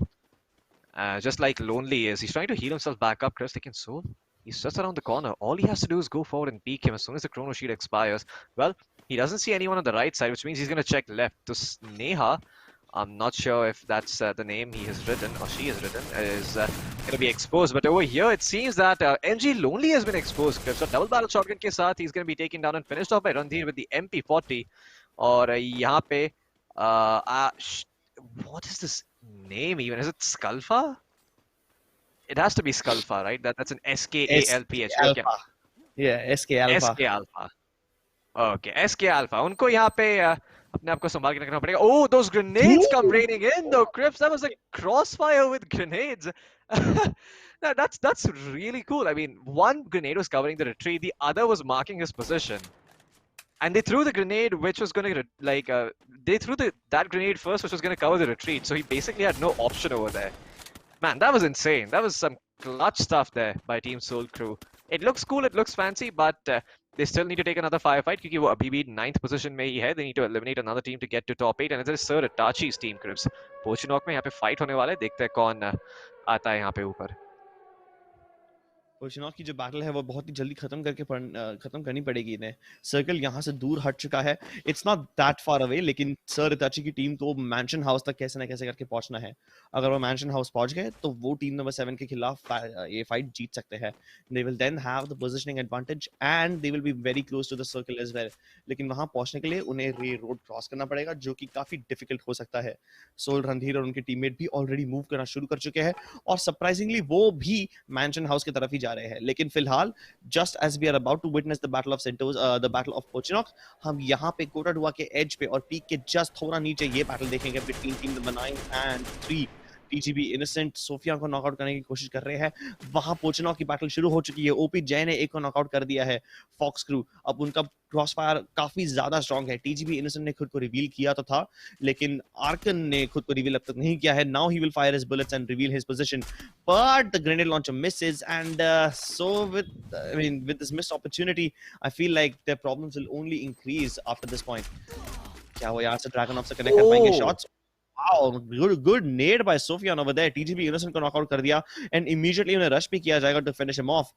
Just like Lonely is, he's trying to heal himself back up, Chris. Taking Soul, he's just around the corner. All he has to do is go forward and peek him as soon as the chrono shield expires. Well, he doesn't see anyone on the right side, which means he's going to check left. To Sneha, I'm not sure if that's the name he has written or she has written, is going to be exposed. But over here, it seems that MG Lonely has been exposed, Chris. So double barrel shotgun ke saath, he's going to be taken down and finished off by Randhir with the MP40. और यहाँ पे what is this name even? Is it Sculpha? It has to be Sculpha, right? That's an S SKALPH. Okay. Alpha. Yeah, SK Alpha. SK Alpha. Okay, SK Alpha. उनको यहाँ पे अपने आप को संभाल के रखना पड़ेगा. Oh, those grenades come Ooh! raining in though, Crips. That was a crossfire with grenades. That's really cool. I mean, one grenade was covering the retreat, the other was marking his position. And they threw the grenade which was going to they threw that grenade first which was going to cover the retreat, so he basically had no option over there. Man, that was insane. That was some clutch stuff there by Team Soul Crew. It looks cool, it looks fancy, but they still need to take another firefight क्योंकि वो अभी भी 9th position में ही है. They need to eliminate another team to get to top 8, and it is Sir Itachi's team, Crips. Pochinok में यहाँ पे fight होने वाला है. देखते हैं कौन आता है यहाँ पे ऊपर. पोशिनॉक की जो बैटल है वो बहुत ही जल्दी खत्म करनी पड़ेगी इन्हें. सर्कल यहाँ से दूर हट चुका है. It's not that far away, लेकिन सर इताची की टीम को मैंशन हाउस तक कैसे ना कैसे करके पहुंचना है. अगर वो मैंशन हाउस पहुंच गए तो वो टीम नंबर 7 के खिलाफ ये फाइट जीत सकते हैं. They will then have the positioning advantage and they will be very close to the circle as well. लेकिन वहां पहुंचने के लिए उन्हें ये रोड क्रॉस करना पड़ेगा जो कि काफी डिफिकल्ट हो सकता है. सोल रणधीर और उनके टीममेट भी ऑलरेडी मूव करना शुरू कर चुके हैं और सरप्राइजिंगली वो भी मैंशन हाउस की तरफ ही जा रहे हैं. लेकिन फिलहाल just as we are about to witness the battle of Sentosa, the battle of Pochinok, हम यहाँ पे कोटाडुआ के एज पे और पीक के जस्ट थोड़ा नीचे ये बैटल देखेंगे between team number 9 and 3. TGB innocent Sofia को नॉकआउट करने की कोशिश कर रहे हैं. वहां पोचिनोक की बैटल शुरू हो चुकी है. ओपी जय ने एक को नॉकआउट कर दिया है. फॉक्स क्रू अब उनका क्रॉसफायर काफी ज्यादा स्ट्रांग है. टीजीबी इनोसेंट ने खुद को रिवील किया तो था, लेकिन आर्कन ने खुद को रिवील अब तक नहीं किया है. Now he will fire his bullets and reveal his position, but the grenade launcher Mrs and so with this missed opportunity I feel like their problems will only increase after this point. क्या वो यहाँ से dragon of से connect कर पाएंगे shots? Wow, good nade by Sofyan over there. TGB Innocent को knockout कर दिया and immediately उन्हें रश भी किया जाएगा to finish him off.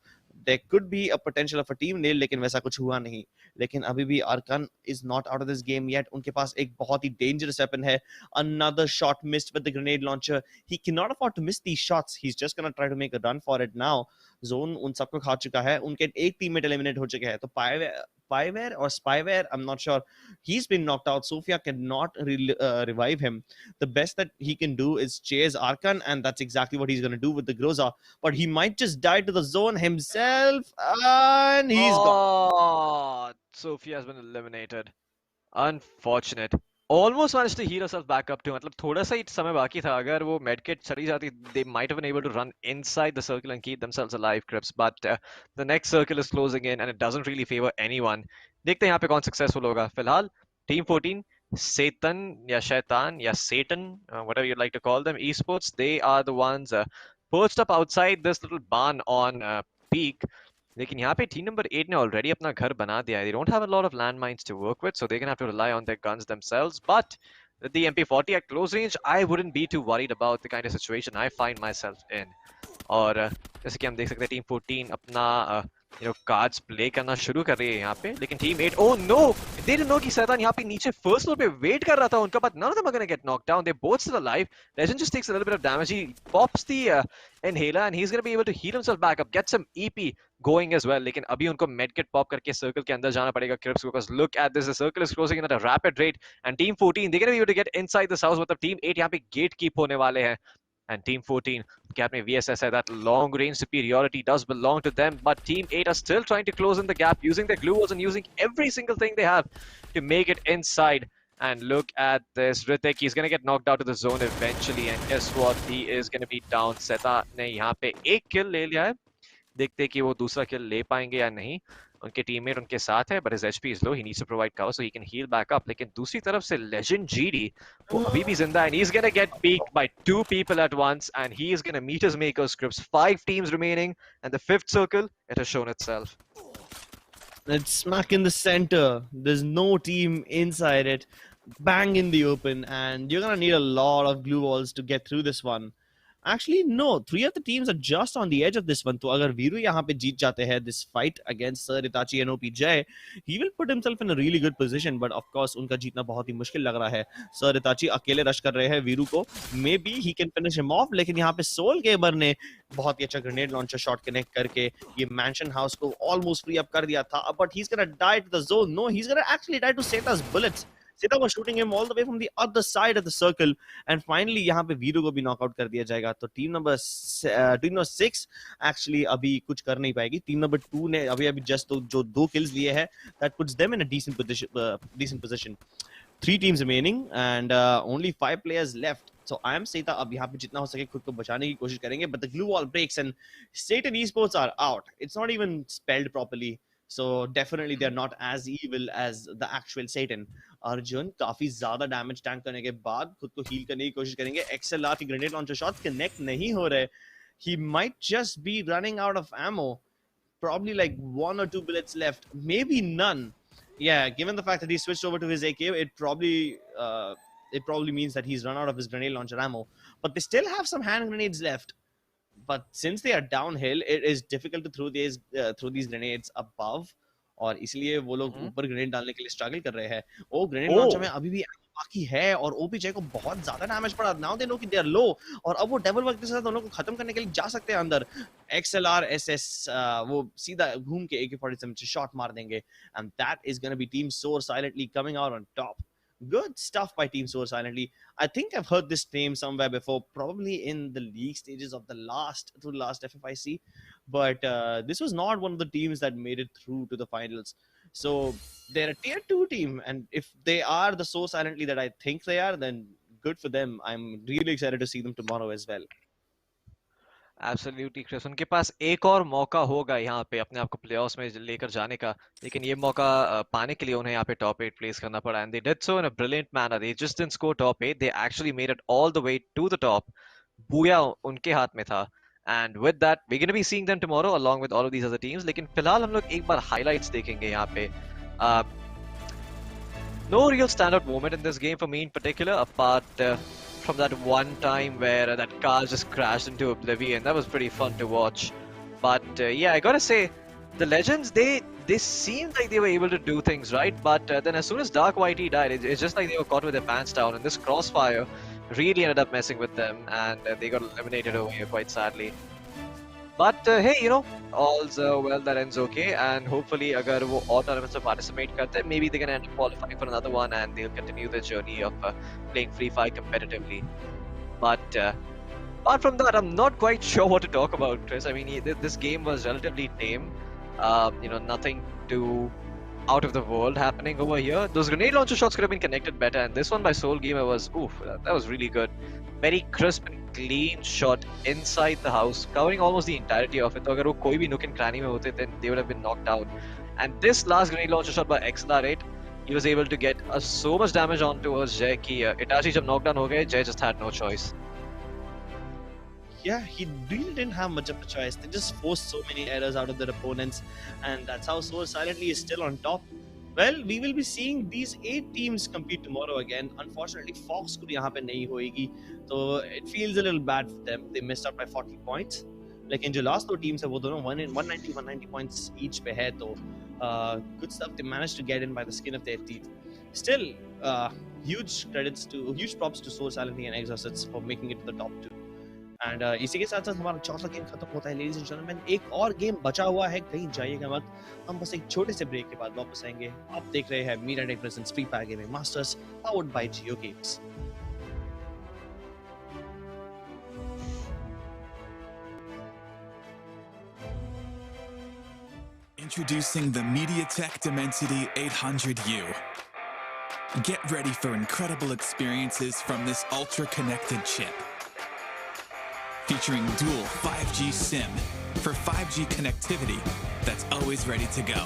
There could be a potential of a team nail, लेकिन वैसा कुछ हुआ नहीं. लेकिन अभी भी Arkan is not out of this game yet. उनके पास एक बहुत ही dangerous weapon है. Another shot missed with the grenade launcher. He cannot afford to miss these shots. He's just gonna try to make a run for it now. Zone उन सबको खा चुका है. उनके एक टीममेट एलिमिनेट हो चुके हैं. तो Spyware or Spyware, I'm not sure. He's been knocked out. Sofia cannot revive him. The best that he can do is chase Arkan, and that's exactly what he's going to do with the Groza. But he might just die to the zone himself, and he's gone. Sophia has been eliminated. Unfortunate. Almost managed to heal herself back up too. मतलब थोड़ा सा ही समय बाकी था. अगर वो medkit चली जाती, they might have been able to run inside the circle and keep themselves alive, Crips. But the next circle is closing in and it doesn't really favor anyone. देखते हैं यहाँ पे कौन successful होगा. फिलहाल Team 14, Satan या शैतान या Satan, whatever you'd like to call them, esports, they are the ones perched up outside this little barn on peak. लेकिन यहाँ पे team number 8 ने already अपना घर बना दिया है. They don't have a lot of landmines to work with, so they're gonna have to rely on their guns themselves. But with the MP40 at close range, I wouldn't be too worried about the kind of situation I find myself in. और जैसे कि हम देख सकते हैं team 14 अपना cards play करना शुरू कर रही है यहाँ पे. लेकिन team 8, oh no, they didn't know कि सैतान यहाँ पे नीचे first floor पे wait कर रहा था उनका, but none of them are gonna get knocked down. They're both still alive. Legend just takes a little bit of damage. He pops the inhaler and he's gonna be able to heal himself back up, get some EP going as well. लेकिन अभी उनको medkit pop करके circle के अंदर जाना पड़ेगा Crips, because look at this, the circle is closing in at a rapid rate and team 14 they're gonna be able to get inside this house. मतलब team 8 यहाँ पे gate keep होने वाले हैं and team 14 Captain VSS said that long range superiority does belong to them, but team 8 are still trying to close in the gap using their glue walls and using every single thing they have to make it inside. And look at this, Ritik, he's gonna get knocked out of the zone eventually, and guess what, he is gonna be down. Seta ने यहाँ पे एक kill ले लिया है. देखते कि वो दूसरा kill ले पाएंगे या नहीं. उनके teammate उनके साथ है, but his HP is low. He needs to provide cover so he can heal back up. लेकिन दूसरी तरफ से Legend GD वो अभी भी जिंदा है, and he's gonna get peeked by 2 people at once, and he is gonna meet his maker's Scripts. 5 teams remaining, and the 5th circle, it has shown itself. It's smack in the center. There's no team inside it. Bang in the open, and you're gonna need a lot of glue walls to get through this one. Actually, no. 3 of the teams are just on the edge of this one. तो अगर वीरू यहाँ पे जीत जाते हैं this fight against Sir Itachi and OP Jay, he will put himself in a really good position. But of course, उनका जीतना बहुत ही मुश्किल लग रहा है. Sir Itachi अकेले रश कर रहे हैं वीरू को. Maybe he can finish him off. लेकिन यहाँ पे Soul Gamer ने बहुत ही अच्छा grenade launcher shot connect करके ये mansion house को almost free up कर दिया था. But he's gonna die to the zone. No, he's gonna actually die to Seta's bullets. Sita was shooting him all the way from the other side of the circle, and finally यहाँ पे वीरू को भी knockout कर दिया जाएगा. तो team number 6 actually अभी कुछ कर नहीं पाएगी. टीम नंबर 2 ने अभी जस्ट जो 2 किल्स लिए हैं, that puts them in a decent position. 3 teams remaining and only 5 players left. So I am Seta. अब यहाँ पे जितना हो सके खुद को बचाने की कोशिश करेंगे. But the glue wall breaks and Satan Esports are out. It's not even spelled properly. So definitely they're not as evil as the actual Satan. Arjun काफी ज्यादा डैमेज टैंक करने के बाद खुद को हील करने की कोशिश करेंगे. XLR की ग्रेनेड लॉन्चर शॉट कनेक्ट नहीं हो रहे. He might just be running out of ammo. Probably like 1 or 2 bullets left. Maybe none. Yeah, given the fact that he switched over to his AK, it probably means that he's run out of his grenade launcher ammo. But they still have some hand grenades left. But since they are downhill, it is difficult to throw these grenades above. और इसलिए वो लोग ऊपर grenade डालने के लिए struggle कर रहे हैं. ओ ग्रेनेड लॉन्चर में अभी भी बाकी है और ओपीजे को बहुत ज्यादा डैमेज पड़ा. नाउ दे नो कि दे आर लो और अब वो डबल वर्क के साथ दोनों को खत्म करने के लिए जा सकते हैं अंदर. XLR SS वो सीधा घूम के AK-47 से शॉट मार देंगे. And that is going to be Team Soar silently coming out on top. Good stuff by Team Soar silently. I think I've heard this name somewhere before, probably in the league stages of the last FFIC, but this was not one of the teams that made it through to the finals. So they're a tier 2 team, and if they are the Soar silently that I think they are, then good for them. I'm really excited to see them tomorrow as well. Absolutely Chris, उनके पास एक और मौका होगा यहाँ पे अपने आप को प्लेऑफ्स में लेकर जाने का, लेकिन ये मौका पाने के लिए उन्हें यहाँ पे टॉप 8 प्लेस करना पड़ा. And they did so in a brilliant manner. They just didn't score top 8, they actually made it all the way to the top. Booyah उनके हाथ में था. And with that we gonna be seeing them tomorrow along with all of these other teams. लेकिन फिलहाल हम लोग एक बार highlights देखेंगे यहाँ पे. No real standout moment in this game for me in particular, apart from that one time where that car just crashed into oblivion. That was pretty fun to watch. But yeah, I gotta say, the Legends, they seemed like they were able to do things right, but then as soon as Dark Whitey died, it's just like they were caught with their pants down, and this Crossfire really ended up messing with them, and they got eliminated over here quite sadly. But hey, you know, all's well that ends okay, and hopefully agar wo all tournaments में participate करते हैं, maybe they're gonna end up qualifying for another one, and they'll continue their journey of playing Free Fire competitively. But apart from that, I'm not quite sure what to talk about, Chris. I mean, this game was relatively tame. You know, nothing too out of the world happening over here. Those grenade launcher shots could have been connected better, and this one by Soul Gamer was, oof, that was really good. Very crisp and clean shot inside the house, covering almost the entirety of it. So, अगर वो कोई भी nook and cranny में होते, then they would have been knocked out. And this last grenade launcher shot by XLR8, he was able to get so much damage on towards Jay कि Itachi जब knockdown हो गए, Jay just had no choice. Yeah, he really didn't have much of a choice. They just forced so many errors out of their opponents, and that's how Soar silently is still on top. Well, we will be seeing these 8 teams compete tomorrow again. Unfortunately, Fox को यहाँ पे नहीं होएगी, so it feels a little bad for them. They missed out by 40 points. लेकिन जो last 2 teams है वो दोनों 190 points each पे है, तो good stuff. They managed to get in by the skin of their teeth. Still, huge props to Soar silently and Exorcists for making it to the top 2. And इसी के साथ साथ हमारा चौथा गेम खत्म होता है. लेडीज एंड जेंटलमैन, एक और गेम बचा हुआ है, कहीं जाइएगा मत. हम बस एक छोटे से ब्रेक के बाद वापस आएंगे. आप देख रहे हैं MediaTek presents free fire gaming masters powered by JioGames. Introducing the MediaTek Dimensity 800U. Get ready for incredible experiences from this ultra-connected chip. Featuring dual 5G SIM for 5G connectivity that's always ready to go.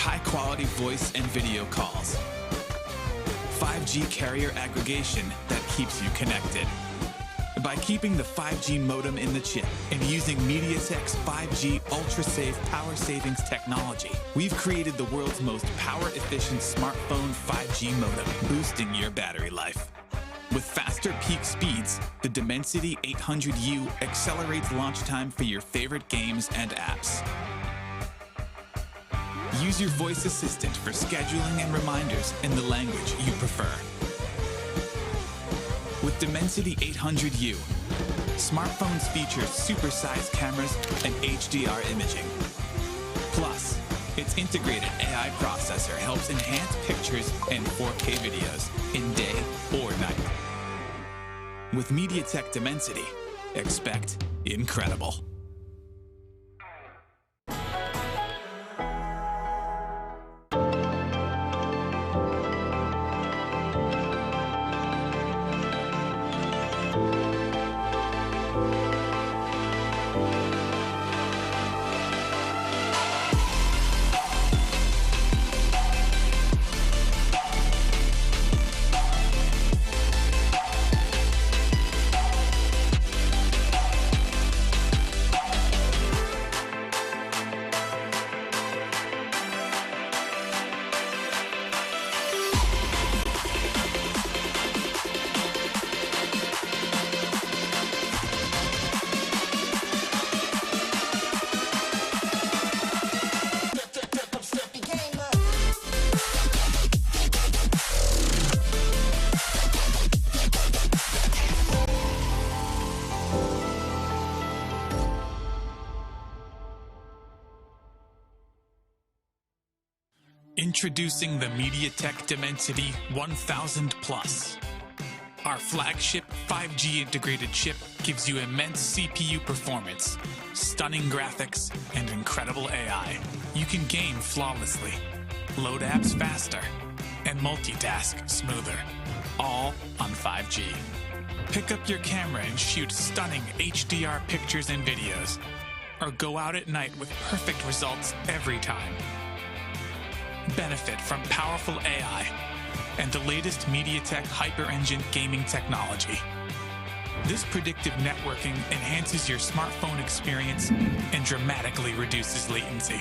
High-quality voice and video calls. 5G carrier aggregation that keeps you connected. By keeping the 5G modem in the chip and using MediaTek's 5G ultra-safe power savings technology, we've created the world's most power-efficient smartphone 5G modem, boosting your battery life. With faster peak speeds, the Dimensity 800U accelerates launch time for your favorite games and apps. Use your voice assistant for scheduling and reminders in the language you prefer. With Dimensity 800U, smartphones feature supersized cameras and HDR imaging. Plus, Its integrated AI processor helps enhance pictures and 4K videos in day or night. With MediaTek Dimensity, expect incredible. Introducing the MediaTek Dimensity 1000 Plus. Our flagship 5G integrated chip gives you immense CPU performance, stunning graphics, and incredible AI. You can game flawlessly, load apps faster, and multitask smoother, all on 5G. Pick up your camera and shoot stunning HDR pictures and videos, or go out at night with perfect results every time. Benefit from powerful AI and the latest MediaTek Hyper Engine gaming technology. This predictive networking enhances your smartphone experience and dramatically reduces latency,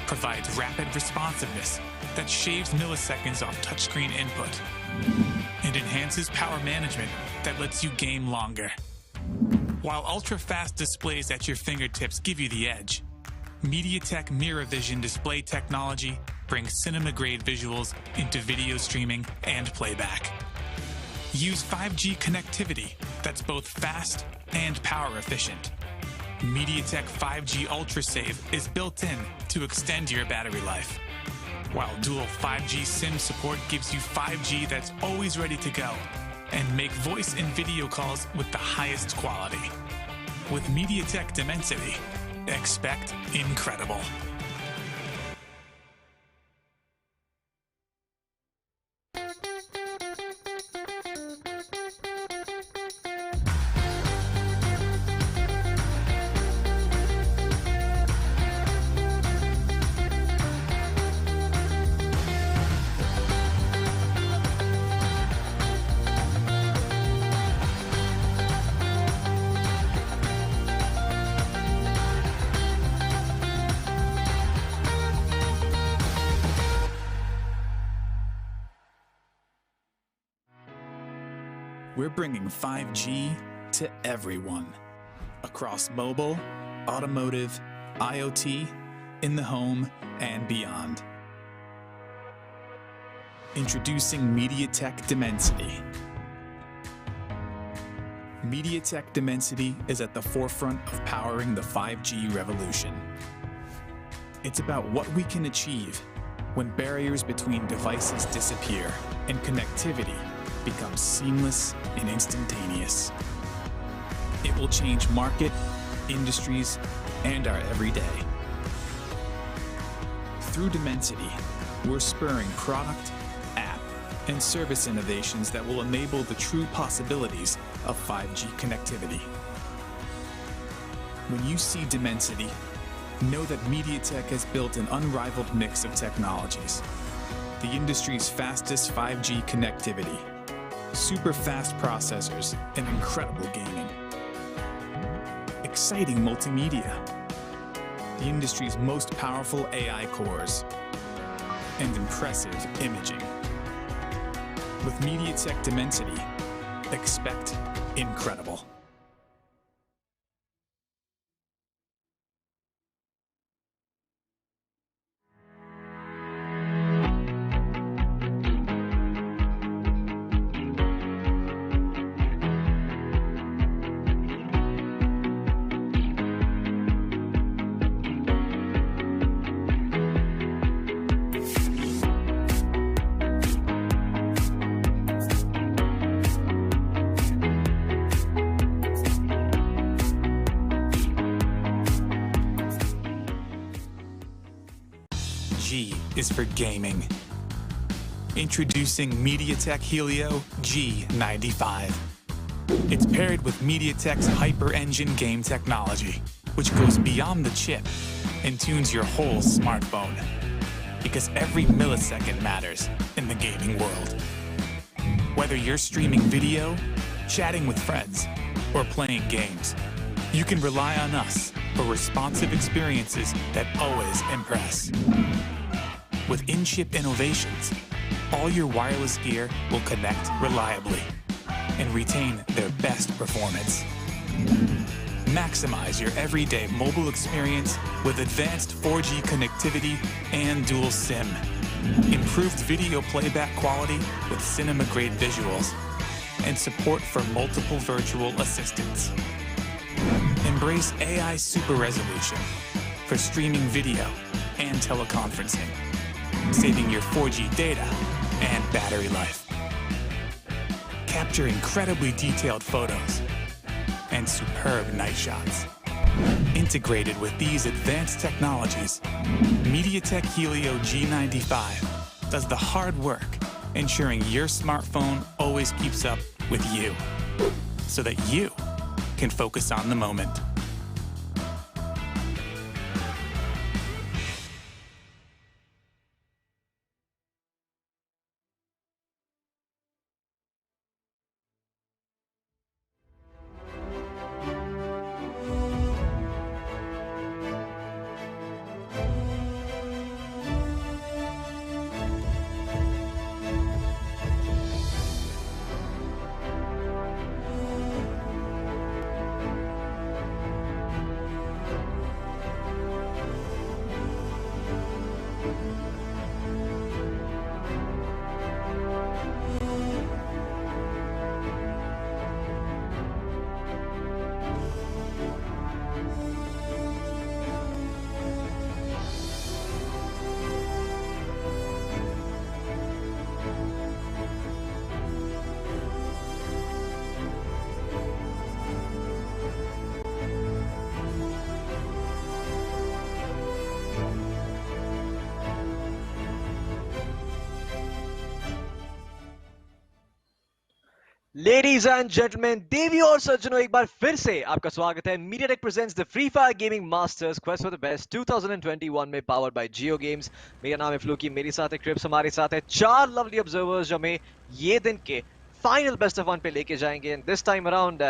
provides rapid responsiveness that shaves milliseconds off touchscreen input, and enhances power management that lets you game longer. While ultra-fast displays at your fingertips give you the edge, MediaTek Mirror Vision display technology brings cinema-grade visuals into video streaming and playback. Use 5G connectivity that's both fast and power efficient. MediaTek 5G UltraSave is built in to extend your battery life, while dual 5G SIM support gives you 5G that's always ready to go and make voice and video calls with the highest quality. With MediaTek Dimensity, expect incredible. We're bringing 5G to everyone, across mobile, automotive, IoT, in the home, and beyond. Introducing MediaTek Dimensity. MediaTek Dimensity is at the forefront of powering the 5G revolution. It's about what we can achieve when barriers between devices disappear and connectivity becomes seamless and instantaneous. It will change market, industries, and our everyday. Through Dimensity, we're spurring product, app, and service innovations that will enable the true possibilities of 5G connectivity. When you see Dimensity, know that MediaTek has built an unrivaled mix of technologies. The industry's fastest 5G connectivity, super fast processors, and incredible gaming. Exciting multimedia, the industry's most powerful AI cores, and impressive imaging. With MediaTek Dimensity, expect incredible. G is for gaming. Introducing MediaTek Helio G95. It's paired with MediaTek's Hyper Engine game technology, which goes beyond the chip and tunes your whole smartphone. Because every millisecond matters in the gaming world. Whether you're streaming video, chatting with friends, or playing games, you can rely on us for responsive experiences that always impress. With in-chip innovations, all your wireless gear will connect reliably and retain their best performance. Maximize your everyday mobile experience with advanced 4G connectivity and dual SIM. Improved video playback quality with cinema-grade visuals and support for multiple virtual assistants. Embrace AI super resolution for streaming video and teleconferencing, saving your 4G data and battery life. Capture incredibly detailed photos and superb night shots. Integrated with these advanced technologies, MediaTek Helio G95 does the hard work, ensuring your smartphone always keeps up with you, so that you can focus on the moment. Ladies and gentlemen, देवी और सज्जनों, एक बार फिर से आपका स्वागत है। MediaTek presents the Free Fire Gaming Masters Quest for the Best 2021 में powered by JioGames। मेरा नाम है फ्लूकी, मेरे साथ है क्रिप्स, हमारे साथ है चार लवली ऑब्जर्वर्स जो हमें ये दिन के फाइनल बेस्ट ऑफ वन पे लेके जाएंगे। एंड दिस टाइम अराउंड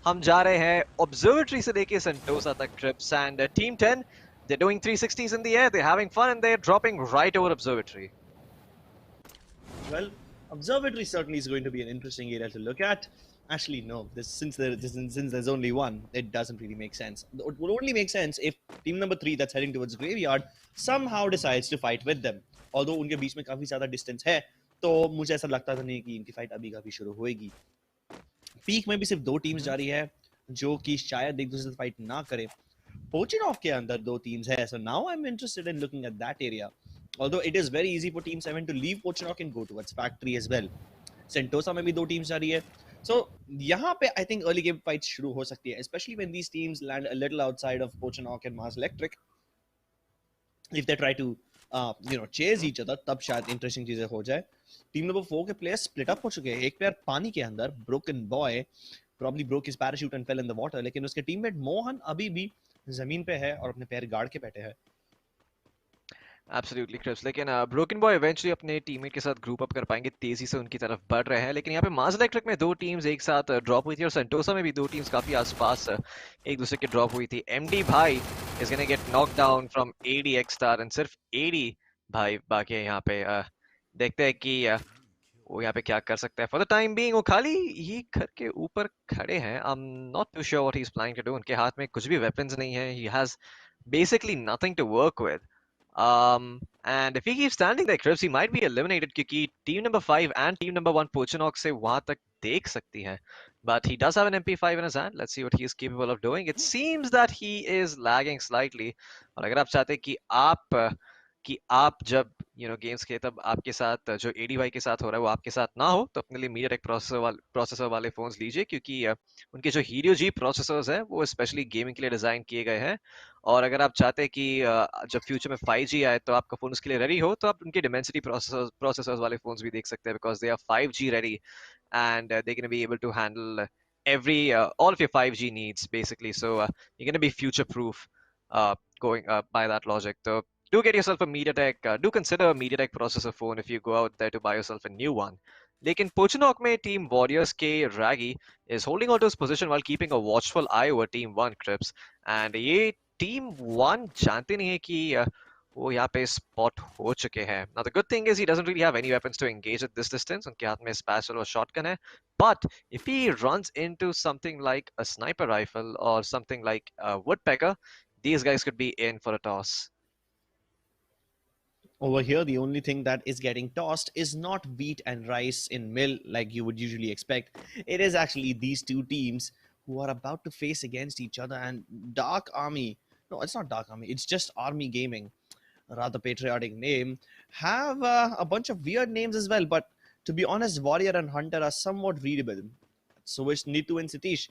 हम जा रहे हैं ऑब्जर्वेटरी से लेके सेंटोसा तक Crips. And team 10, they're doing 360s in the air, they're having fun, and they're dropping right over observatory. Well, observatory certainly is going to be an interesting area to look at. Actually, no. Since there's only one, it doesn't really make sense. It would only make sense if team number 3 that's heading towards graveyard somehow decides to fight with them. Although उनके बीच में काफी ज़्यादा distance है, तो मुझे ऐसा लगता था नहीं कि इनकी फाइट अभी काफी शुरू होएगी. पीक में भी सिर्फ 2 टीम्स जा रही है जो कि शायद एक दूसरे से फाइट ना करें. Pochinok के अंदर 2 teams है, so now I'm interested in looking at that area. Although it is very easy for Team 7 to leave Pochinok and go towards Factory as well. Sentosa में भी 2 teams जा रही है. So यहाँ पे I think early game fights शुरू हो सकती है, especially when these teams land a little outside of Pochinok and Mars Electric. If they try to chase each other, तब शायद interesting चीजें हो जाए. Team number 4 के players split up हो चुके हैं. एक player पानी के अंदर, Broken Boy probably broke his parachute and fell in the water. लेकिन उसके teammate मोहन अभी भी जमीन पे है और अपने पैर गाड़ के बैठे हैं. Absolutely, Chris. लेकिन ब्रोकन बॉय eventually अपने टीममेट के साथ ग्रुप अप कर पाएंगे, तेजी से उनकी तरफ बढ़ रहे हैं। लेकिन यहाँ पे मार्स इलेक्ट्रिक में 2 टीम्स एक साथ ड्रॉप हुई थी और सेंटोसा में भी 2 टीम्स काफी आसपास एक दूसरे के ड्रॉप हुई थी। एमडी भाई is gonna get knock down from AD X star and सिर्फ एडी भाई बाकी है यहाँ पे। देखते हैं कि वो यहाँ पे क्या कर सकता है। फॉर द टाइम बीइंग वो खाली ही घर के ऊपर खड़े हैं। I am not too sure what he is planning to do. उनके हाथ में कुछ भी वेपन्स नहीं है। He has basically nothing to work with. And if he keeps standing there, Crips, he might be eliminated क्योंकि team number 5 and team number 1 Pochinok से वहां तक देख सकती हैं. But he does have an MP5 in his hand. Let's see what he is capable of doing. It seems that he is lagging slightly. और अगर आप चाहते हैं कि आप कि आप जब गेम्स खेले तब आपके साथ जो एडी भाई के साथ हो रहा है वो आपके साथ ना हो, तो अपने लिए MediaTek प्रोसेसर वाले फोन्स लीजिए, क्योंकि उनके जो हीलियो जी प्रोसेसर्स हैं वो स्पेशली गेमिंग के लिए डिजाइन किए गए हैं। और अगर आप चाहते हैं कि जब फ्यूचर में 5G आए तो आपका फोन उसके लिए रेडी हो, तो आप उनके डिमेंसिटी प्रोसेसर्स वाले फोन्स भी देख सकते हैं, because they are 5G ready and they're going to be able to handle every all of your 5G needs basically. So you're going to be future proof going by that logic. So do get yourself a MediaTek. Do consider a MediaTek processor phone if you go out there to buy yourself a new one. लेकिन पोचनॉक में team warriors के ragi is holding on to his position while keeping a watchful eye over team one Crips, and ये team one जानते नहीं है कि वो यहाँ पे स्पॉट हो चुके हैं. Now the good thing is he doesn't really have any weapons to engage at this distance. उनके हाथ में स्पैचुला और शॉटगन है. But if he runs into something like a sniper rifle or something like a woodpecker, these guys could be in for a toss. Over here, the only thing that is getting tossed is not wheat and rice in mill like you would usually expect. It is actually these two teams who are about to face against each other. And Dark Army, no, it's not Dark Army, it's just Army Gaming, a rather patriotic name, have a bunch of weird names as well. But to be honest, Warrior and Hunter are somewhat readable. So is Nitu and Satish.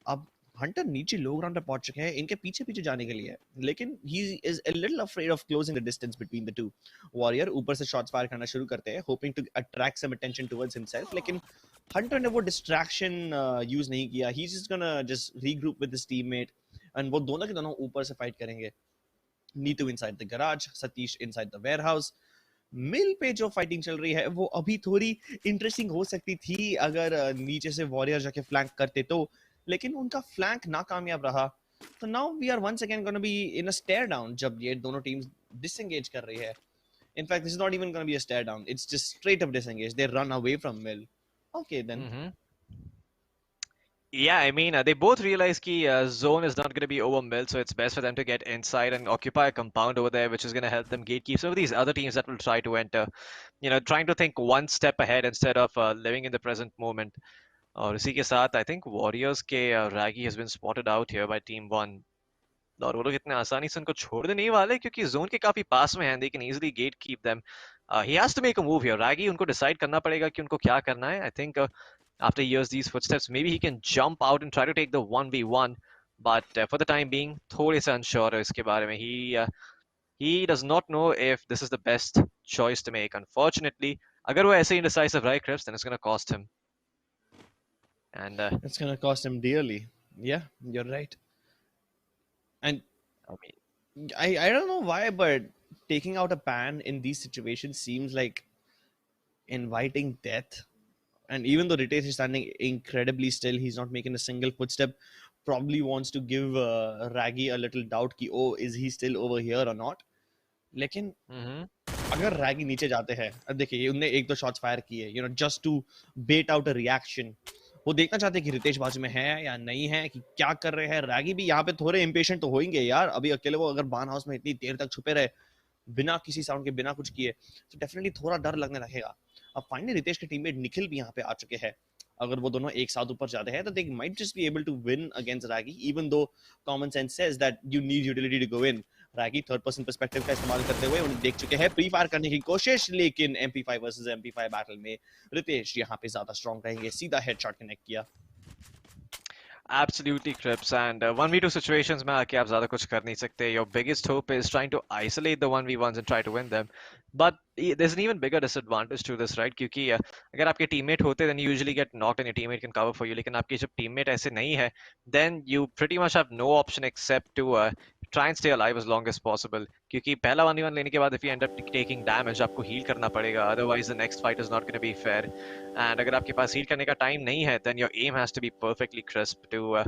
अब Hunter नीचे लो ground पे पहुंच चुके हैं, इनके पीछे पीछे जाने के लिए, लेकिन he is a little afraid of closing the distance between the two. Warrior ऊपर से शॉट्स फायर करना शुरू करते हैं, hoping to attract some attention towards himself, लेकिन हंटर ने वो डिस्ट्रैक्शन यूज नहीं किया. He is just gonna just regroup with his teammate and वो दोनों के दोनों ऊपर से फाइट करेंगे. Neetu inside the garage, Satish inside the warehouse. Mill पे जो फाइटिंग चल रही है वो अभी थोड़ी इंटरेस्टिंग हो सकती थी अगर नीचे से वॉरियर जाके फ्लैंक करते तो, लेकिन उनका फ्लैंक नाकामयाब रहा. तो now we are once again gonna be in a stare down जब ये दोनों टीम्स डिसएंगेज कर रही है. In fact, this is not even going to be a stare down. It's just straight up disengage. They run away from Mill. Okay, then. Mm-hmm. Yeah, I mean, they both realize कि zone is not going to be over mill, so it's best for them to get inside and occupy a compound over there, which is going to help them gatekeep some of these other teams that will try to enter. Trying to think one step ahead instead of living in the present moment. और इसी के साथ I think Warriors के Raggy has been spotted out here by Team One. और वो लोग इतने आसानी से उनको छोड़ने नहीं वाले, क्योंकि जोन के काफी पास में हैं. They can easily gate keep them. He has to make a move here. Raggy उनको decide करना पड़ेगा कि उनको क्या करना है. I think after he hears these footsteps, maybe he can jump out and try to take the 1v1. But for the time being, थोड़े से unsure है इसके बारे में. He does not know if this is the best choice to make. Unfortunately, अगर वो ऐसे indecisive रहे Crips, then it's going to cost him. And it's going to cost him dearly. Yeah, you're right. And I mean, I don't know why, but taking out a pan in these situations seems like inviting death. And even though Ritesh is standing incredibly still, he's not making a single footstep. Probably wants to give Raggy a little doubt कि oh, is he still over here or not? लेकिन अगर Raggy नीचे जाते हैं, अब देखिए उनने एक दो शॉट्स फायर किए, just to bait out a reaction. वो देखना चाहते हैं कि रितेश बाजू में है या नहीं है, कि क्या कर रहे हैं. रैगी भी यहाँ पे थोड़े इम्पेशेंट तो होंगे यार. अभी अकेले वो अगर बार्न हाउस में इतनी देर तक छुपे रहे बिना किसी साउंड के, बिना कुछ किए, तो डेफिनेटली थोड़ा डर लगने लगेगा. अब फाइनली रितेश के टीममेट निखिल भी यहाँ पे आ चुके हैं. अगर वो दोनों एक साथ ऊपर जाते हैं तो they might just be able to win against Raggie, even though common sense says that you need utility to go in. Raggie third person perspective का इस्तेमाल करते हुए उन्हें देख चुके हैं प्री फायर करने की कोशिश, लेकिन MP5 वर्सेस MP5 बैटल में रितेश यहाँ पे ज्यादा स्ट्रॉन्ग रहेंगे. सीधा हेडशॉट कनेक्ट किया. Absolutely, Crips. And 1v2 situations में आके आप ज़्यादा कुछ कर नहीं सकते. Your biggest hope is trying to isolate the 1v1s and try to win them. But there's an even bigger disadvantage to this, right? क्योंकि अगर आपके teammate होते, then you usually get knocked and your teammate can cover for you. लेकिन आपके जब teammate ऐसे नहीं है, then you pretty much have no option except to try and stay alive as long as possible. क्योंकि पहला 1v1 लेने के बाद if you end up taking damage, आपको heal करना पड़ेगा. Otherwise, the next fight is not going to be fair. And अगर आपके पास heal करने का time नहीं है, then your aim has to be perfectly crisp to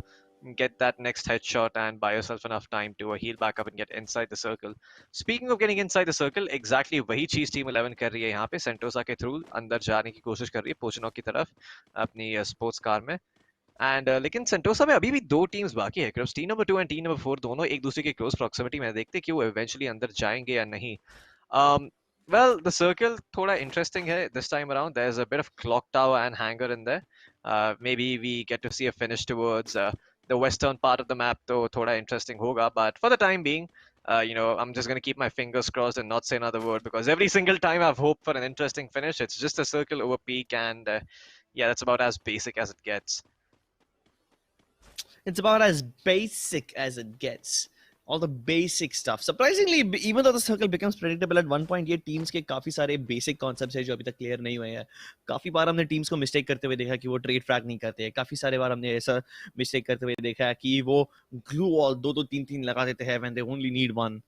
get that next headshot and buy yourself enough time to heal back up and get inside the circle. Speaking of getting inside the circle, exactly वही चीज Team 11 कर रही है यहाँ पे. Sentosa के through अंदर जाने की कोशिश कर रही है पोचनॉक की तरफ अपनी स्पोर्ट्स कार में. एंड लेकिन सेंटोसा में अभी भी दो टीम्स बाकी है. Team number 2 and team number 4 दोनों एक दूसरे के क्लोज प्रॉक्सिमिटी में. देखते कि वो इवेंचुअली अंदर जाएंगे या नहीं. Well, the circle थोड़ा interesting है this time around. There's a bit of clock tower and hangar in there. Maybe we get to see a finish towards the western part of the map, तो थोड़ा interesting होगा. But for the time being, I'm just going to keep my fingers crossed and not say another word because every single time I've hoped for an interesting finish, it's just a circle over peak, and yeah, that's about as basic as it gets. It's about as basic as it gets. All the basic stuff. Surprisingly, even though the circle becomes predictable at one point, ये teams के काफी सारे basic concepts है जो अभी तक clear नहीं हुए हैं. काफी बार हमने teams को mistake करते हुए देखा कि वो trade frag नहीं करते हैं. काफी सारे बार हमने ऐसा mistake करते हुए देखा है कि वो glue wall दो दो तीन तीन लगा देते हैं when they only need one.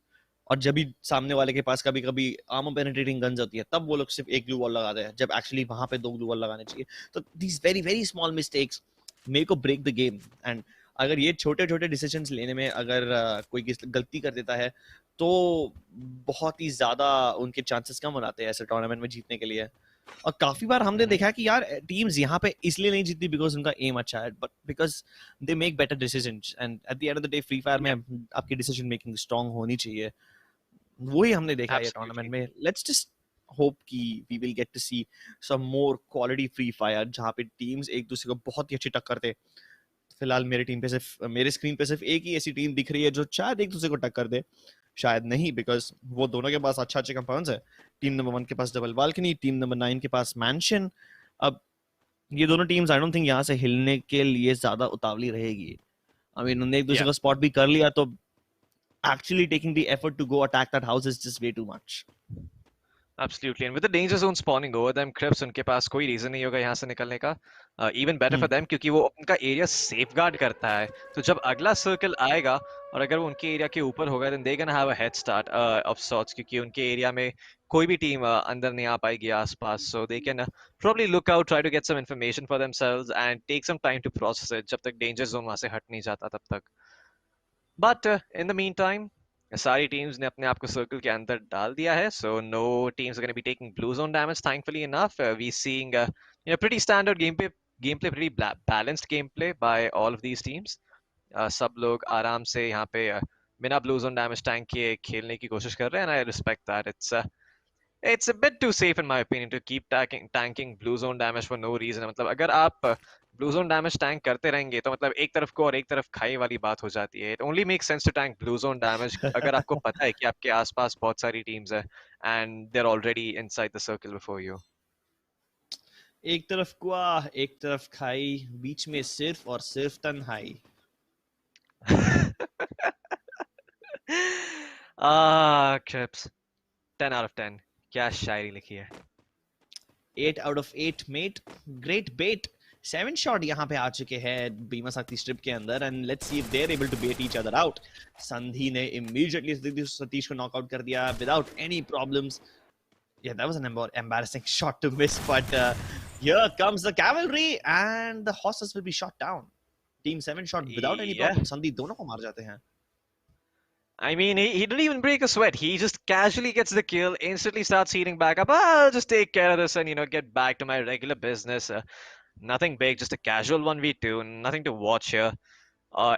और जब भी सामने वाले के पास कभी कभी आर्मर पेनिट्रेटिंग गन्स होती है तब वो लोग सिर्फ एक ग्लू वॉल लगाते हैं जब एक्चुअली वहां पे दो ग्लू वॉल लगाने चाहिए. तो these very very small mistakes make और ब्रेक द गेम. एंड अगर ये छोटे छोटे डिसीजंस लेने में अगर कोई गलती कर देता है तो बहुत ही ज्यादा उनके चांसेस कम हो जाते हैं ऐसे टूर्नामेंट में जीतने के लिए. और काफी बार हमने देखा कि यार टीम्स यहाँ पे इसलिए नहीं जीतती बिकॉज उनका एम अच्छा है but because they make better decisions. And at the end of the day free fire में आपकी डिसीजन मेकिंग स्ट्रांग होनी चाहिए. वही हमने देखा ये टूर्नामेंट में. लेट्स जस्ट होप कि we will get to see some more quality Free Fire जहाँ पे टीम्स एक दूसरे को बहुत ही अच्छी टक्कर दे. फिलहाल मेरे स्क्रीन पे सिर्फ एक ही ऐसी टीम दिख रही है जो शायद एक दूसरे को टक्कर दे. शायद नहीं बिकॉज वो दोनों के पास अच्छे कंपाउंड्स है. टीम नंबर 1 के पास डबल बालकनी, टीम नंबर 9 के पास मैंशन. अब ये दोनों टीम्स आई डोंट थिंक यहाँ से हिलने के लिए ज्यादा उतावली रहेगी. आई मीन उन्होंने एक दूसरे का स्पॉट भी कर लिया तो actually taking the effort to go attack that house is just way too much. Absolutely, and with the danger zone spawning over them, Crips उनके पास कोई reason नहीं होगा यहाँ से निकलने का. Even better for them क्योंकि वो उनका एरिया safeguard करता है. तो जब अगला सर्कल आएगा और अगर वो उनके एरिया के ऊपर होगा then they're gonna have a head start of sorts क्योंकि उनके एरिया में कोई भी टीम अंदर नहीं आ पाएगी आसपास. So they can probably look out, try to get some information for themselves and take some time to process it जब तक danger zone वहाँ से हट नहीं जाता तब तक. But in the meantime, सारी टीम्स ने अपने आप को सर्कल के अंदर डाल दिया है. So no teams are going to be taking blue zone damage. Thankfully enough, we seeing pretty standard gameplay, pretty balanced gameplay by all of these teams. सब लोग आराम से यहाँ पे बिना blue zone damage tank के खेलने की कोशिश कर रहे हैं. And I respect that. It's a bit too safe in my opinion to keep tanking blue zone damage for no reason. मतलब अगर आप blue zone damage tank करते रहेंगे तो मतलब एक तरफ को और एक तरफ खाई वाली बात हो जाती है. It only makes sense to tank blue zone damage अगर आपको पता है कि आपके आसपास बहुत सारी teams है and they're already inside the circle before you. एक तरफ कुआ एक तरफ खाई बीच में सिर्फ और सिर्फ तन्हाई. Crips, 10 out of 10. क्या शायरी लिखी है. 8 out of 8 mate. Great bait. 7 shot यहाँ पे आ चुके हैं बीमा शक्ति स्ट्रिप के अंदर and let's see if they're able to bait each other out. संधि ने immediately सतीश को knock out कर दिया without any problems. Yeah, that was an embarrassing shot to miss, but here comes the cavalry and the horses will be shot down. Team 7 shot without any problem. संधि दोनों को मार जाते हैं. I mean, he didn't even break a sweat. He just casually gets the kill, instantly starts heating back up. I'll just take care of this and, get back to my regular business. Nothing big, just a casual 1v2, nothing to watch here.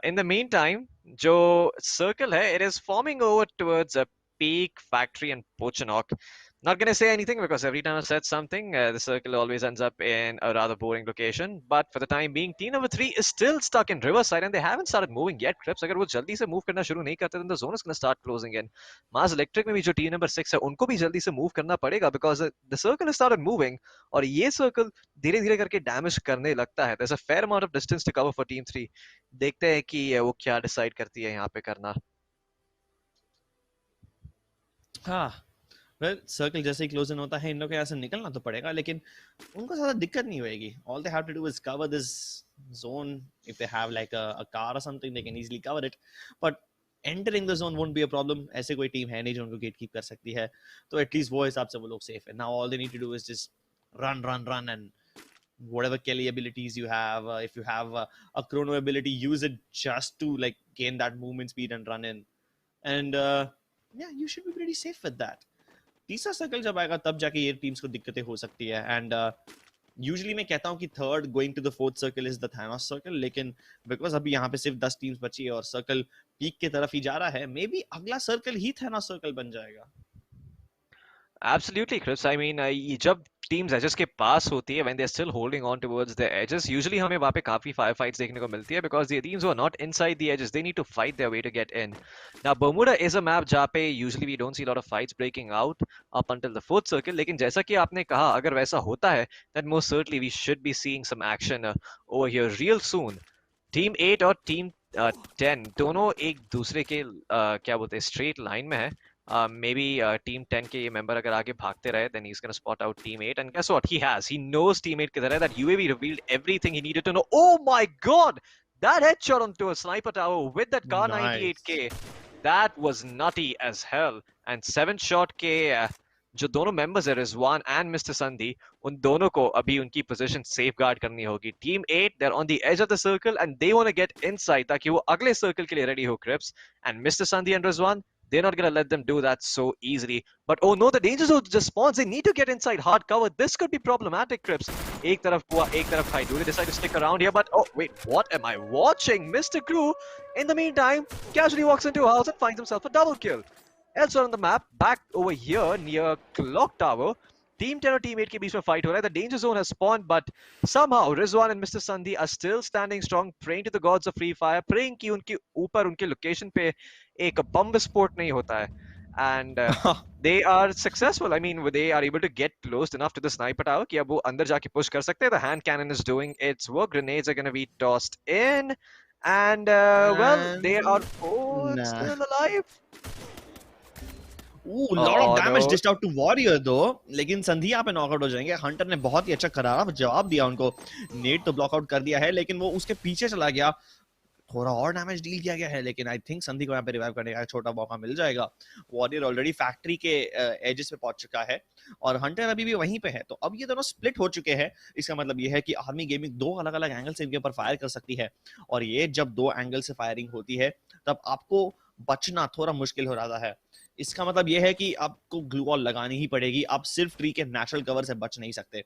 In the meantime, जो circle है, it is forming over towards a peak, factory and Pochanok. Not going to say anything because every time I've said something, the circle always ends up in a rather boring location. But for the time being, team number 3 is still stuck in Riverside and they haven't started moving yet. Crips, अगर वो जल्दी से move करना शुरू नहीं करते, then the zone is going to start closing in. Mars Electric में भी जो team number 6 है, उनको भी जल्दी से move करना पड़ेगा because the circle has started moving और ये circle धीरे-धीरे करके damage करने लगता है. There's a fair amount of distance to cover for team 3. देखते हैं कि वो क्या decide करती है यहाँ पे करना. हाँ. Well, सर्कल जैसे ही क्लोज इन होता है इन लोगों को यहाँ से निकलना तो पड़ेगा लेकिन उनको ज़्यादा दिक्कत नहीं होएगी. All they have to do is cover this zone. If they have like a car or something, they can easily cover it. But entering the zone won't be a problem. ऐसे कोई टीम है नहीं जो उनको gate keep कर सकती है. तो एटलीस्ट वो हिसाब से वो लोग सेफ है. Now all they need to do is just run and whatever Kelly abilities you have, if you have a chrono ability, use it just to like gain that movement speed and run in. And yeah, you should be pretty safe with that. तीसरा circle जब आएगा तब जाके ये teams को दिक्कतें हो सकती है. एंड यूजुअली मैं कहता हूँ कि third going to the fourth circle is the Thanos circle, लेकिन बिकॉज अभी यहाँ पे सिर्फ 10 टीम्स बची है और सर्कल पीक की तरफ ही जा रहा है, मे बी अगला सर्कल ही थानोस सर्कल बन जाएगा. Absolutely, Chris. I mean, जब teams edges के पास होती है when they're still holding on towards their edges, usually हमें वहाँ पे काफी firefights देखने को मिलती है because the teams who are not inside the edges, they need to fight their way to get in. Now Bermuda is a map जहाँ पे usually we don't see a lot of fights breaking out up until the fourth circle, लेकिन जैसा कि आपने कहा अगर वैसा होता है then most certainly we should be seeing some action over here real soon. Team 8 और टीम 10 दोनों एक दूसरे के क्या बोलते हैं स्ट्रेट लाइन में है. Maybe team 10 के ये member अगर आगे भागते रहे then he's gonna spot out team 8 and guess what he has, he knows team 8 किधर है. That UAV revealed everything he needed to know. Oh my god, that headshot onto a sniper tower with that car 98K, that was nutty as hell. And 7 shot के जो दोनों members है Rizwan and Mr. Sandhi, उन दोनों को अभी उनकी position safeguard करनी होगी. Team 8 they're on the edge of the circle and they want to get inside ताकि वो अगले circle के लिए ready हो Crips. And Mr. Sandhi and Rizwan, they're not going to let them do that so easily. But oh no, the danger zone just spawns. They need to get inside hard cover. This could be problematic, Crips. एक तरफ कुआ, एक तरफ खाई. Do they decide to stick around here? But oh wait, what am I watching? Mr. Crew, in the meantime, casually walks into a house and finds himself a double kill. Elsewhere on the map, back over here near Clock Tower, Team 10 और Team 8 के बीच में fight हो रहा है. The danger zone has spawned, but somehow Rizwan and Mr. Sandhi are still standing strong, praying to the gods of free fire, praying कि उनके ऊपर उनके location पे एक bomb विस्फोट नहीं होता है. And they are successful. I mean, they are able to get close enough to the sniper tower कि अब वो अंदर जाके push कर सकते हैं. The hand cannon is doing its work. Grenades are going to be tossed in, and well, they are still alive. Lot of damage dished out to Warrior though. लेकिन संधि यहाँ पे नॉकआउट हो जाएंगे. हंटर ने बहुत ही अच्छा करारा जवाब दिया उनको. नेट तो ब्लॉक आउट कर दिया है लेकिन वो उसके पीछे चला गया. थोड़ा और डैमेज डील किया गया है लेकिन आई थिंक संधि को यहाँ पे रिवाइव करने का छोटा मौका मिल जाएगा. वॉरियर ऑलरेडी फैक्ट्री के एजेस पे पहुंच चुका है और हंटर अभी भी वहीं पे है. तो अब ये दोनों स्प्लिट हो चुके हैं. इसका मतलब ये है कि आर्मी गेमिंग दो अलग अलग एंगल से इनके ऊपर फायर कर सकती है और ये जब दो एंगल से फायरिंग होती है तब आपको बचना थोड़ा मुश्किल हो रहा है. इसका मतलब यह है कि आपको ग्लू वॉल लगानी ही पड़ेगी. आप सिर्फ ट्री के नेचुरल कवर से बच नहीं सकते.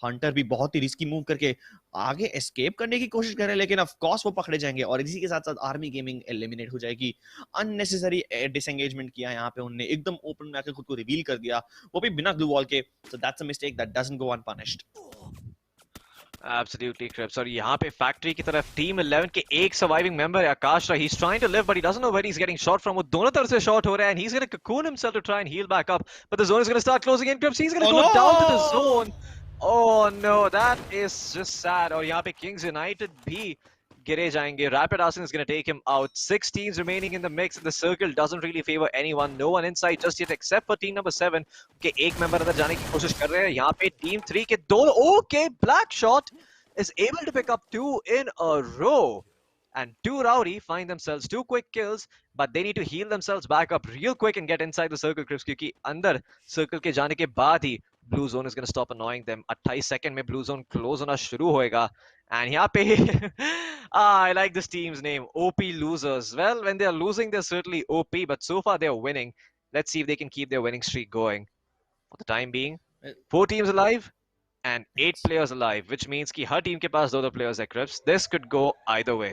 हंटर भी बहुत ही रिस्की मूव करके आगे एस्केप करने की कोशिश कर रहे हैं लेकिन ऑफ कोर्स वो पकड़े जाएंगे और इसी के साथ साथ आर्मी गेमिंग एलिमिनेट हो जाएगी. अननेसेसरी डिसएंगेजमेंट किया यहाँ पे उन्होंने. एकदम ओपन में आकर खुद को रिवील कर दिया, वो भी बिना ग्लू वॉल के. So that's a mistake that doesn't go unpunished. Absolutely, Crips. और यहाँ पे फैक्ट्री की तरफ टीम 11 के एक सर्वाइविंग मेंबर है आकाश. He's trying to live but he doesn't know where he's getting shot from. वो दोनों तरफ से शॉट हो रहा है and he's going to cocoon himself to try and heal back up. But the zone is going to start closing in. Crips, he's going to go down to the zone. Oh no, that is just sad. और यहाँ पे Kings United भी गिरे जाएंगे. Rapid Arson is going to take him out. 6 teams remaining in the mix and the circle doesn't really favor anyone. No one inside just yet except for team number 7 के एक member अंदर जाने की कोशिश कर रहे हैं. यहाँ पे team 3 के दो okay black shot is able to pick up 2 in a row. And 2 Rowdy find themselves 2 quick kills, but they need to heal themselves back up real quick and get inside the circle, Crips, क्योंकि अंदर circle के जाने के बाद ही blue zone is going to stop annoying them. 28 second में blue zone close होना शुरू होएगा. And यहाँ पे I like this team's name, OP Losers. Well, when they are losing, they're certainly OP, but so far they're winning. Let's see if they can keep their winning streak going. For the time being, 4 teams alive and 8 players alive, which means कि हर team के पास 2 players है, Crips. This could go either way.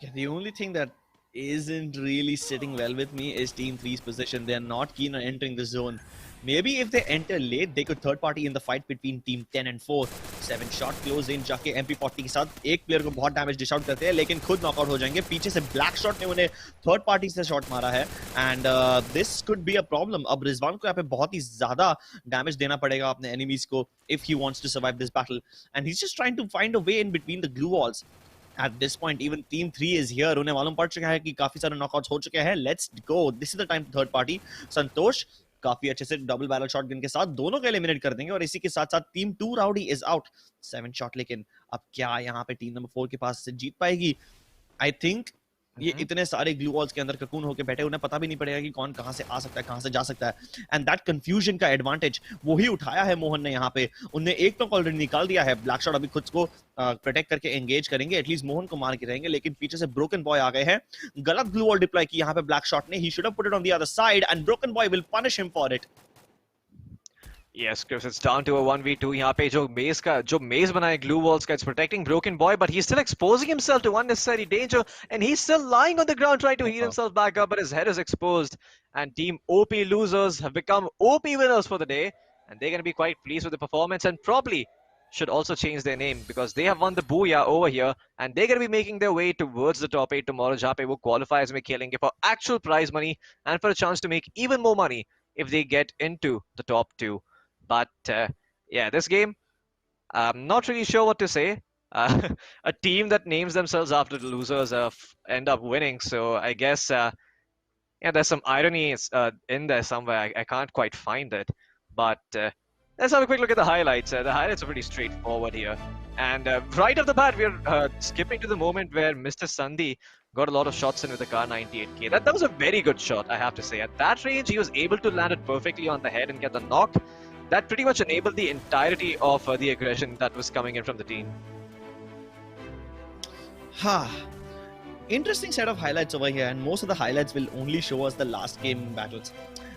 Yeah, the only thing that isn't really sitting well with me is Team 3's position. They are not keen on entering the zone. Maybe if they enter late, they could third party in the fight between Team 10 and 4. 7 shot close in जाके MP40 के साथ एक player को बहुत damage dish out करते हैं लेकिन खुद नॉकआउट हो जाएंगे. पीछे से ब्लैक शॉट ने उन्हें थर्ड पार्टी से शॉट मारा है and this could be a problem. अब रिजवान को यहाँ पे बहुत ही ज्यादा डैमेज देना पड़ेगा अपने एनिमीज को if he wants to survive this battle, and he's just trying to find a way in between the glue walls. At this point, even Team 3 is here. उन्हें मालूम पड़ चुका है कि काफी सारे नॉकआउट्स हो चुके हैं. Let's go. This is the time to third party. संतोष काफी अच्छे से डबल बैरल शॉटगन के साथ दोनों को एलिमिनेट कर देंगे और इसी के साथ साथ team 2 rowdy is out. 7 shot लेकिन अब क्या यहाँ पे टीम नंबर 4 के पास से जीत पाएगी? आई थिंक ये इतने सारे ग्लू वॉल्स के अंदर ककून होके बैठे, उन्हें पता भी नहीं पड़ेगा कि कौन कहां से आ सकता है, कहां से जा सकता है. एंड दैट कंफ्यूजन का एडवांटेज वही उठाया है मोहन ने यहाँ पे. उनने एक तो ऑलरेडी निकाल दिया है. ब्लैक शॉट अभी खुद को प्रोटेक्ट करके एंगेज करेंगे, एटलीस्ट मोहन को मार के रहेंगे, लेकिन पीछे से ब्रोकन बॉय आ गए हैं. गलत ग्लू वॉल डिप्लॉय की यहाँ पे ब्लैक शॉट ने. He should have put it on the other side and Broken boy will punish him for it. Yes, Chris, it's down to a 1v2. यहाँ पे जो maze बनाए glue walls का, it's protecting Broken Boy, but he's still exposing himself to unnecessary danger, and he's still lying on the ground trying to heal himself back up, but his head is exposed. And Team OP Losers have become OP winners for the day. and they're going to be quite pleased with the performance and probably should also change their name because they have won the Booyah over here and they're going to be making their way towards the top 8 tomorrow जहाँ पे वो qualifiers में खेलेंगे for actual prize money and for a chance to make even more money if they get into the top 2. But yeah, this game, I'm not really sure what to say. A team that names themselves after the losers end up winning, so I guess yeah, there's some irony in there somewhere. I can't quite find it. But let's have a quick look at the highlights. The highlights are pretty straightforward here. And right off the bat, we're skipping to the moment where Mr. Sandhi got a lot of shots in with the Car 98K. That was a very good shot, I have to say. At that range, he was able to land it perfectly on the head and get the knock. That pretty much enabled the entirety of the aggression that was coming in from the team. Interesting set of highlights over here, and most of the highlights will only show us the last game battles.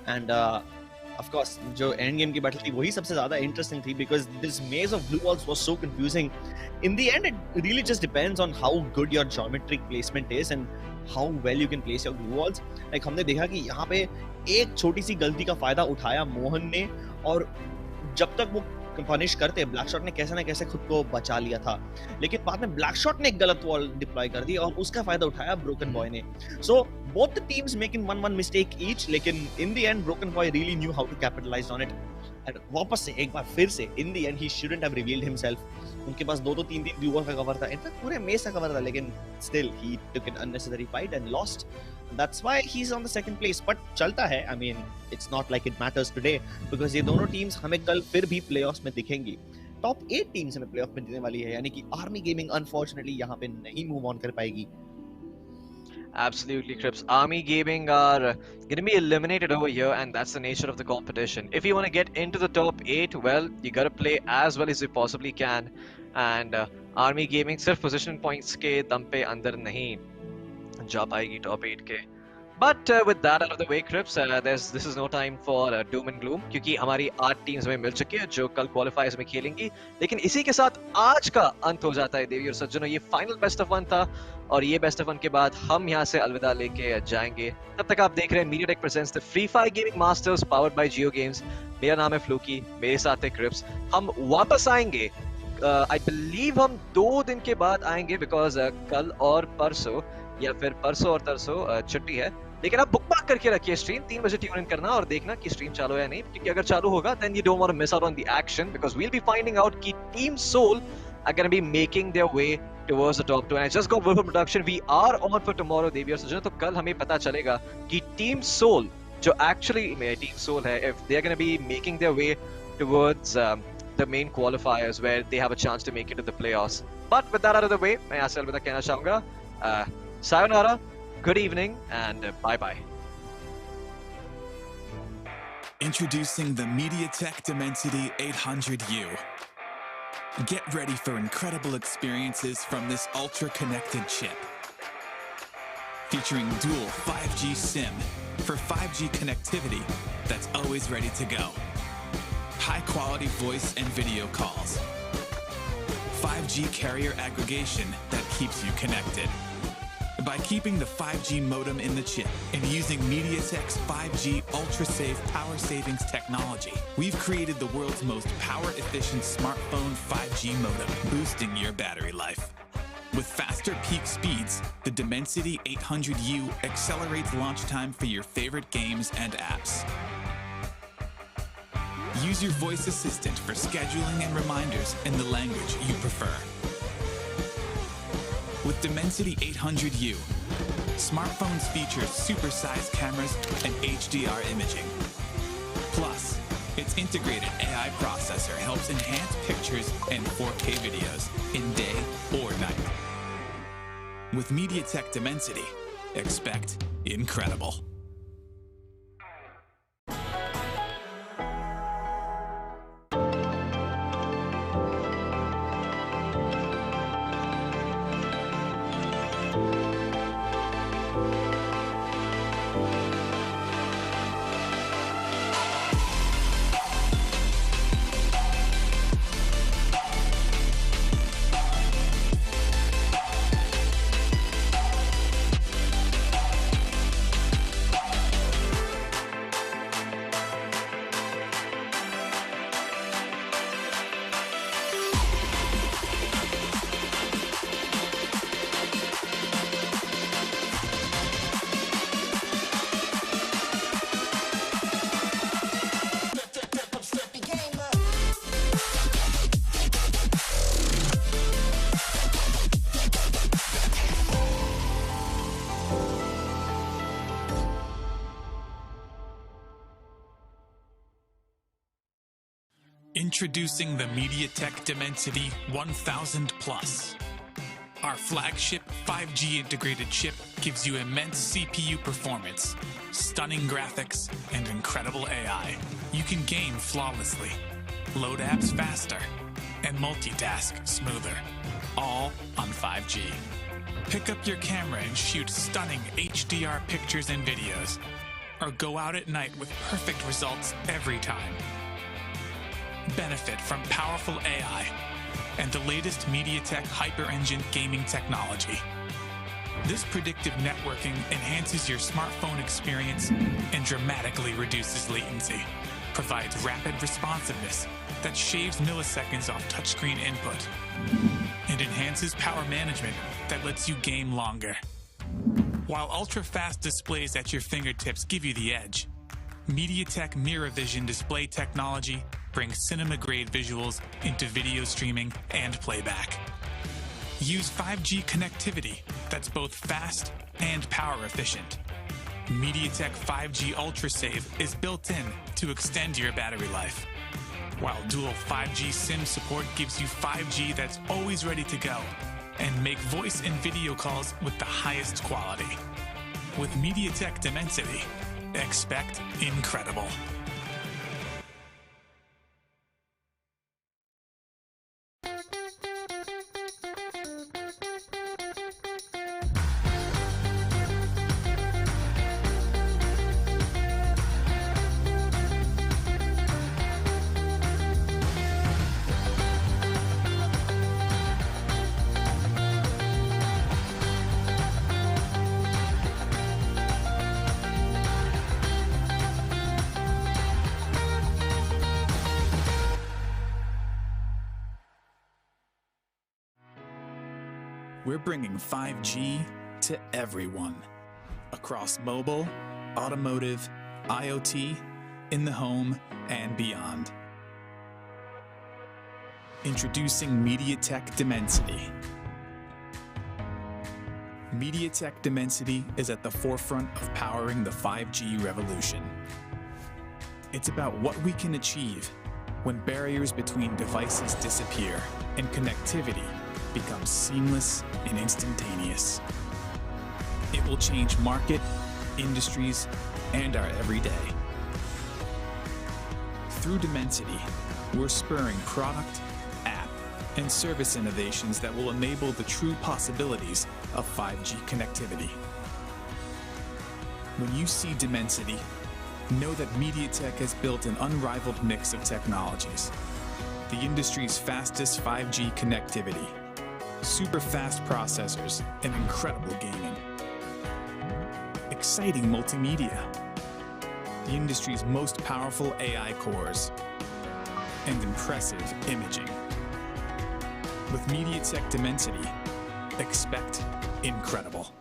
And of course, जो end game की battle थी वही सबसे ज़्यादा interesting थी because this maze of blue walls was so confusing. In the end, it really just depends on how good your geometric placement is and how well you can place your blue walls. Like हमने देखा कि यहाँ पे एक छोटी सी गलती का फायदा उठाया मोहन ने, और जब तक वो पनिश करते ब्लैक शॉट ने कैसे ना कैसे खुद को बचा लिया था, लेकिन बाद में ब्लैक शॉट ने एक गलत वॉल डिप्लॉय कर दी और उसका फायदा उठाया ब्रोकन बॉय ने. So both the teams making one mistake each, लेकिन in the end Broken Boy really knew how to capitalise on it. And वापस से एक बार फिर से in the end he shouldn't have revealed himself. उनके पास 2-3 व्यूअर का कवर था, इनफैक्ट पूरे मेस का कवर था, लेकिन still he took an unnecessary fight and lost. That's why he's on the second place. But चलता है. I mean, it's not like it matters today because ये दोनों teams हमें कल फिर भी playoffs में दिखेंगी. Top 8 teams हमें playoff में दिखने वाली है, यानी कि Army Gaming unfortunately यहाँ पे नहीं move on कर पाएगी. Absolutely, Crips. Army Gaming are going to be eliminated over here, and that's the nature of the competition. If you want to get into the top 8, well, you got to play as well as you possibly can. And Army Gaming सिर्फ position points के दम पे अंदर नहीं जा पाएगी top 8 के. But with that out of the way, Crips, this is no time for doom and gloom क्योंकि हमारी 8 टीम्स हमें मिल चुकी है जो कल क्वालिफायर्स में खेलेंगी. लेकिन इसी के साथ आज का अंत हो जाता है देवी और सज्जनों. ये फाइनल बेस्ट ऑफ 1 था और ये बेस्ट ऑफ 1 के बाद हम यहाँ से अलविदा लेके जाएंगे. तब तक आप देख रहे हैं MediaTek presents the Free Fire Gaming Masters powered by JioGames. मेरा नाम है फ्लूकी, मेरे साथ है Crips. हम वापस आएंगे. I believe हम 2 दिन के बाद आएंगे because कल और परसों या फिर परसों और तरसों छुट्टी है. लेकिन आप बुक मार्क करके रखिए स्ट्रीम 3 बजे ट्यून इन करना और देखना कि स्ट्रीम चालू है या नहीं, क्योंकि अगर चालू होगा then you don't want to miss out on the action because we'll be finding out कि Team Soul are going to be making their way towards the top 2. And I just got word from production we are on for tomorrow देवी और सज्जनों. तो कल हमें पता चलेगा कि Team Soul जो actually Team Soul है, if they're going to be making their way towards the main qualifiers where they have a chance to make it to the playoffs. But with that out of the way, मैं यहाँ से अलविदा कहना चाहूँगा. Sayonara, good evening, and bye-bye. Introducing the MediaTek Dimensity 800U. Get ready for incredible experiences from this ultra-connected chip. Featuring dual 5G SIM for 5G connectivity that's always ready to go. High-quality voice and video calls. 5G carrier aggregation that keeps you connected. By keeping the 5G modem in the chip and using MediaTek's 5G ultra-safe power savings technology, we've created the world's most power-efficient smartphone 5G modem, boosting your battery life. With faster peak speeds, the Dimensity 800U accelerates launch time for your favorite games and apps. Use your voice assistant for scheduling and reminders in the language you prefer. With Dimensity 800U, smartphones feature supersized cameras and HDR imaging. Plus, its integrated AI processor helps enhance pictures and 4K videos in day or night. With MediaTek Dimensity, expect incredible. Introducing the MediaTek Dimensity 1000 Plus. Our flagship 5G integrated chip gives you immense CPU performance, stunning graphics, and incredible AI. You can game flawlessly, load apps faster, and multitask smoother, all on 5G. Pick up your camera and shoot stunning HDR pictures and videos, or go out at night with perfect results every time. Benefit from powerful AI and the latest MediaTek Hyper-Engine gaming technology. This predictive networking enhances your smartphone experience and dramatically reduces latency, provides rapid responsiveness that shaves milliseconds off touchscreen input, and enhances power management that lets you game longer. While ultra-fast displays at your fingertips give you the edge, MediaTek Mirror Vision display technology brings cinema-grade visuals into video streaming and playback. Use 5G connectivity that's both fast and power efficient. MediaTek 5G UltraSave is built in to extend your battery life, while dual 5G SIM support gives you 5G that's always ready to go and make voice and video calls with the highest quality. With MediaTek Dimensity, expect incredible. We're bringing 5G to everyone, across mobile, automotive, IoT, in the home, and beyond. Introducing MediaTek Dimensity. MediaTek Dimensity is at the forefront of powering the 5G revolution. It's about what we can achieve when barriers between devices disappear and connectivity becomes seamless and instantaneous. It will change market, industries, and our everyday. Through Dimensity, we're spurring product, app, and service innovations that will enable the true possibilities of 5G connectivity. When you see Dimensity, know that MediaTek has built an unrivaled mix of technologies. The industry's fastest 5G connectivity, super fast processors, and incredible gaming. Exciting multimedia, the industry's most powerful AI cores, and impressive imaging. With MediaTek Dimensity, expect incredible.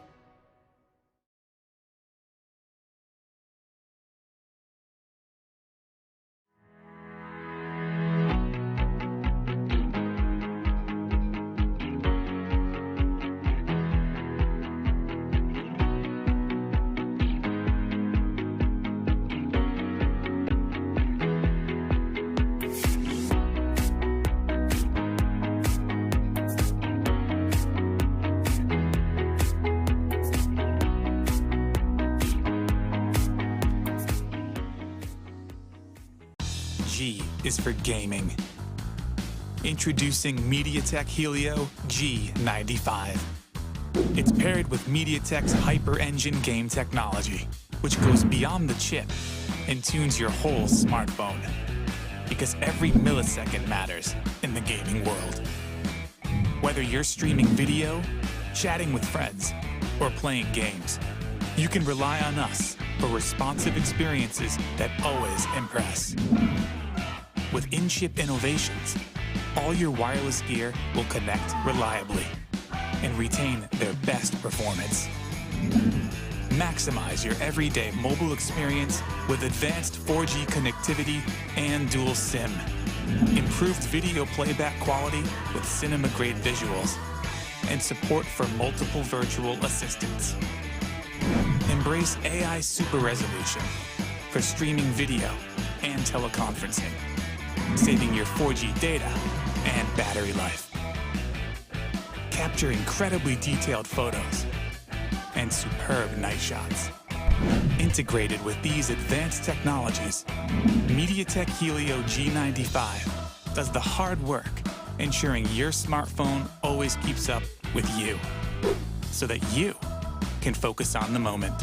G is for gaming. Introducing MediaTek Helio G95. It's paired with MediaTek's Hyper-Engine game technology, which goes beyond the chip and tunes your whole smartphone. Because every millisecond matters in the gaming world. Whether you're streaming video, chatting with friends, or playing games, you can rely on us for responsive experiences that always impress. With in-chip innovations, all your wireless gear will connect reliably and retain their best performance. Maximize your everyday mobile experience with advanced 4G connectivity and dual SIM. Improved video playback quality with cinema-grade visuals and support for multiple virtual assistants. Embrace AI super resolution for streaming video and teleconferencing. saving your 4G data and battery life. Capture incredibly detailed photos and superb night shots. Integrated with these advanced technologies, MediaTek Helio G95 does the hard work, ensuring your smartphone always keeps up with you, so that you can focus on the moment.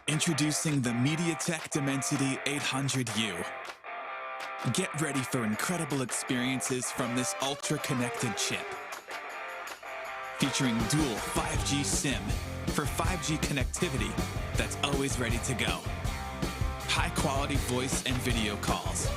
Introducing the MediaTek Dimensity 800U. Get ready for incredible experiences from this ultra-connected chip. Featuring dual 5G SIM for 5G connectivity that's always ready to go. High-quality voice and video calls